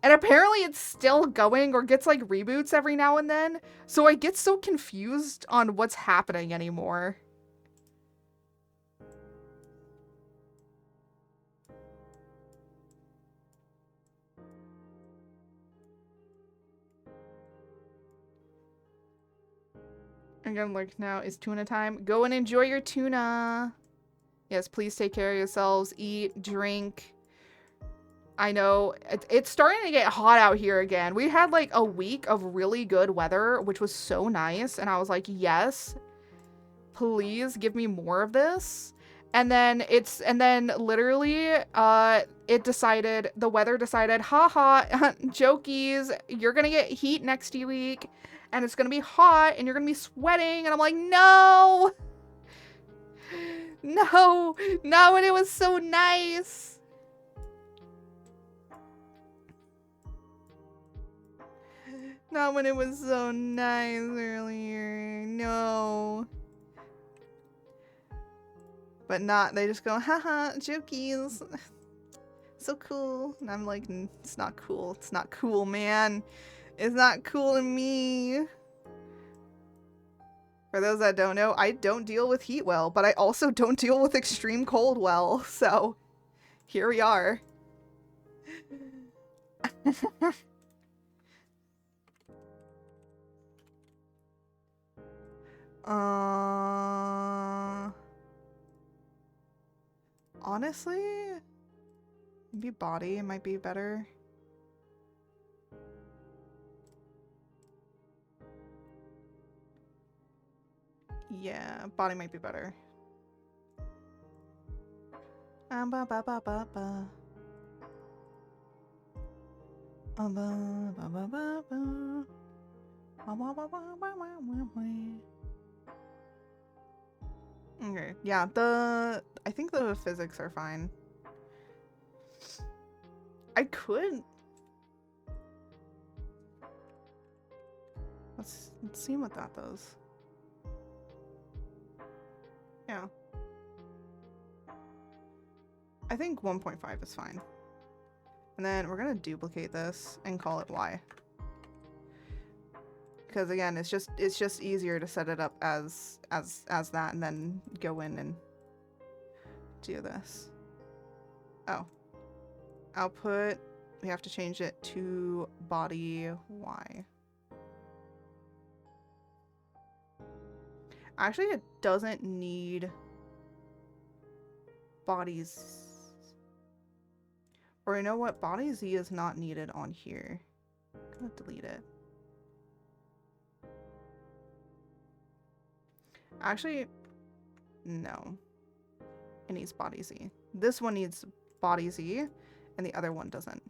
And apparently it's still going or gets like reboots every now and then. So I get so confused on what's happening anymore. Again, like now is tuna time. Go and enjoy your tuna. Yes, please take care of yourselves. Eat, drink. I know it's starting to get hot out here again. We had like a week of really good weather, which was so nice. And I was like, yes, please give me more of this. And then literally, the weather decided, haha, jokies, you're gonna get heat next week. And it's gonna be hot and you're gonna be sweating. And I'm like, no, and it was so nice. Not when it was so nice earlier. No. But not, they just go, haha, jokies. So cool. And I'm like, it's not cool. It's not cool, man. It's not cool to me. For those that don't know, I don't deal with heat well, but I also don't deal with extreme cold well. So, here we are. Honestly, Maybe body might be better. Yeah, body might be better. Ba ba ba ba ba. Ba ba ba ba ba. Ba ba ba ba ba ba ba. Okay, yeah, I think the physics are fine. I could. Let's see what that does. Yeah. I think 1.5 is fine. And then we're gonna duplicate this and call it Y. Because again, it's just easier to set it up as that and then go in and do this. Oh. Output, we have to change it to body Y. Actually, it doesn't need bodies. Or you know what? Body Z is not needed on here. I'm gonna delete it. Actually, no. It needs body Z. This one needs body Z, and the other one doesn't.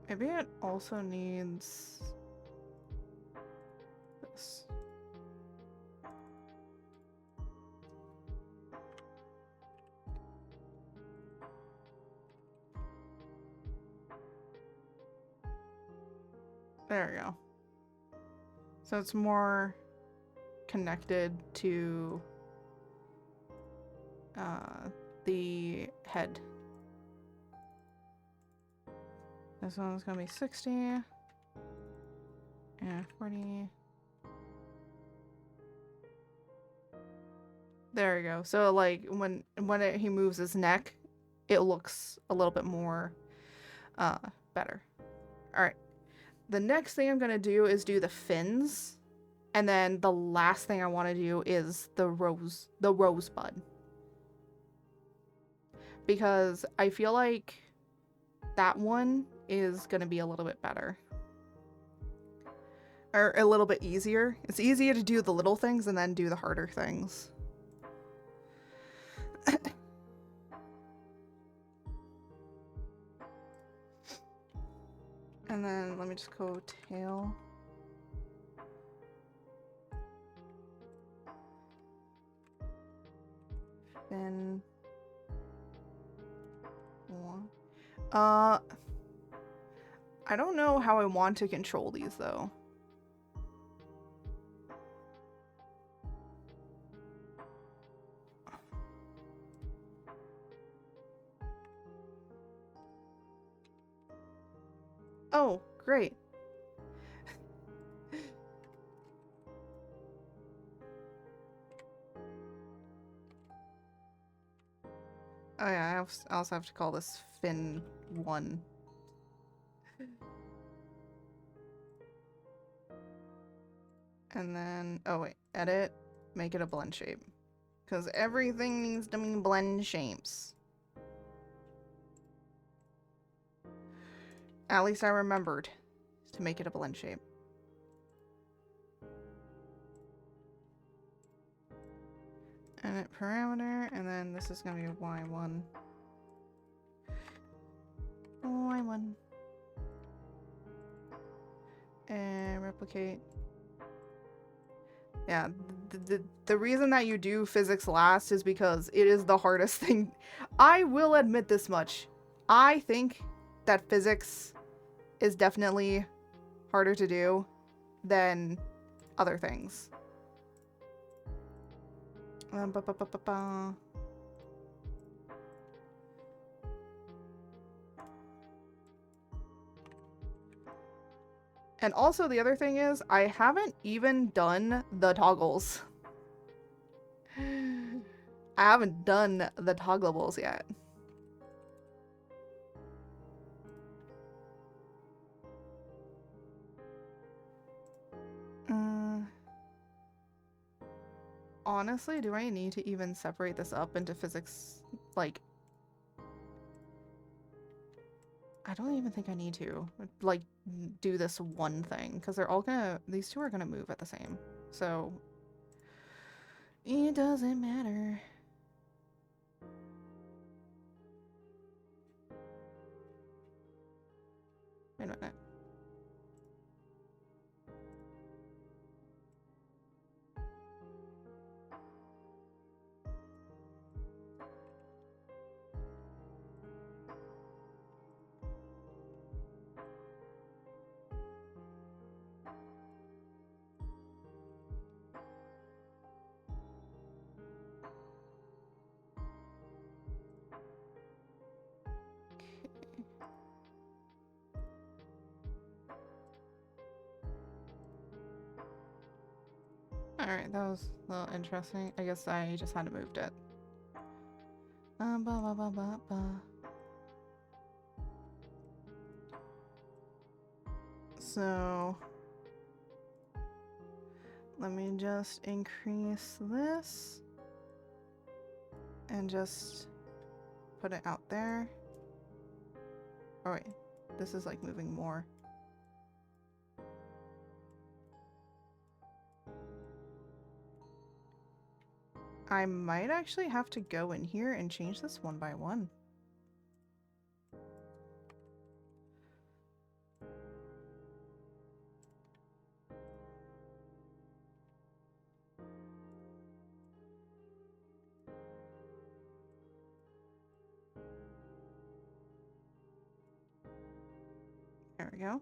Maybe it also needs this. There we go. So it's more connected to the head. This one's gonna be 60. Yeah, 40. There we go. So like when he moves his neck, it looks a little bit more better. All right. The next thing I'm gonna do is do the fins, and then the last thing I want to do is the rosebud, because I feel like that one is gonna be a little bit better, or a little bit easier. It's easier to do the little things and then do the harder things. And then let me just go tail. Fin. One. I don't know how I want to control these though. Oh, great. Oh yeah, I also have to call this fin 1. And then, oh wait, edit, make it a blend shape. Because everything needs to be blend shapes. At least I remembered to make it a blend shape. Edit parameter, and then this is going to be Y1. Y1. And replicate. Yeah, the reason that you do physics last is because it is the hardest thing. I will admit this much. I think that physics is definitely harder to do than other things. And also the other thing is, I haven't even done the toggles. I haven't done the toggleables yet. Honestly, do I need to even separate this up into physics? Like, I don't even think I need to, like, do this one thing, because they're all gonna, these two are gonna move at the same. So, it doesn't matter. Wait a minute. Alright, that was a little interesting. I guess I just had to move it. Ba ba ba ba ba. So, let me just increase this and just put it out there. Oh wait, this is like moving more. I might actually have to go in here and change this one by one. There we go.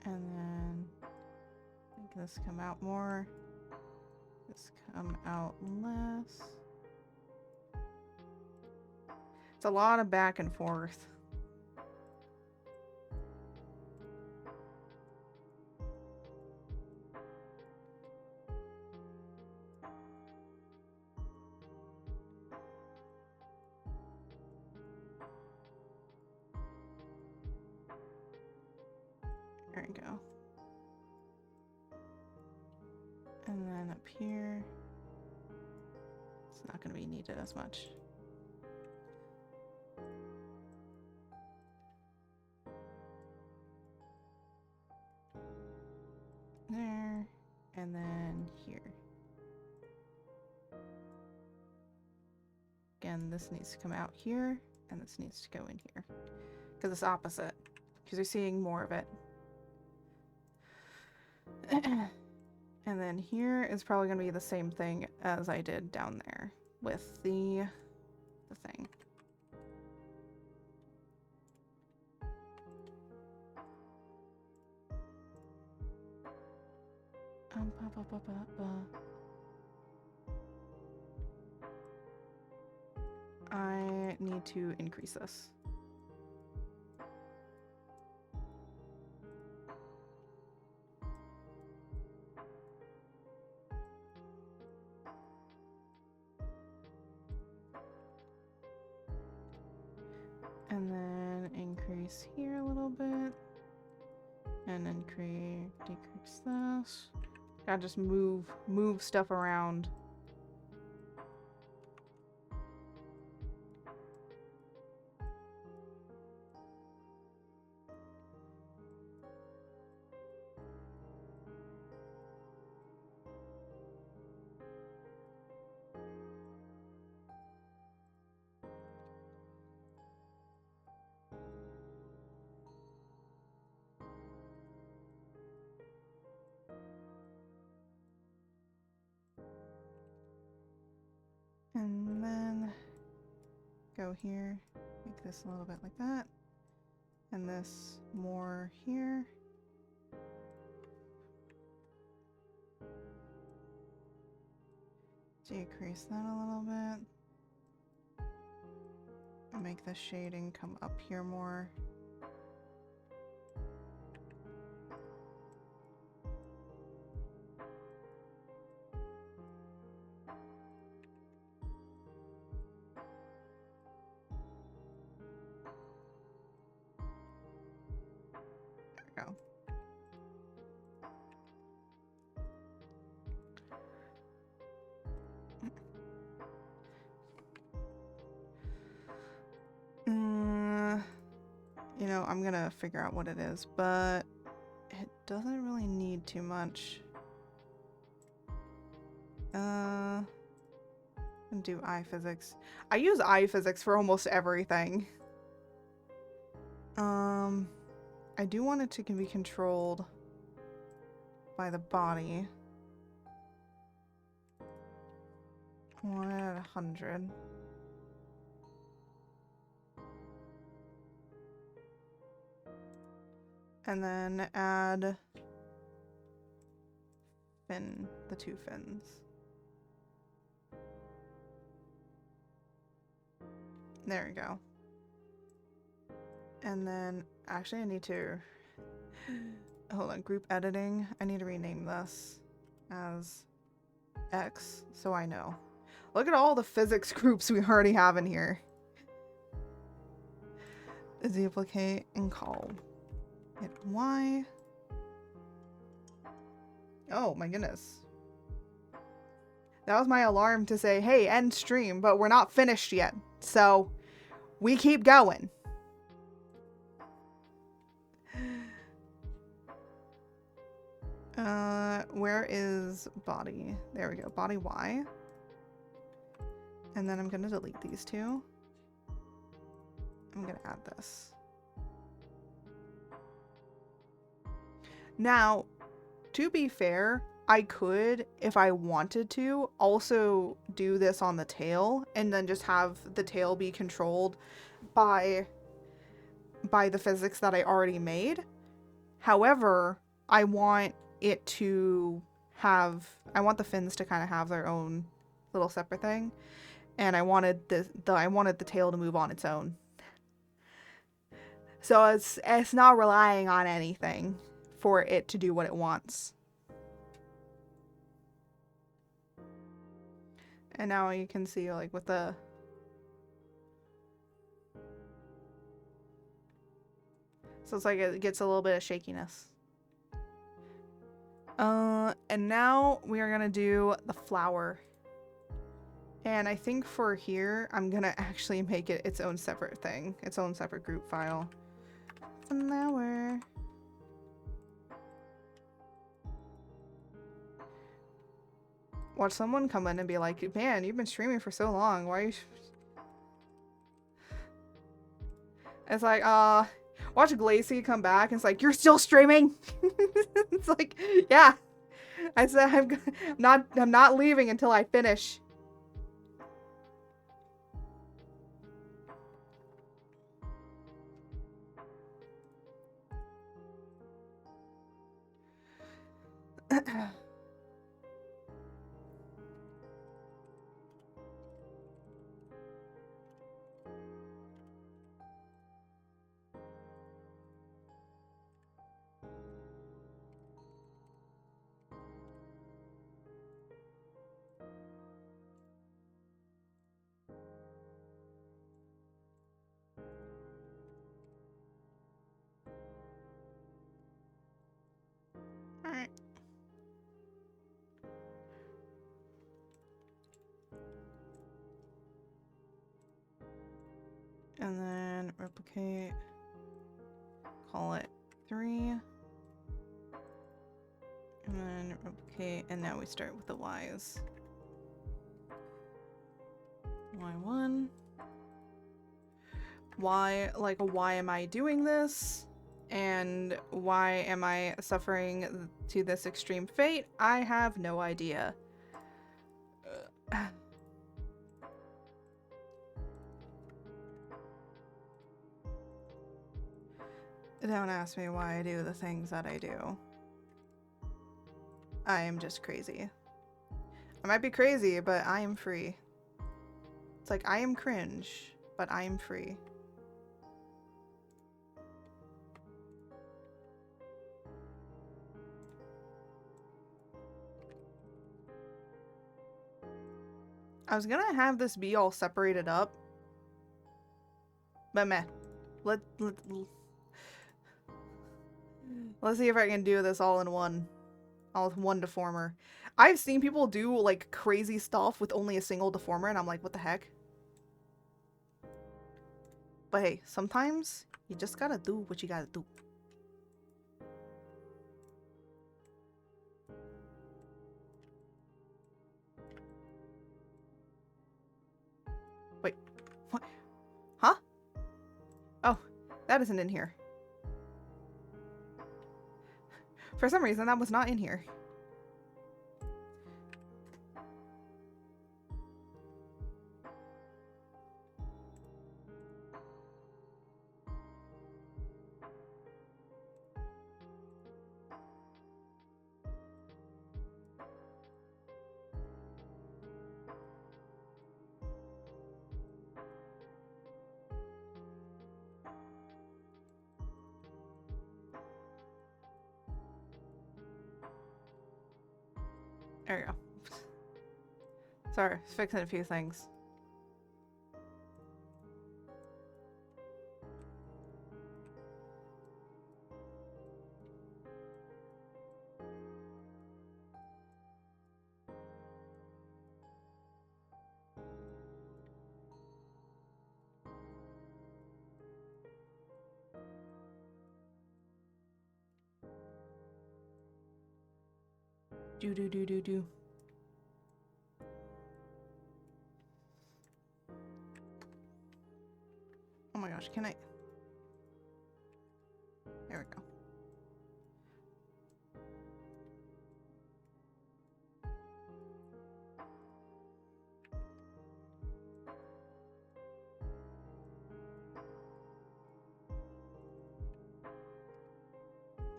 And then make this come out more. This come out less. It's a lot of back and forth. There we go. And then up here, it's not going to be needed as much. There, and then here. Again, this needs to come out here, and this needs to go in here. Because it's opposite. Because you're seeing more of it. And then here is probably going to be the same thing as I did down there with the thing. I need to increase this. And then increase here a little bit. And then decrease this. Gotta just move stuff around. And then go here, make this a little bit like that, and this more here. decrease that a little bit. Make the shading come up here more. There we go. You know, I'm gonna figure out what it is, but it doesn't really need too much. And do eye physics. I use eye physics for almost everything. I do want it to be controlled by the body. I want it at 100. And then add fin, the 2 fins. There we go. And then, actually I need to, hold on, group editing. I need to rename this as X so I know. Look at all the physics groups we already have in here. Duplicate and call. Hit Y. Oh my goodness. That was my alarm to say, hey, end stream, but we're not finished yet. So we keep going. Where is body? There we go. Body Y. And then I'm gonna delete these two. I'm gonna add this. Now, to be fair, I could, if I wanted to, also do this on the tail and then just have the tail be controlled by the physics that I already made. However, I want it to have, I want the fins to kind of have their own little separate thing, and I wanted I wanted the tail to move on its own. So it's not relying on anything for it to do what it wants. And now you can see, like, with the so it's like it gets a little bit of shakiness. And now we are gonna do the flower. And I think for here, I'm gonna actually make it its own separate thing, its own separate group file. Flower. Watch someone come in and be like, man, you've been streaming for so long, why are you... It's like, watch Glacy come back and it's like, you're still streaming? It's like, yeah. I said, I'm not leaving until I finish. Alright. And then replicate, call it 3. And then replicate, and now we start with the Y's. Y1. Why, like, why am I doing this? And why am I suffering to this extreme fate? I have no idea. Don't ask me why I do the things that I do. I am just crazy. I might be crazy, but I am free. It's like I am cringe, but I am free. I was gonna have this be all separated up, but meh. Let's see if I can do this all in one. All with one deformer. I've seen people do like crazy stuff with only a single deformer, and I'm like, what the heck? But hey, sometimes you just gotta do what you gotta do. Wait, what? Huh? Oh, that isn't in here. For some reason, that was not in here. There we go. Sorry, fixing a few things. Do. Oh my gosh, can I? There we go.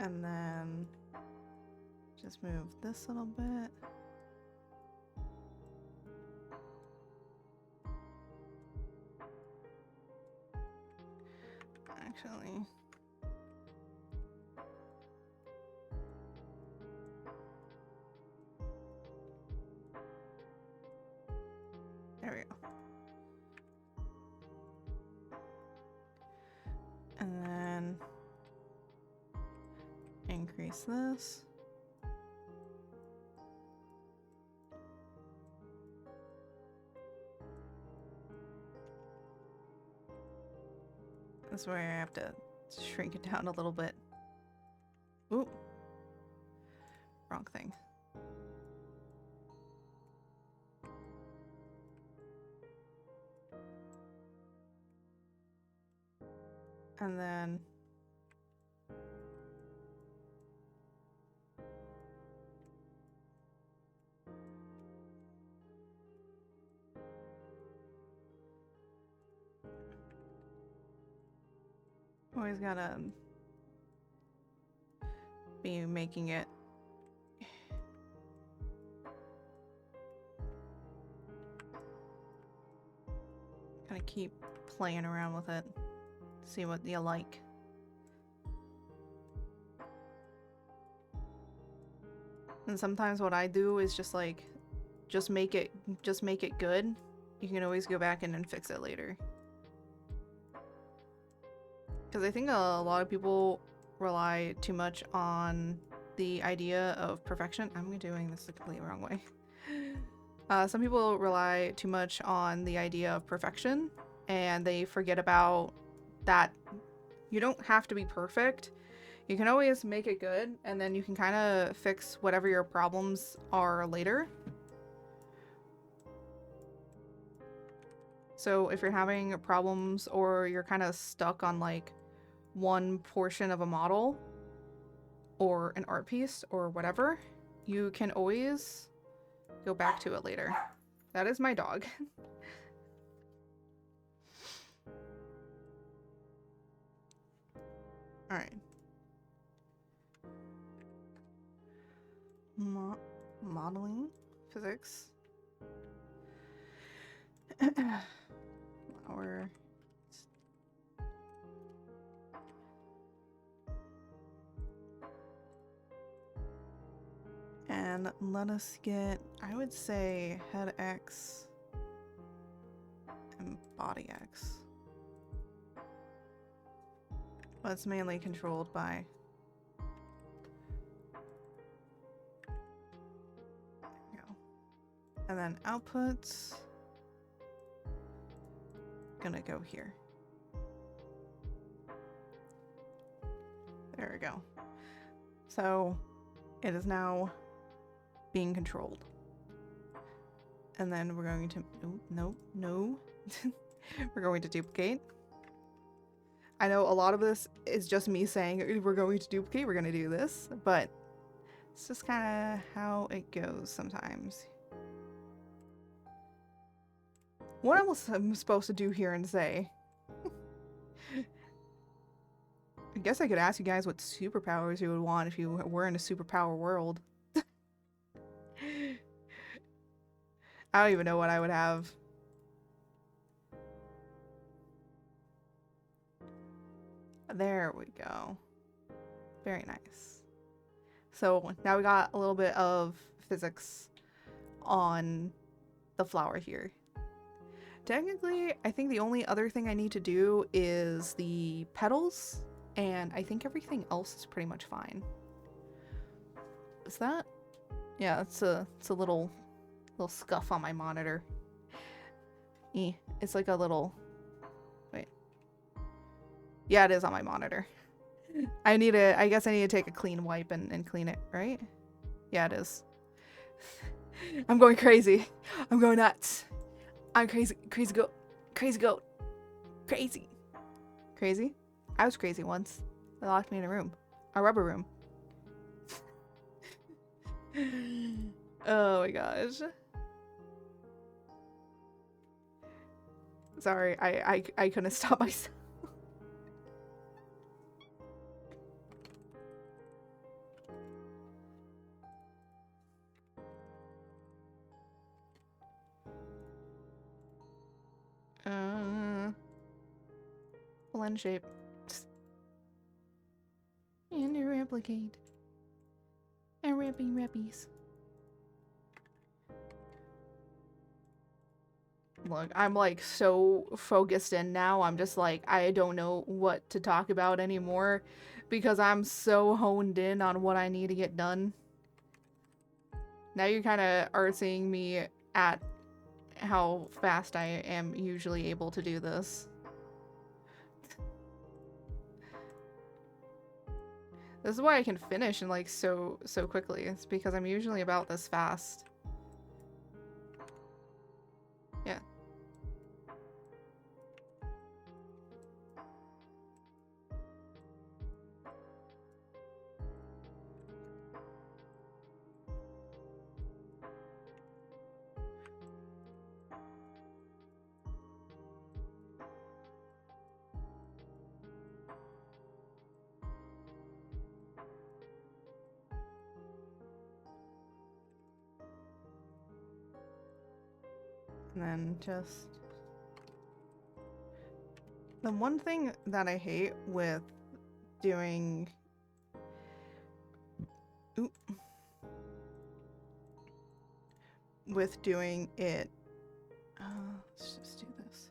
And then just move this a little bit. Actually, there we go. And then increase this. That's where I have to shrink it down a little bit. Ooh. Wrong thing. And then always gotta be making it kind of keep playing around with it, see what you like. And sometimes what I do is just like just make it good. You can always go back in and fix it later. Because I think a lot of people rely too much on the idea of perfection. I'm doing this the completely wrong way. Some people rely too much on the idea of perfection, and they forget about that you don't have to be perfect. You can always make it good, and then you can kind of fix whatever your problems are later. So if you're having problems or you're kind of stuck on like one portion of a model or an art piece or whatever, you can always go back to it later. That is my dog. All right. Modeling, physics, Flower. And let us get, I would say, head X and body X. But it's mainly controlled by. There we go. And then outputs. Gonna go here. There we go. So it is now being controlled. And then we're going to, no. We're going to duplicate. I know a lot of this is just me saying we're going to duplicate, we're going to do this, but it's just kind of how it goes sometimes. What else am I supposed to do here and say? I guess I could ask you guys what superpowers you would want if you were in a superpower world. I don't even know what I would have. There we go. Very nice. So now we got a little bit of physics on the flower here. Technically, I think the only other thing I need to do is the petals, and I think everything else is pretty much fine. Is that? Yeah, it's a little scuff on my monitor. It's like a little, wait. Yeah, it is on my monitor. I guess I need to take a clean wipe and clean it, right? Yeah, it is. I'm going crazy. I'm going nuts. I'm crazy. Crazy goat. Crazy goat. Crazy. Crazy? I was crazy once. They locked me in a room. A rubber room. Oh my gosh. Sorry, I couldn't stop myself. Blend shape. And a replicate. And wrapping rappies. Look, I'm like so focused in now. I'm just like, I don't know what to talk about anymore because I'm so honed in on what I need to get done. Now you kind of are seeing me at how fast I am usually able to do this. This is why I can finish in like so quickly. It's because I'm usually about this fast. Yeah. And then just... The one thing that I hate with doing... Oop. With doing it... let's just do this.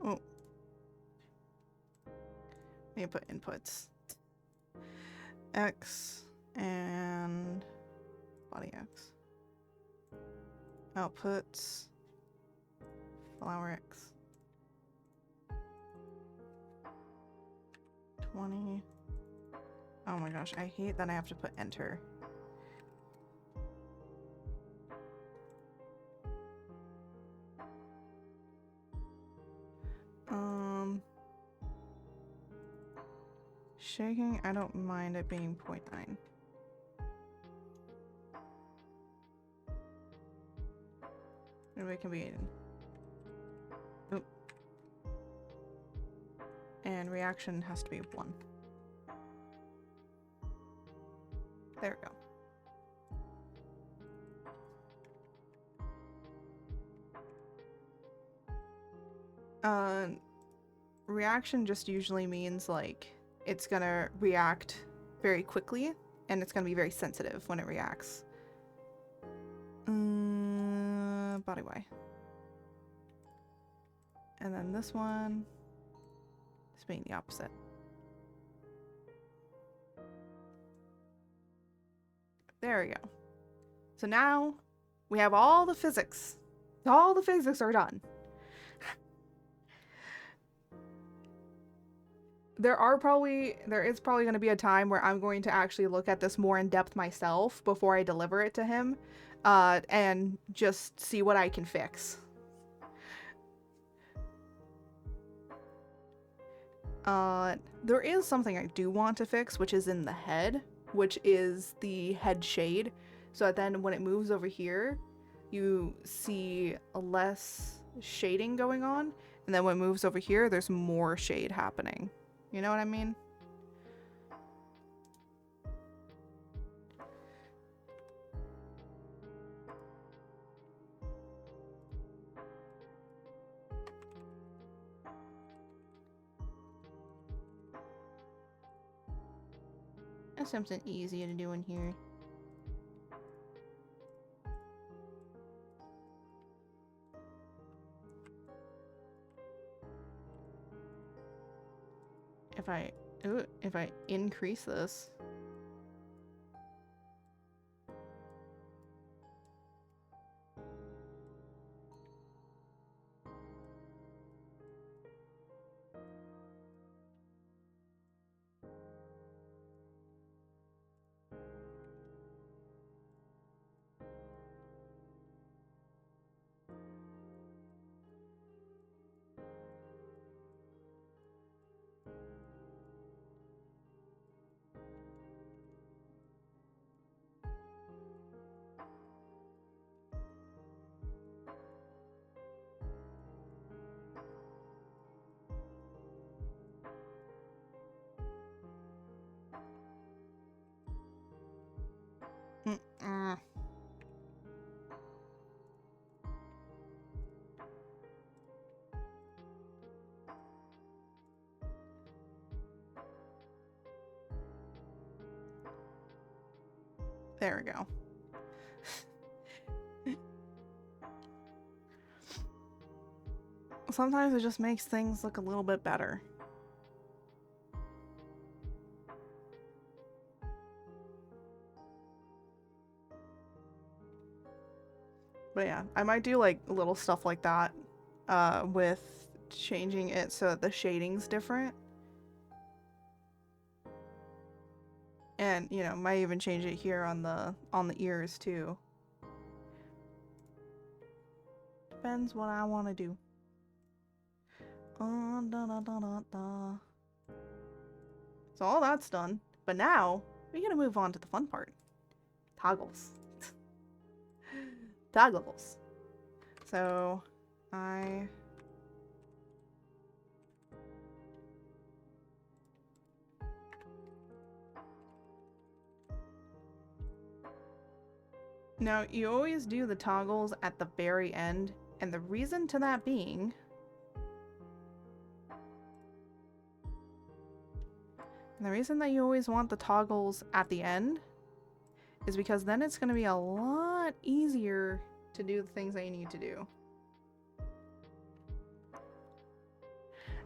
Oh. Let me put inputs. X and... body X. Outputs. Flower X. 20. Oh my gosh, I hate that I have to put enter. Shaking, I don't mind it being 0.9. Maybe it can be... Oop. And reaction has to be 1. There we go. Uh, reaction just usually means like it's gonna react very quickly and it's gonna be very sensitive when it reacts. Body Y. And then this one is being the opposite. There we go. So now we have all the physics. All the physics are done. There is probably going to be a time where I'm going to actually look at this more in depth myself before I deliver it to him, and just see what I can fix. There is something I do want to fix, which is in the head, which is the head shade, so that then when it moves over here, you see less shading going on, and then when it moves over here, there's more shade happening. You know what I mean? That's something easy to do in here. If I increase this. There we go. Sometimes it just makes things look a little bit better. But yeah, I might do like little stuff like that with changing it so that the shading's different. And, you know, might even change it here on the ears too. Depends what I want to do. So all that's done. But now, we're gonna move on to the fun part. Toggles. Toggles. So, Now, you always do the toggles at the very end, and the reason to that being... And the reason that you always want the toggles at the end is because then it's going to be a lot easier to do the things that you need to do.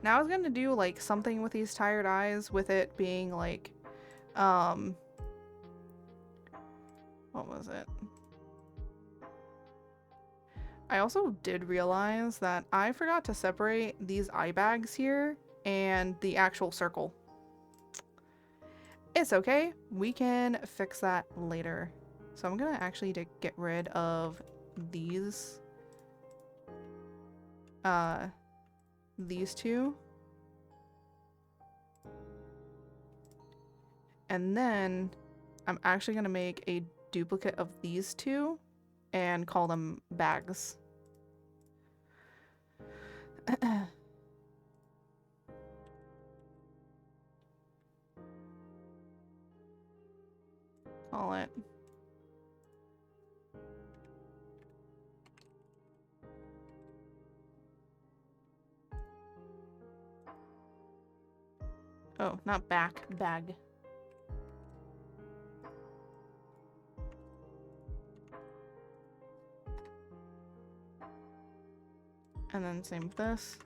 Now I was going to do like something with these tired eyes with it being like, what was it? I also did realize that I forgot to separate these eye bags here and the actual circle. It's okay. We can fix that later. So I'm gonna actually get rid of these two. And then I'm actually gonna make a duplicate of these two and call them bags. Call it. Oh, not back, bag. And then same with this.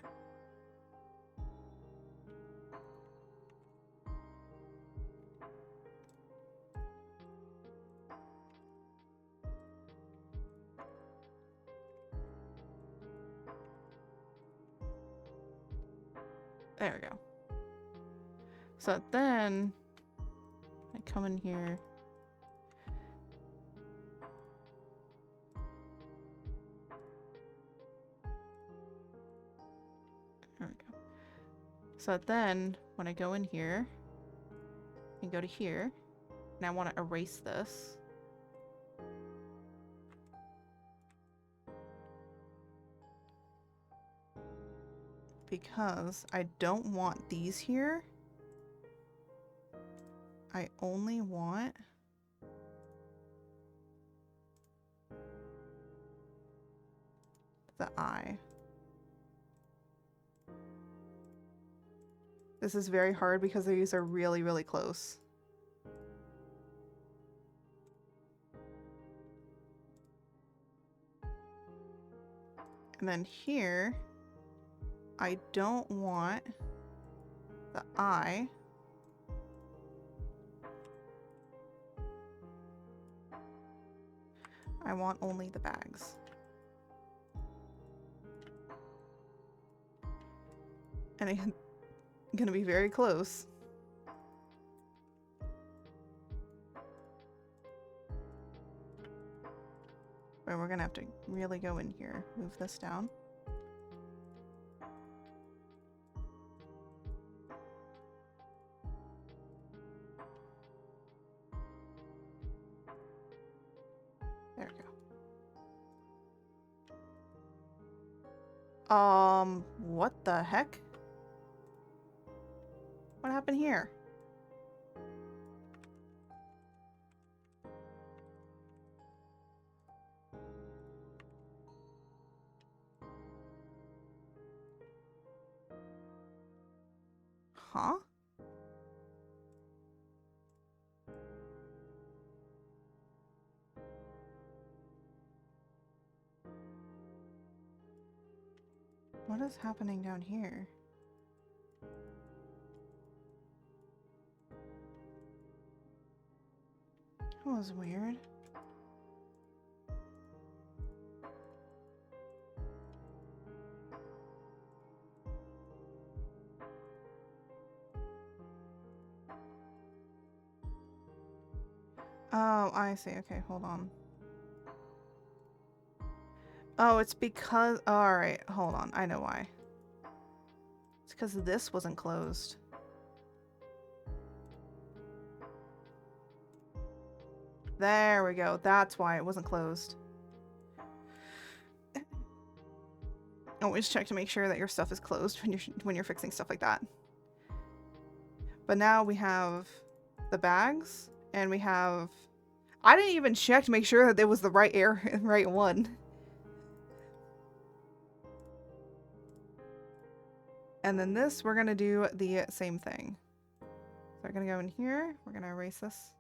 There we go. So then I come in here. There we go. So then when I go in here and go to here, and I want to erase this. Because I don't want these here. I only want the eye. This is very hard because these are really, really close. And then here, I don't want the eye. I want only the bags. And I'm gonna be very close. Where we're gonna have to really go in here. Move this down. There we go. What the heck? What happened here? Huh? What is happening down here? That was weird. Oh, I see. Okay, hold on. Oh, it's because... Alright, hold on. I know why. It's because this wasn't closed. There we go. That's why it wasn't closed. Always check to make sure that your stuff is closed when you're fixing stuff like that. But now we have the bags, and we have... I didn't even check to make sure that it was the right one. And then this, we're gonna do the same thing. So we're gonna go in here. We're gonna erase this.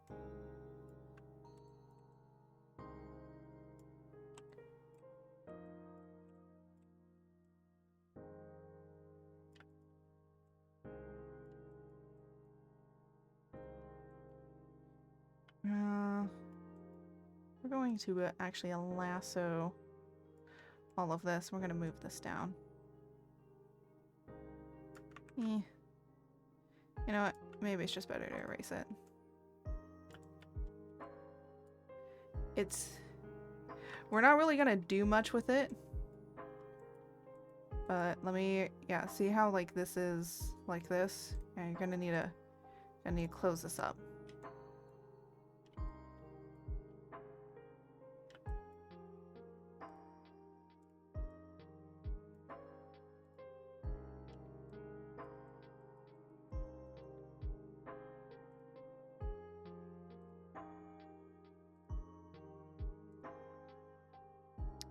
We're going to actually lasso all of this. We're going to move this down. You know what? Maybe it's just better to erase it. We're not really going to do much with it. But let me, yeah, see how like this is like this? And you're going to need to close this up.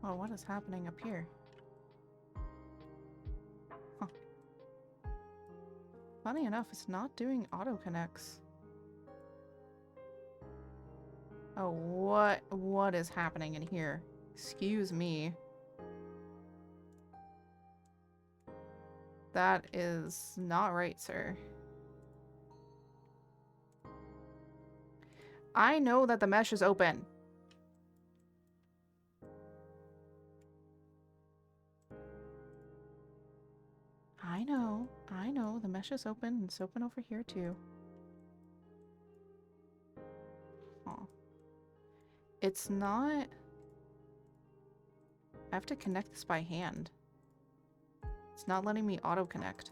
Oh, what is happening up here? Huh. Funny enough, it's not doing auto connects. Oh, what is happening in here? Excuse me. That is not right, sir. I know that the mesh is open. I know, the mesh is open, and it's open over here too. Oh. It's not... I have to connect this by hand. It's not letting me auto-connect.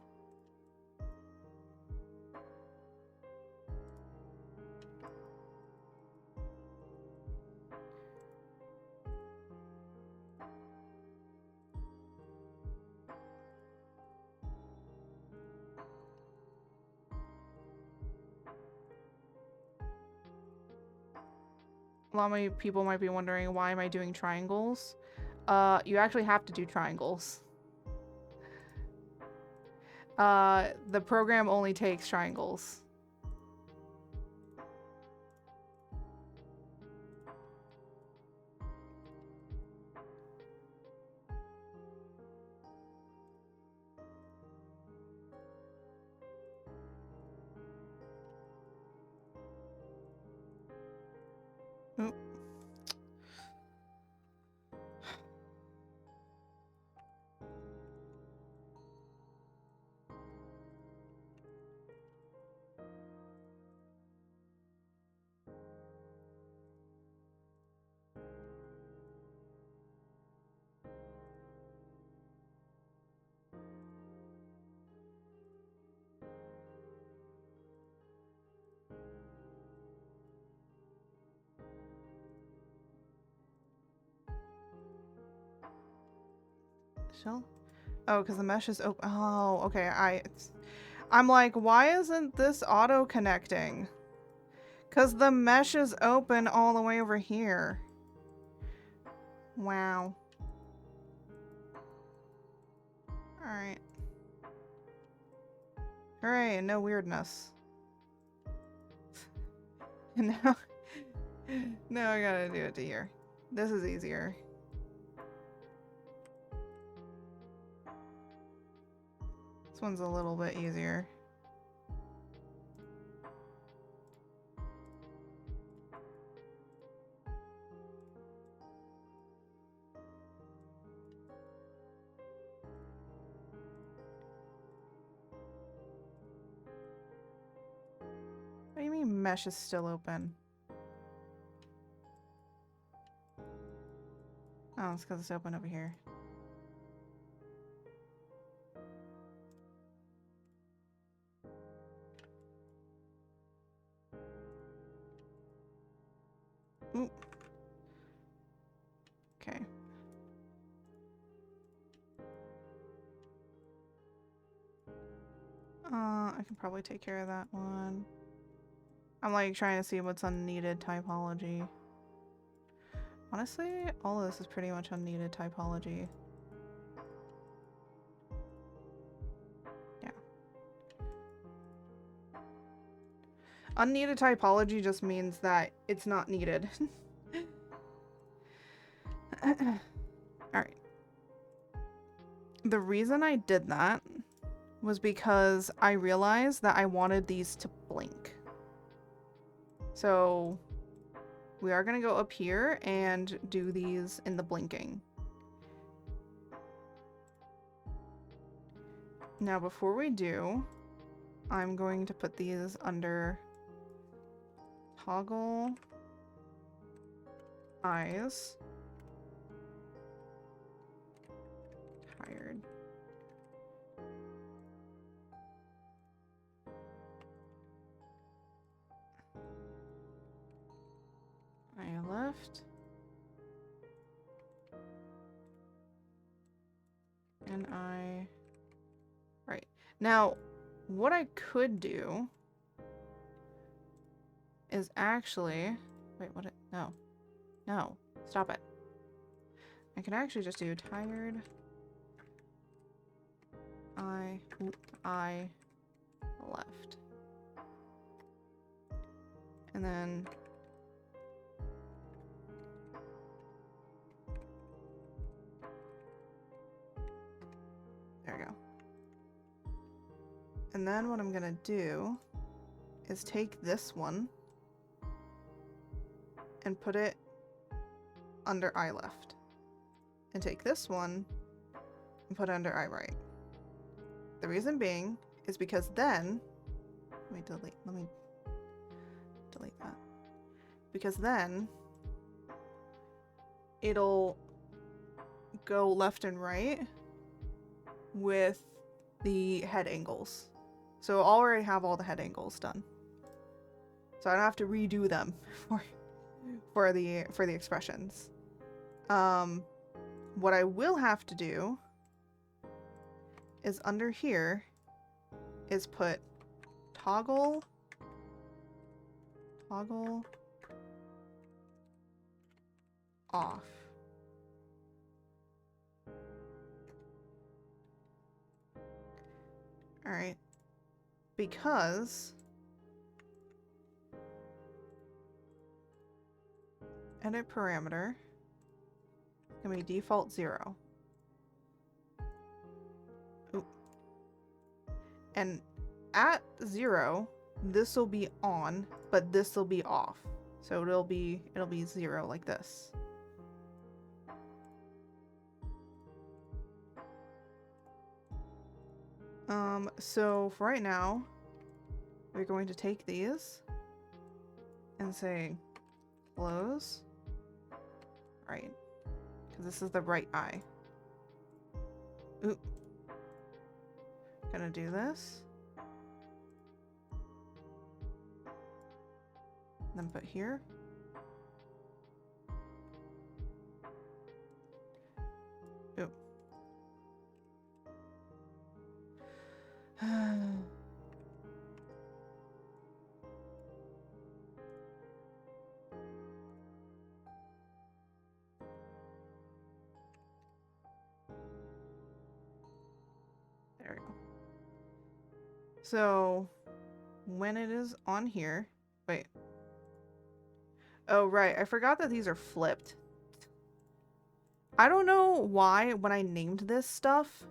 A lot of people might be wondering, why am I doing triangles? You actually have to do triangles. The program only takes triangles. Oop. Shell? Oh, because the mesh is open. Oh, okay. I'm like, why isn't this auto-connecting? Because the mesh is open all the way over here. Wow. Alright. Hooray, no weirdness. now, now I gotta do it to here. This is easier. This one's a little bit easier. What do you mean mesh is still open? Oh, it's because it's open over here. Oop. Okay. I can probably take care of that one. I'm like trying to see what's unneeded typology. Honestly, all of this is pretty much unneeded typology. Yeah. Unneeded typology just means that it's not needed. Alright. The reason I did that was because I realized that I wanted these to blink. So we are going to go up here and do these in the blinking. Now before we do, I'm going to put these under toggle eyes. Tired. I left. And I... Right. Now, what I could do is actually... Wait, what? No. No. Stop it. I can actually just do tired. I left. And then there we go. And then what I'm gonna do is take this one and put it under eye left. And take this one and put it under eye right. The reason being is because then let me delete that. Because then it'll go left and right with the head angles. So I already have all the head angles done. So I don't have to redo them for the expressions. What I will have to do is under here is put toggle off. All right. Because edit parameter gonna be default 0. Oop. And at 0, this will be on, but this will be off. So it'll be 0 like this. So for right now, we're going to take these and say close right, because this is the right eye. Oop. Gonna do this. Then put here. Oop. There we go. So when it is on here, wait. Oh, right. I forgot that these are flipped. I don't know why when I named this stuff,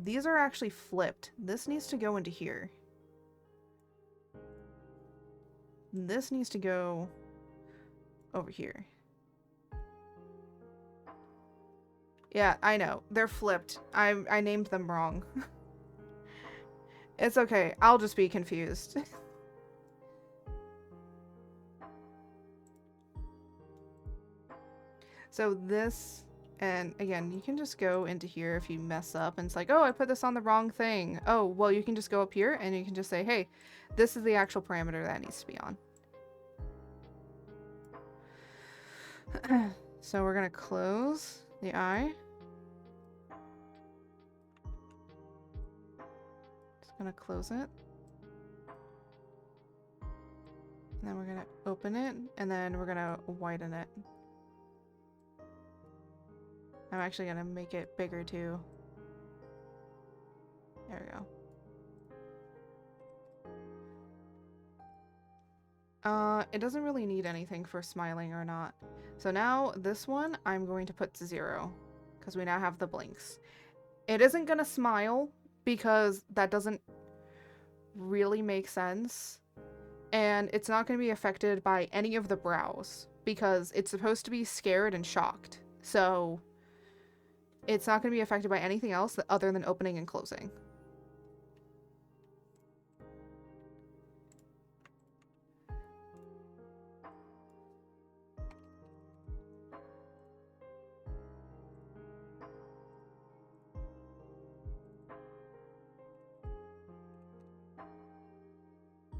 these are actually flipped. This needs to go into here. This needs to go over here. Yeah, I know. They're flipped. I named them wrong. It's okay. I'll just be confused. So this, and again, you can just go into here if you mess up and it's like, oh, I put this on the wrong thing. Oh, well, you can just go up here and you can just say, hey, this is the actual parameter that needs to be on. So we're going to close the eye. Just going to close it. And then we're going to open it and then we're going to widen it. I'm actually going to make it bigger too. There we go. It doesn't really need anything for smiling or not. So now this one, I'm going to put to 0 because we now have the blinks. It isn't going to smile because that doesn't really make sense. And it's not going to be affected by any of the brows because it's supposed to be scared and shocked. So it's not going to be affected by anything else other than opening and closing.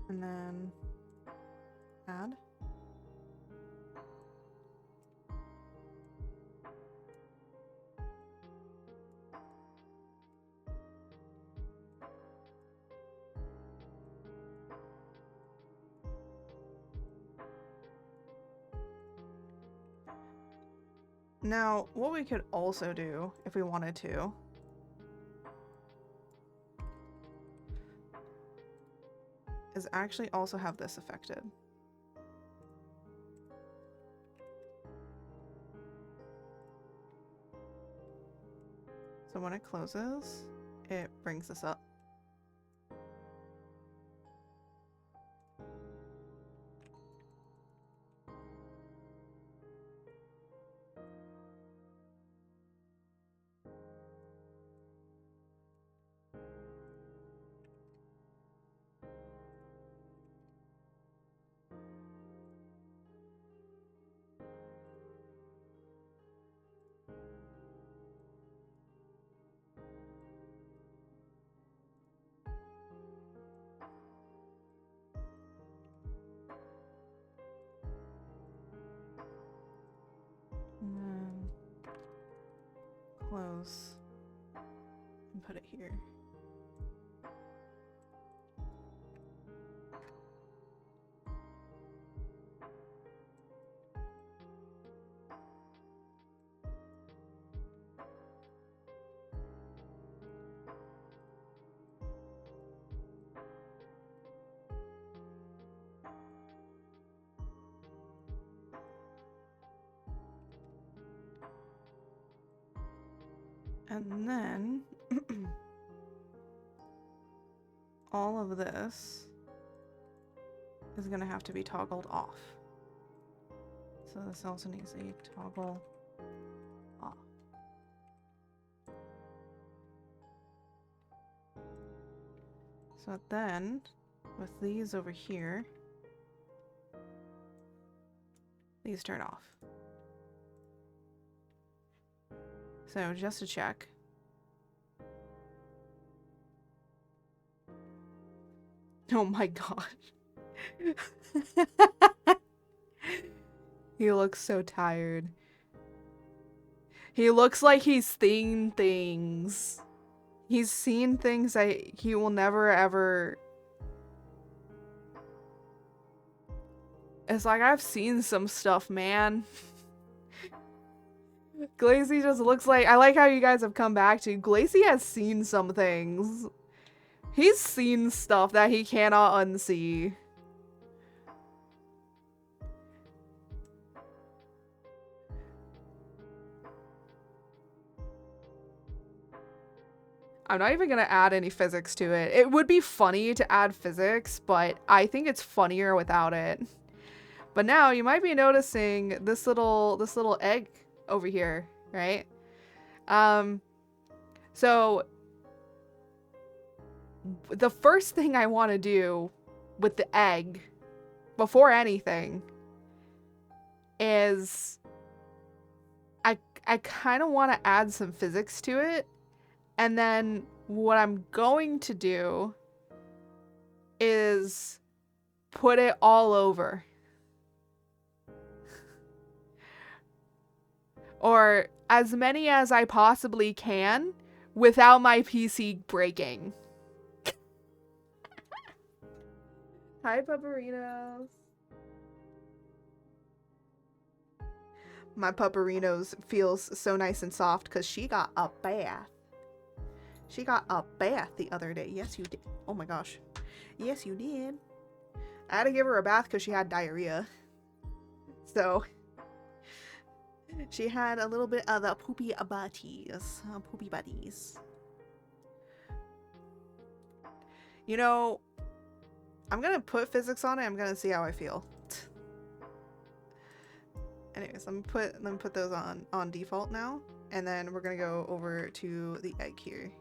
And then add. Now, what we could also do, if we wanted to, is actually also have this affected. So when it closes, it brings this up. And then close and put it here. And then all of this is going to have to be toggled off. So this also needs a toggle off. So then, with these over here, these turn off. So just to check. Oh my gosh. He looks so tired. He looks like he's seen things. He's seen things that he will never ever... It's like, I've seen some stuff, man. Glacy just looks like... I like how you guys have come back to... Glacy has seen some things. He's seen stuff that he cannot unsee. I'm not even gonna add any physics to it. It would be funny to add physics, but I think it's funnier without it. But now you might be noticing this little egg over here, right? So the first thing I want to do with the egg, before anything, is I kind of want to add some physics to it. And then what I'm going to do is put it all over. Or as many as I possibly can without my PC breaking. Hi, Pupperinos. My Pupperinos feels so nice and soft because she got a bath. She got a bath the other day. Yes, you did. Oh my gosh. Yes, you did. I had to give her a bath because she had diarrhea. So, she had a little bit of the poopy buddies. Poopy buddies. You know, I'm gonna put physics on it. I'm gonna see how I feel. Anyways, let me put those on default now, and then we're gonna go over to the egg here.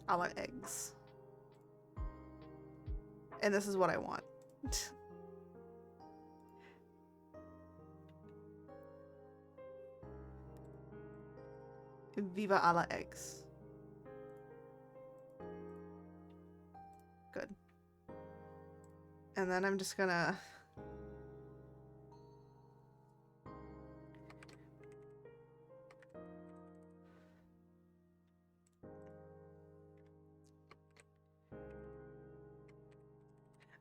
I want eggs, and this is what I want. Viva a la eggs. Good. And then I'm just gonna...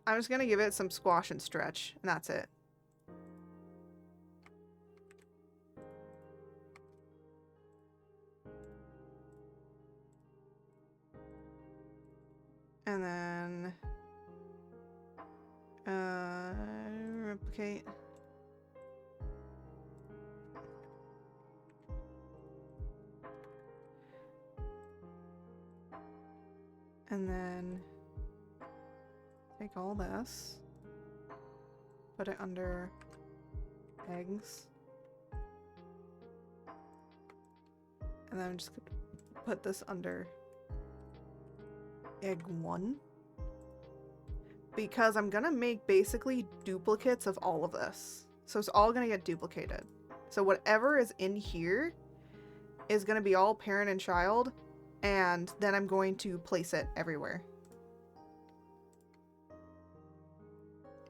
I'm just gonna give it some squash and stretch, and that's it. And then replicate. And then take all this, put it under eggs, and then I'm just gonna put this under egg 1, because I'm gonna make basically duplicates of all of this, so it's all gonna get duplicated. So whatever is in here is gonna be all parent and child, and then I'm going to place it everywhere.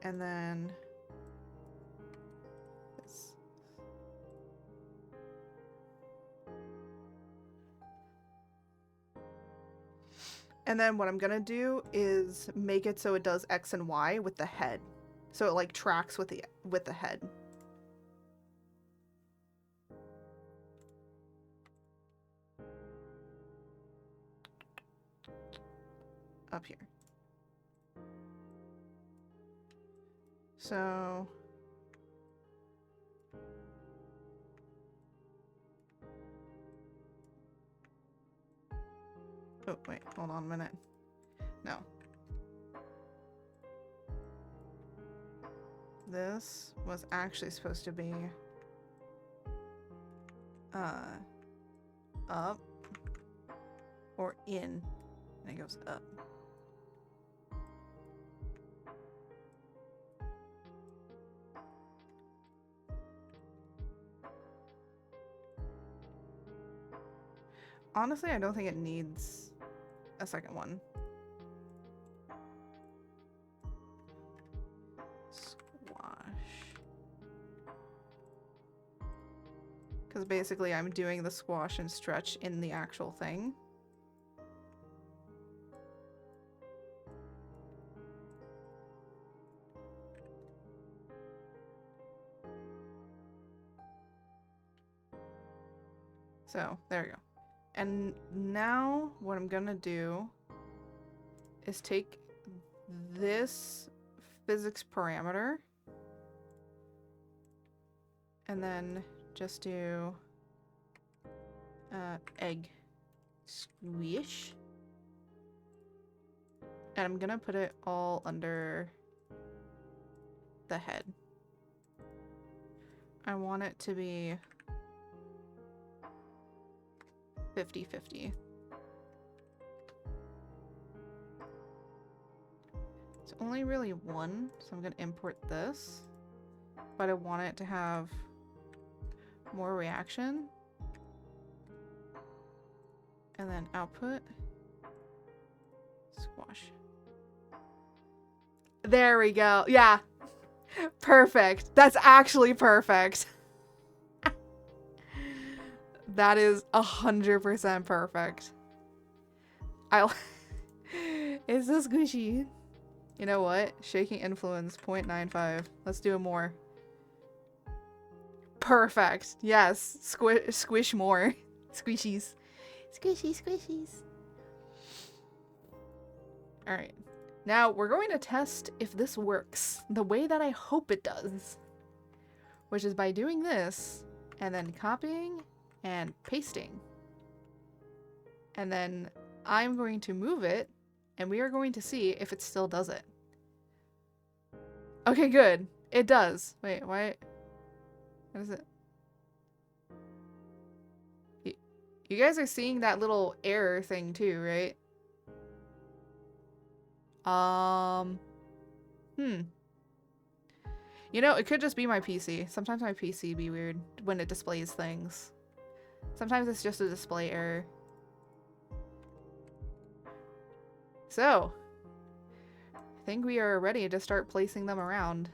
And then this. And then what I'm gonna do is make it so it does X and Y with the head. So it like tracks with the head. Up here. So oh wait, hold on a minute. No. This was actually supposed to be up or in, and it goes up. Honestly, I don't think it needs a second one. Squash. Because basically I'm doing the squash and stretch in the actual thing. So, there we go. And now what I'm gonna do is take this physics parameter and then just do egg squish. And I'm gonna put it all under the head. I want it to be 50-50. It's only really one, so I'm gonna import this, but I want it to have more reaction. And then output, squash. There we go. Yeah. Perfect. That's actually perfect. That is 100% perfect. It's so squishy. You know what? Shaking influence 0.95. Let's do it more. Perfect. Yes. Squish more. Squishies. Squishy squishies. Alright. Now we're going to test if this works the way that I hope it does. Which is by doing this and then copying and pasting. And then I'm going to move it and we are going to see if it still does it. Okay, good. It does. Wait, why? What is it? You guys are seeing that little error thing too, right? You know, it could just be my PC. Sometimes my PC be weird when it displays things. Sometimes it's just a display error. So, I think we are ready to start placing them around.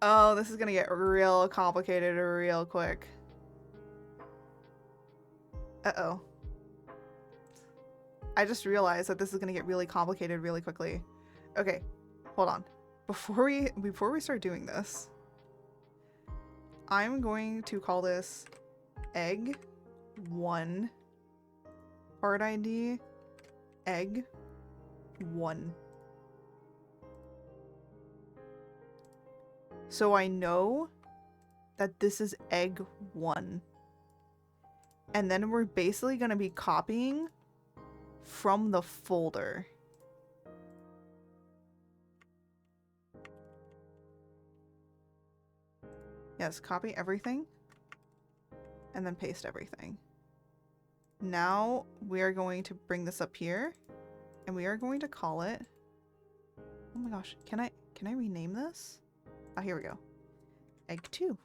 Oh, this is gonna get real complicated real quick. Uh-oh. I just realized that this is gonna get really complicated really quickly. Okay, hold on. Before we start doing this, I'm going to call this egg 1 part ID egg 1. So I know that this is egg 1. And then we're basically going to be copying from the folder. Yes, copy everything and then paste everything. Now we are going to bring this up here and we are going to call it, oh my gosh, can I rename this? Oh, here we go. Egg 2.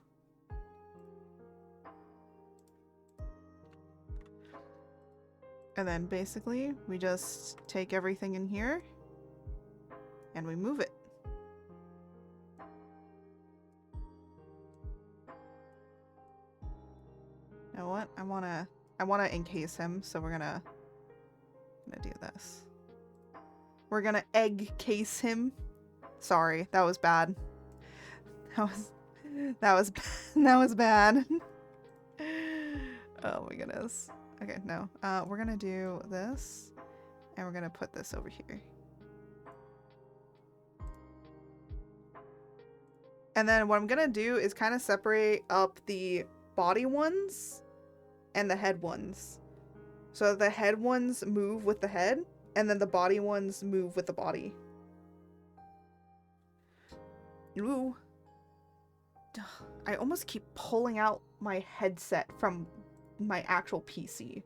And then basically we just take everything in here and we move it. You know what? I wanna encase him, so we're gonna do this. We're gonna egg case him. Sorry, that was bad. That was bad. Oh my goodness. Okay, no. We're gonna do this, and we're gonna put this over here. And then what I'm gonna do is kind of separate up the body ones and the head ones. So the head ones move with the head, and then the body ones move with the body. Ooh. I almost keep pulling out my headset from my actual PC.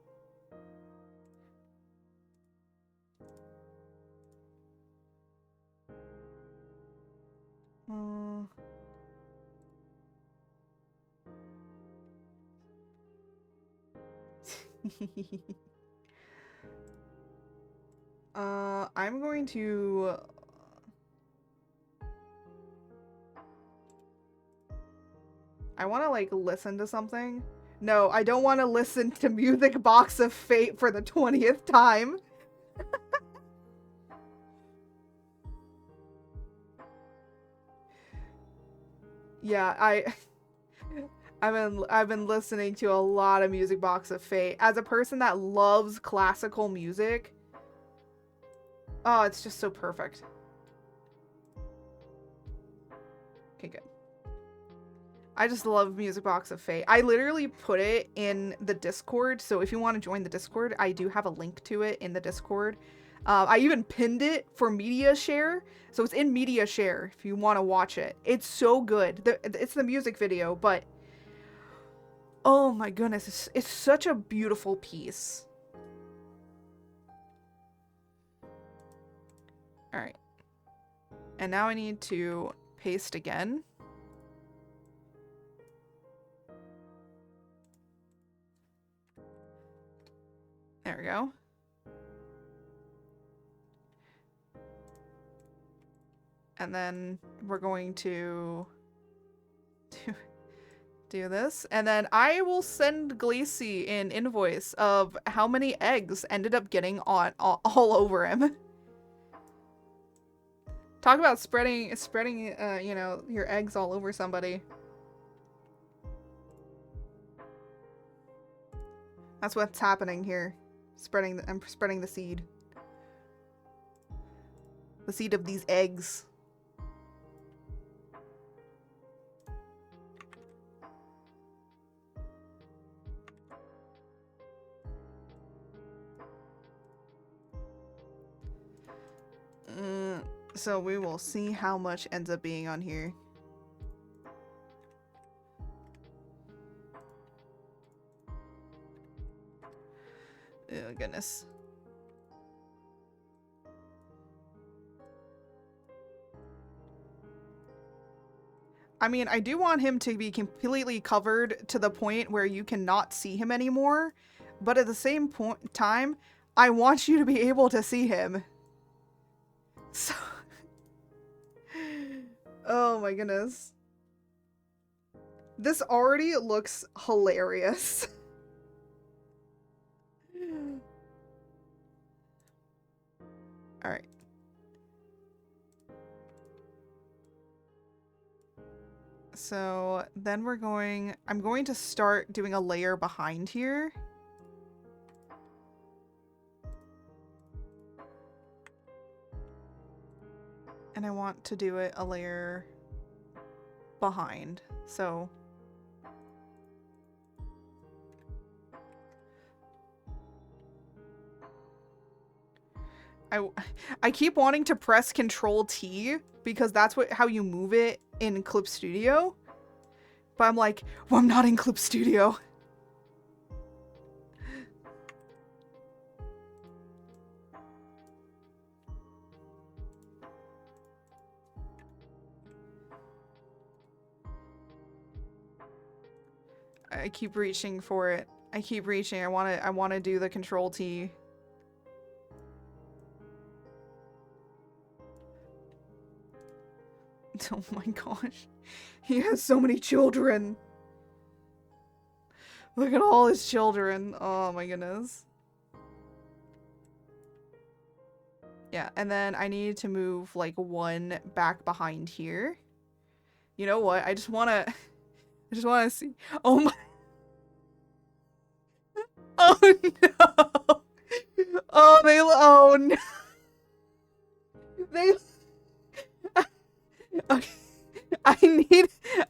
I'm going to... I want to, like, listen to something. No, I don't want to listen to Music Box of Fate for the 20th time. Yeah, I've been listening to a lot of Music Box of Fate. As a person that loves classical music, oh, it's just so perfect. Okay, good. I just love Music Box of Fate. I literally put it in the Discord, so if you want to join the Discord, I do have a link to it in the Discord. I even pinned it for media share, so it's in media share if you want to watch it. It's so good. It's the music video, but oh my goodness, it's such a beautiful piece. All right, and now I need to paste again. There we go. And then we're going to do this. And then I will send Glacy an invoice of how many eggs ended up getting on all over him. Talk about spreading, you know, your eggs all over somebody. That's what's happening here. I'm spreading the seed. The seed of these eggs. So we will see how much ends up being on here. Oh goodness. I mean, I do want him to be completely covered to the point where you cannot see him anymore, but at the same time, I want you to be able to see him. So... Oh my goodness. This already looks hilarious. Alright. So then I'm going to start doing a layer behind here. And I want to do it a layer behind. So I keep wanting to press Control T because that's how you move it in Clip Studio. But I'm like, well, I'm not in Clip Studio. I keep reaching for it. I keep reaching. I want to do the Control T. Oh my gosh. He has so many children. Look at all his children. Oh my goodness. Yeah, and then I need to move like one back behind here. You know what? I just want to see. Oh my. Oh no. Oh no. They okay.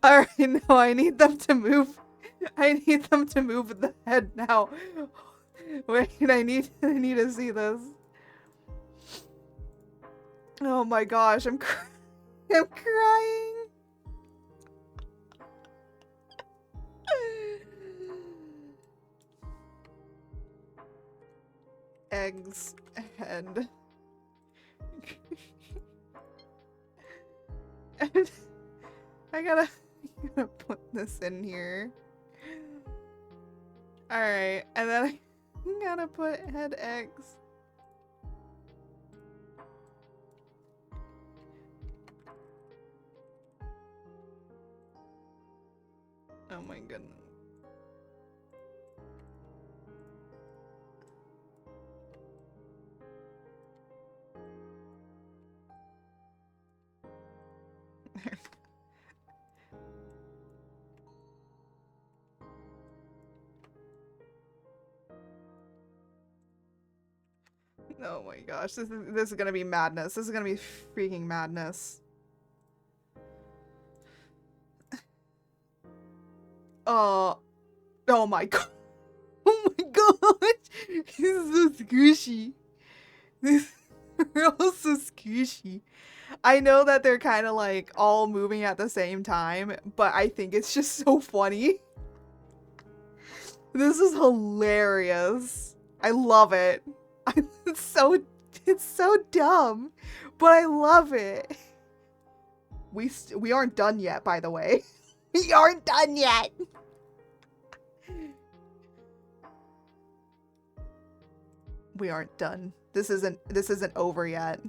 Alright, no, I need them to move. I need them to move the head now. Wait, I need to see this. Oh my gosh, I'm crying. Eggs head. And I gotta put this in here. Alright, and then I gotta put head eggs. Oh my goodness. Oh my gosh, this is gonna be madness. This is gonna be freaking madness. Oh my god. Oh my gosh. This is so squishy. These are all so squishy. I know that they're kind of like all moving at the same time, but I think it's just so funny. This is hilarious. I love it. It's so dumb, but I love it. We aren't done yet, by the way. We aren't done yet. We aren't done. This isn't over yet.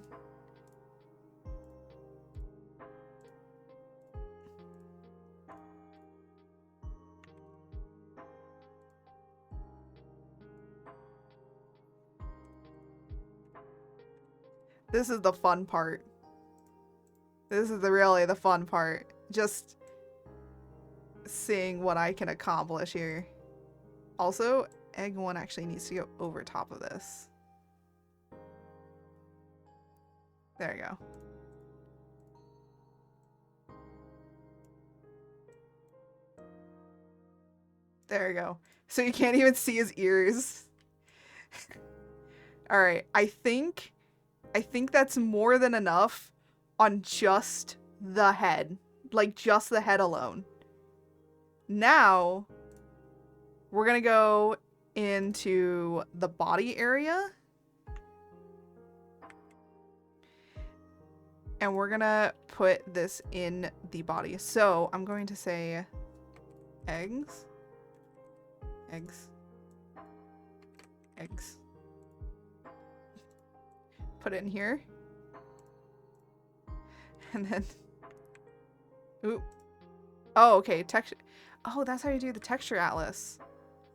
This is the fun part. This is really the fun part. Just seeing what I can accomplish here. Also, egg one actually needs to go over top of this. There you go. There you go. So you can't even see his ears. All right, I think that's more than enough on just the head. Like just the head alone. Now we're going to go into the body area. And we're going to put this in the body. So I'm going to say eggs. Eggs. Eggs. Put it in here. And then... Ooh. Oh, okay. Texture. Oh, that's how you do the texture atlas.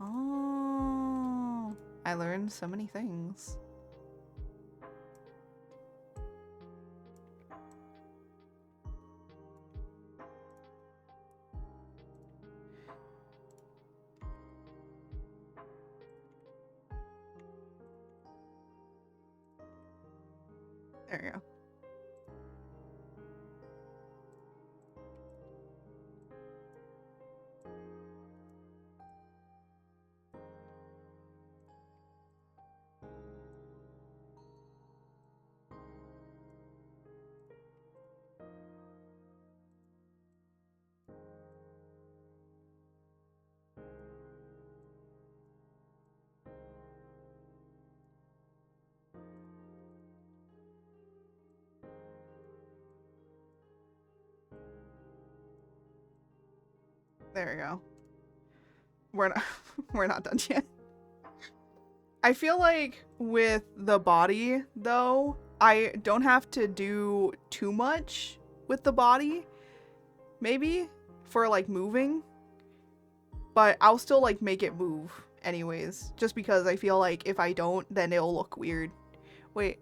Oh. I learned so many things. There you go. There we go. We're not we're not done yet. I feel like with the body though, I don't have to do too much with the body. Maybe for like moving. But I'll still like make it move anyways, just because I feel like if I don't, then it'll look weird. Wait.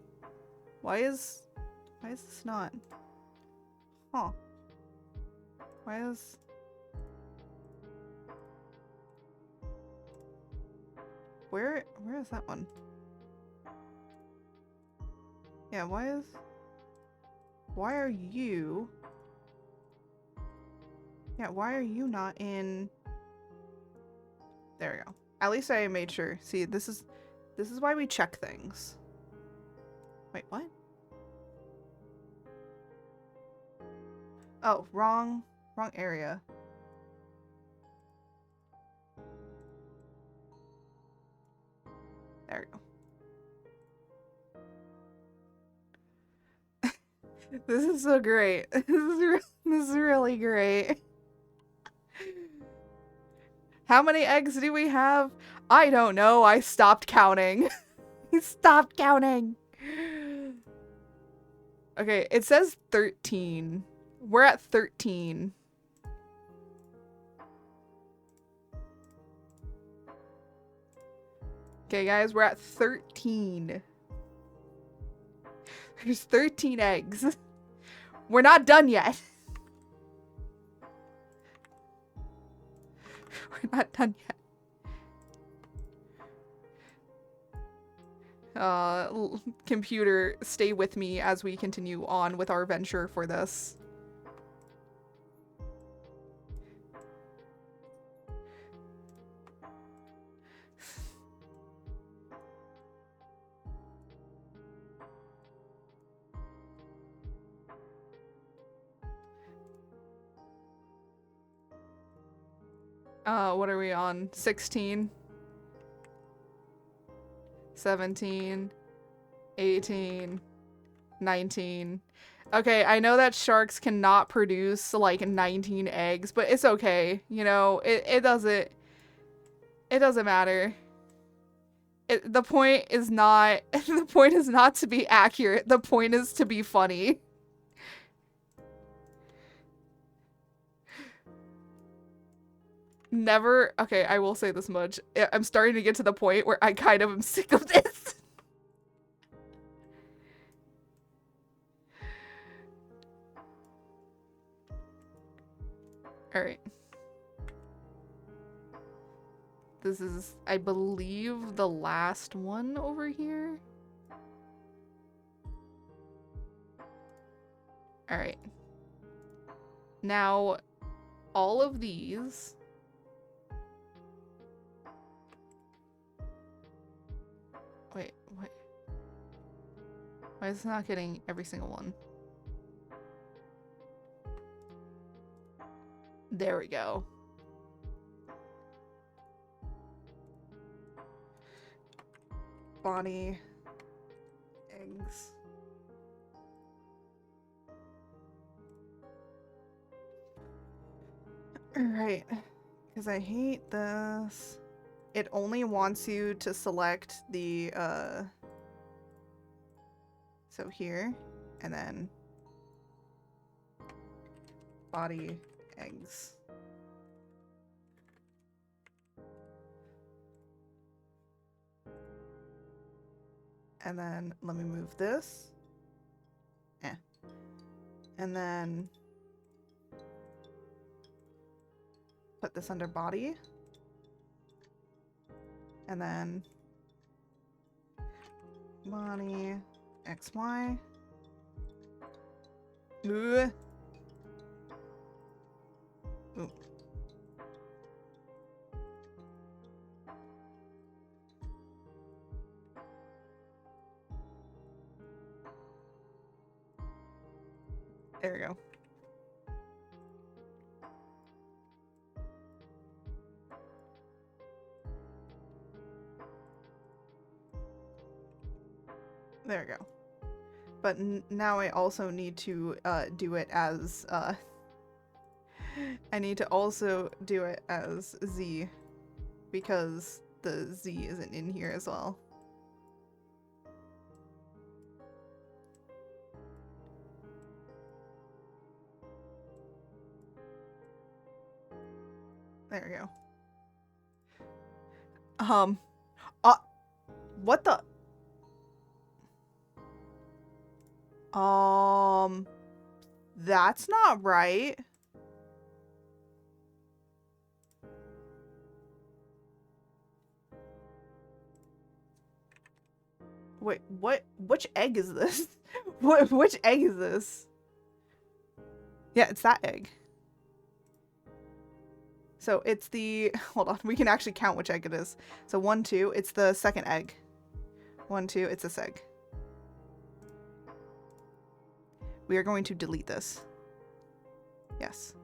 Why is this not? Huh. Why is Where is that one? Yeah, why are you? Yeah, why are you not in? There we go. At least I made sure. See, this is why we check things. Wait, what? Oh, wrong area. There we go. This is so great. This is really great. How many eggs do we have? I don't know. I stopped counting. I stopped counting. Okay, it says 13. We're at 13. Okay, guys, we're at 13. There's 13 eggs. We're not done yet. We're not done yet. Computer, stay with me as we continue on with our venture for this. What are we on? 16? 17? 18? 19? Okay, I know that sharks cannot produce, like, 19 eggs, but it's okay. You know, it doesn't matter. The point is not, the point is not to be accurate. The point is to be funny. Never, okay, I will say this much. I'm starting to get to the point where I kind of am sick of this. Alright. This is, I believe, the last one over here. Alright. Now, all of these... Wait, what? Why is it not getting every single one? There we go. Bonnie. Eggs. Alright. Because I hate this. It only wants you to select the, so here, and then body eggs. And then let me move this. And then put this under body. And then body XY. Ooh. Ooh. There we go. There we go. But now I also need to do it as I need to also do it as Z, because the Z isn't in here as well. There we go. What the? That's not right. Wait, what? Which egg is this? Which egg is this? Yeah, it's that egg. So it's the, hold on, we can actually count which egg it is. So 1, 2, it's the second egg. 1, 2, it's this egg. We are going to delete this. Yes.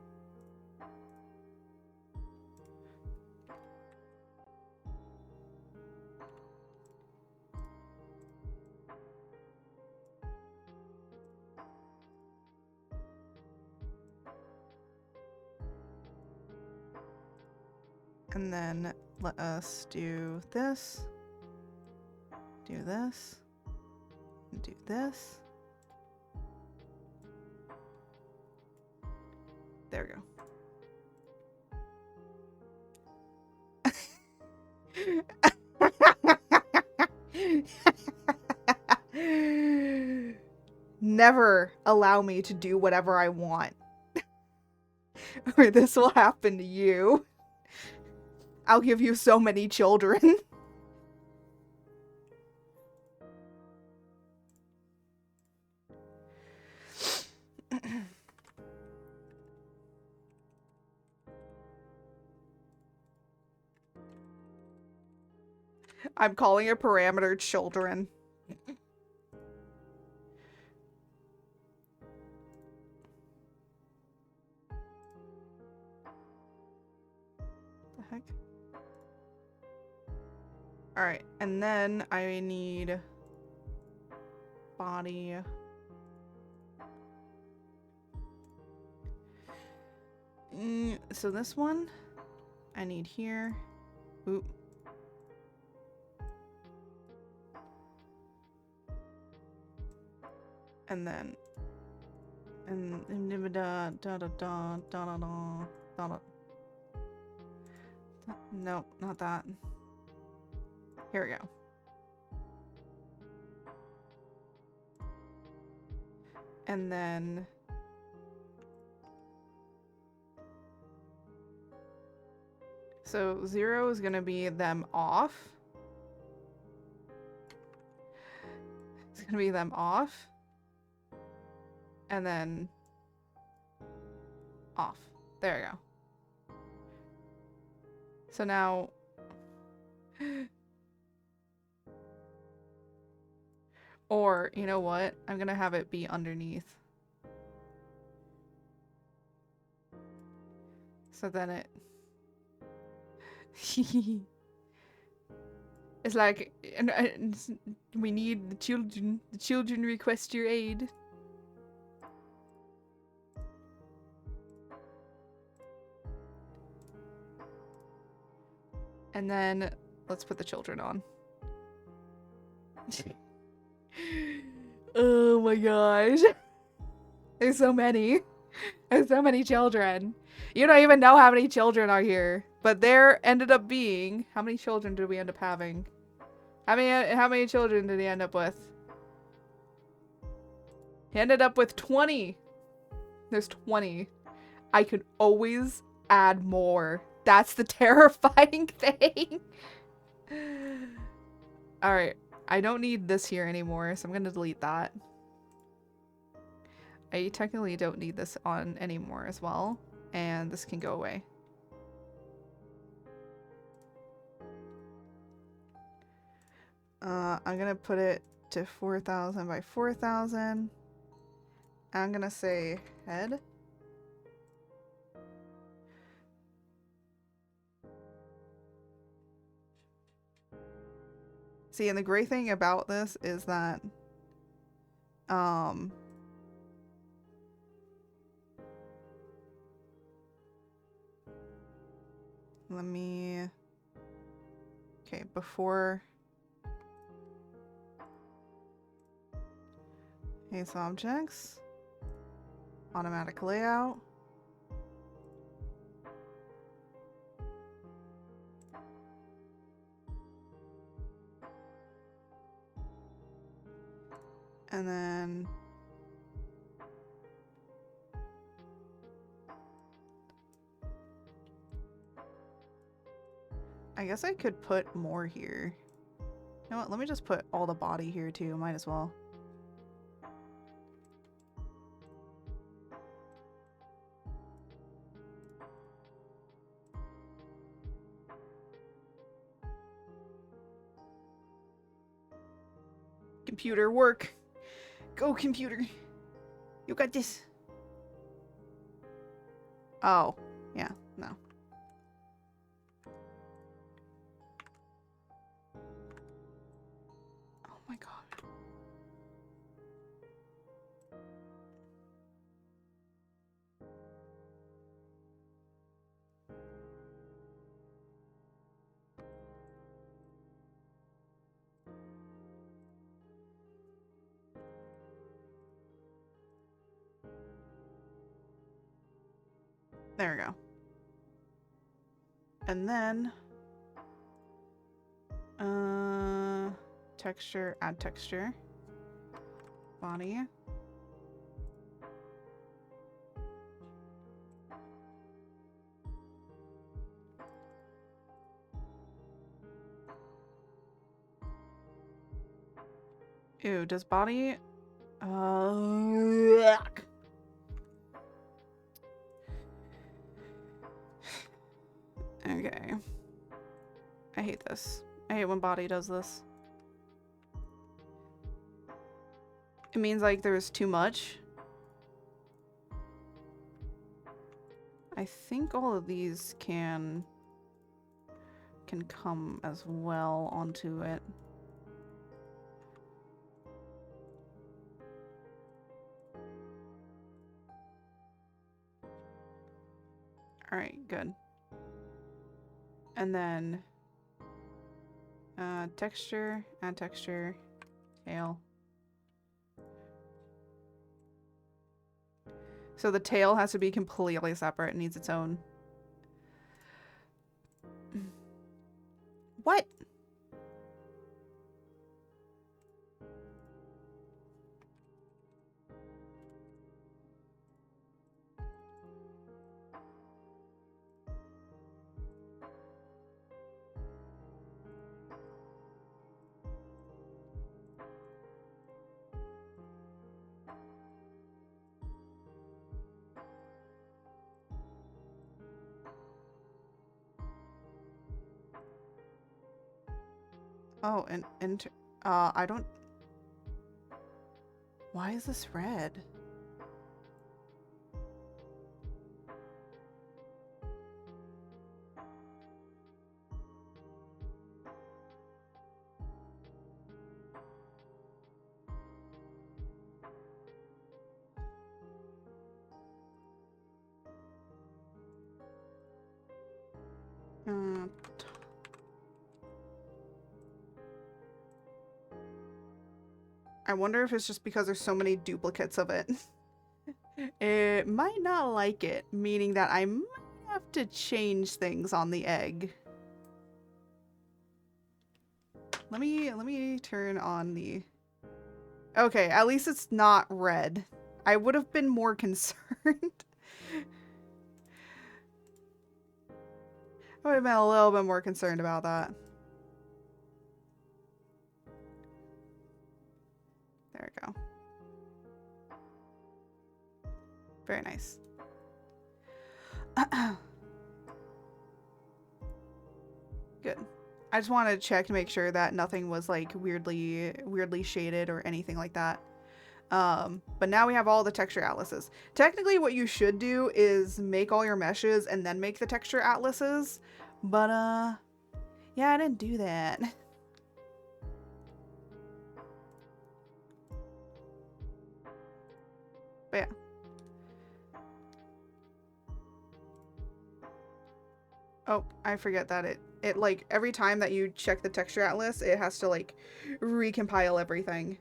And then let us do this, and do this. There we go. Never allow me to do whatever I want, or this will happen to you. I'll give you so many children. I'm calling it parameter children. The heck? Alright, and then I need body. So this one I need here. Oop. And then no, not that. Here we go. And then so 0 is gonna be them off. It's gonna be them off. And then off. There we go. So now or you know what? I'm gonna have it be underneath. So then it it's like we need the children. The children request your aid. And then let's put the children on. Oh my gosh. There's so many. There's so many children. You don't even know how many children are here. But there ended up being... How many children did we end up having? How many children did he end up with? He ended up with 20. There's 20. I could always add more. That's the terrifying thing. Alright. I don't need this here anymore, so I'm gonna delete that. I technically don't need this on anymore as well, and this can go away. I'm gonna put it to 4,000 by 4,000. I'm gonna say head. See, and the great thing about this is that, let me, okay, before Haze objects, automatic layout. And then I guess I could put more here. You know what? Let me just put all the body here too. Might as well. Computer, work. Go, computer. You got this. Oh, yeah, no. Oh my god. There we go. And then, texture, add texture. Body. Ew, does body, okay. I hate this. I hate when body does this. It means like there's too much. I think all of these can come as well onto it. All right, good. And then texture, add texture, tail. So the tail has to be completely separate. It needs its own. What? Oh, and I don't. Why is this red? I wonder if it's just because there's so many duplicates of it. It might not like it, meaning that I might have to change things on the egg. Let me turn on the... Okay, at least it's not red. I would have been more concerned. I would have been a little bit more concerned about that. There we go. Very nice. Good. I just wanted to check to make sure that nothing was like weirdly shaded or anything like that. But now we have all the texture atlases. Technically what you should do is make all your meshes and then make the texture atlases. But yeah, I didn't do that. But yeah. Oh, I forget that it like every time that you check the texture atlas, it has to like recompile everything.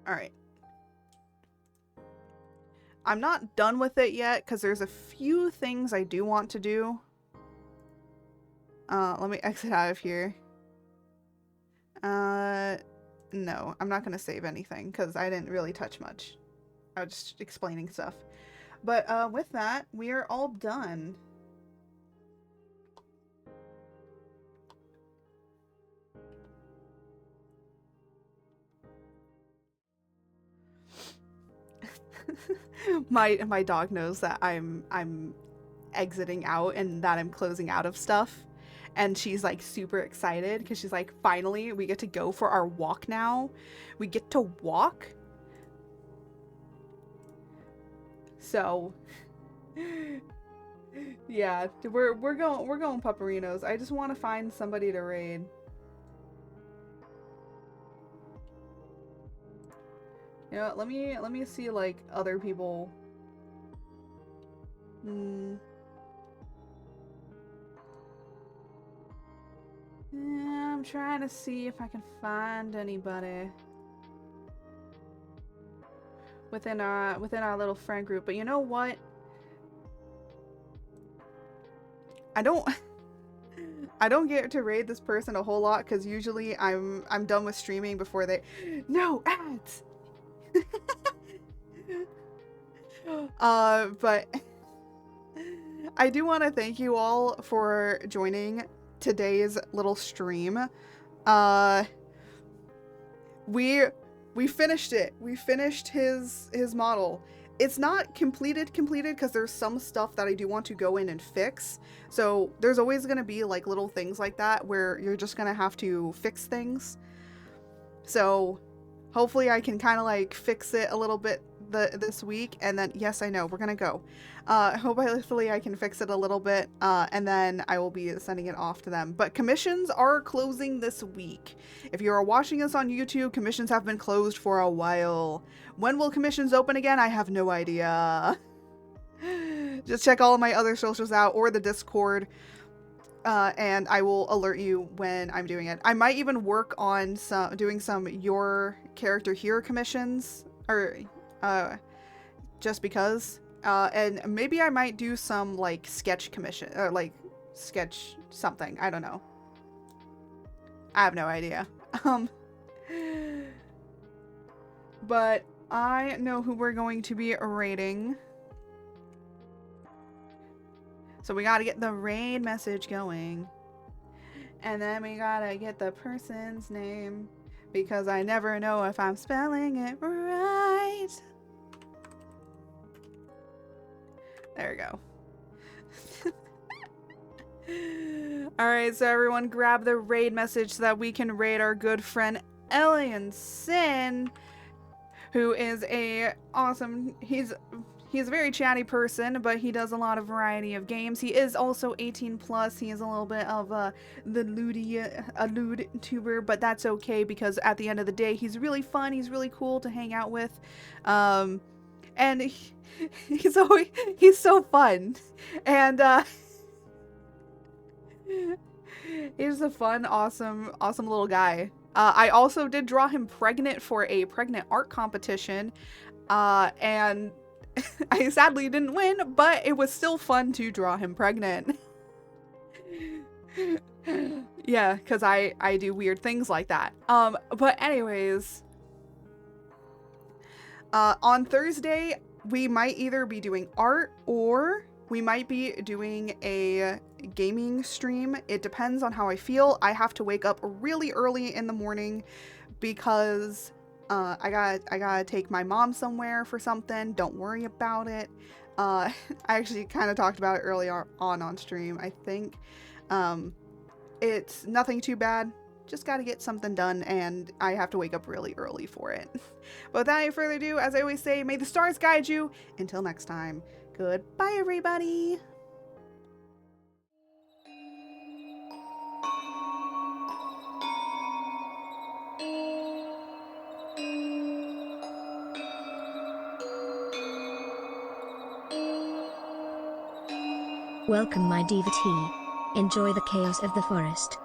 All right. I'm not done with it yet because there's a few things I do want to do. Let me exit out of here. No, I'm not going to save anything because I didn't really touch much. I was just explaining stuff. But with that, we are all done. my dog knows that I'm exiting out and that I'm closing out of stuff. And she's like super excited because she's like, finally, we get to go for our walk now. We get to walk. So, yeah, we're going Pupperinos. I just want to find somebody to raid. You know, let me see like other people. Yeah, I'm trying to see if I can find anybody within our little friend group. But you know what? I don't get to raid this person a whole lot because usually I'm done with streaming before they. No ads. But I do want to thank you all for joining today's little stream. We finished it. We finished his model. It's not completed because there's some stuff that I do want to go in and fix. So there's always going to be like little things like that where you're just going to have to fix things. So hopefully I can kind of like fix it a little bit this week, and then yes, I know we're gonna go. Hopefully I can fix it a little bit, and then I will be sending it off to them. But commissions are closing this week. If you are watching this on YouTube, commissions have been closed for a while. When will commissions open again? I have no idea. Just check all of my other socials out or the Discord. And I will alert you when I'm doing it. I might even work on doing some your character here commissions, or just because. And maybe I might do some like sketch commission, or like sketch something. I don't know. I have no idea. But I know who we're going to be raiding. So we gotta get the raid message going. And then we gotta get the person's name, because I never know if I'm spelling it right. There we go. Alright, so everyone grab the raid message so that we can raid our good friend Alien Sin, who is a awesome, he's a very chatty person, but he does a lot of variety of games. He is also 18 plus. He is a little bit of a lewd tuber, but that's okay because at the end of the day, he's really fun. He's really cool to hang out with, and he's so fun, and he's a fun, awesome little guy. I also did draw him pregnant for a pregnant art competition, and I sadly didn't win, but it was still fun to draw him pregnant. Yeah, because I do weird things like that. But anyways, on Thursday, we might either be doing art or We might be doing a gaming stream. It depends on how I feel. I have to wake up really early in the morning because I gotta take my mom somewhere for something. Don't worry about it. I actually kind of talked about it earlier on stream. I think it's nothing too bad. Just got to get something done, and I have to wake up really early for it. But without any further ado, as I always say, may the stars guide you. Until next time, goodbye, everybody. Welcome, my devotee. Enjoy the chaos of the forest.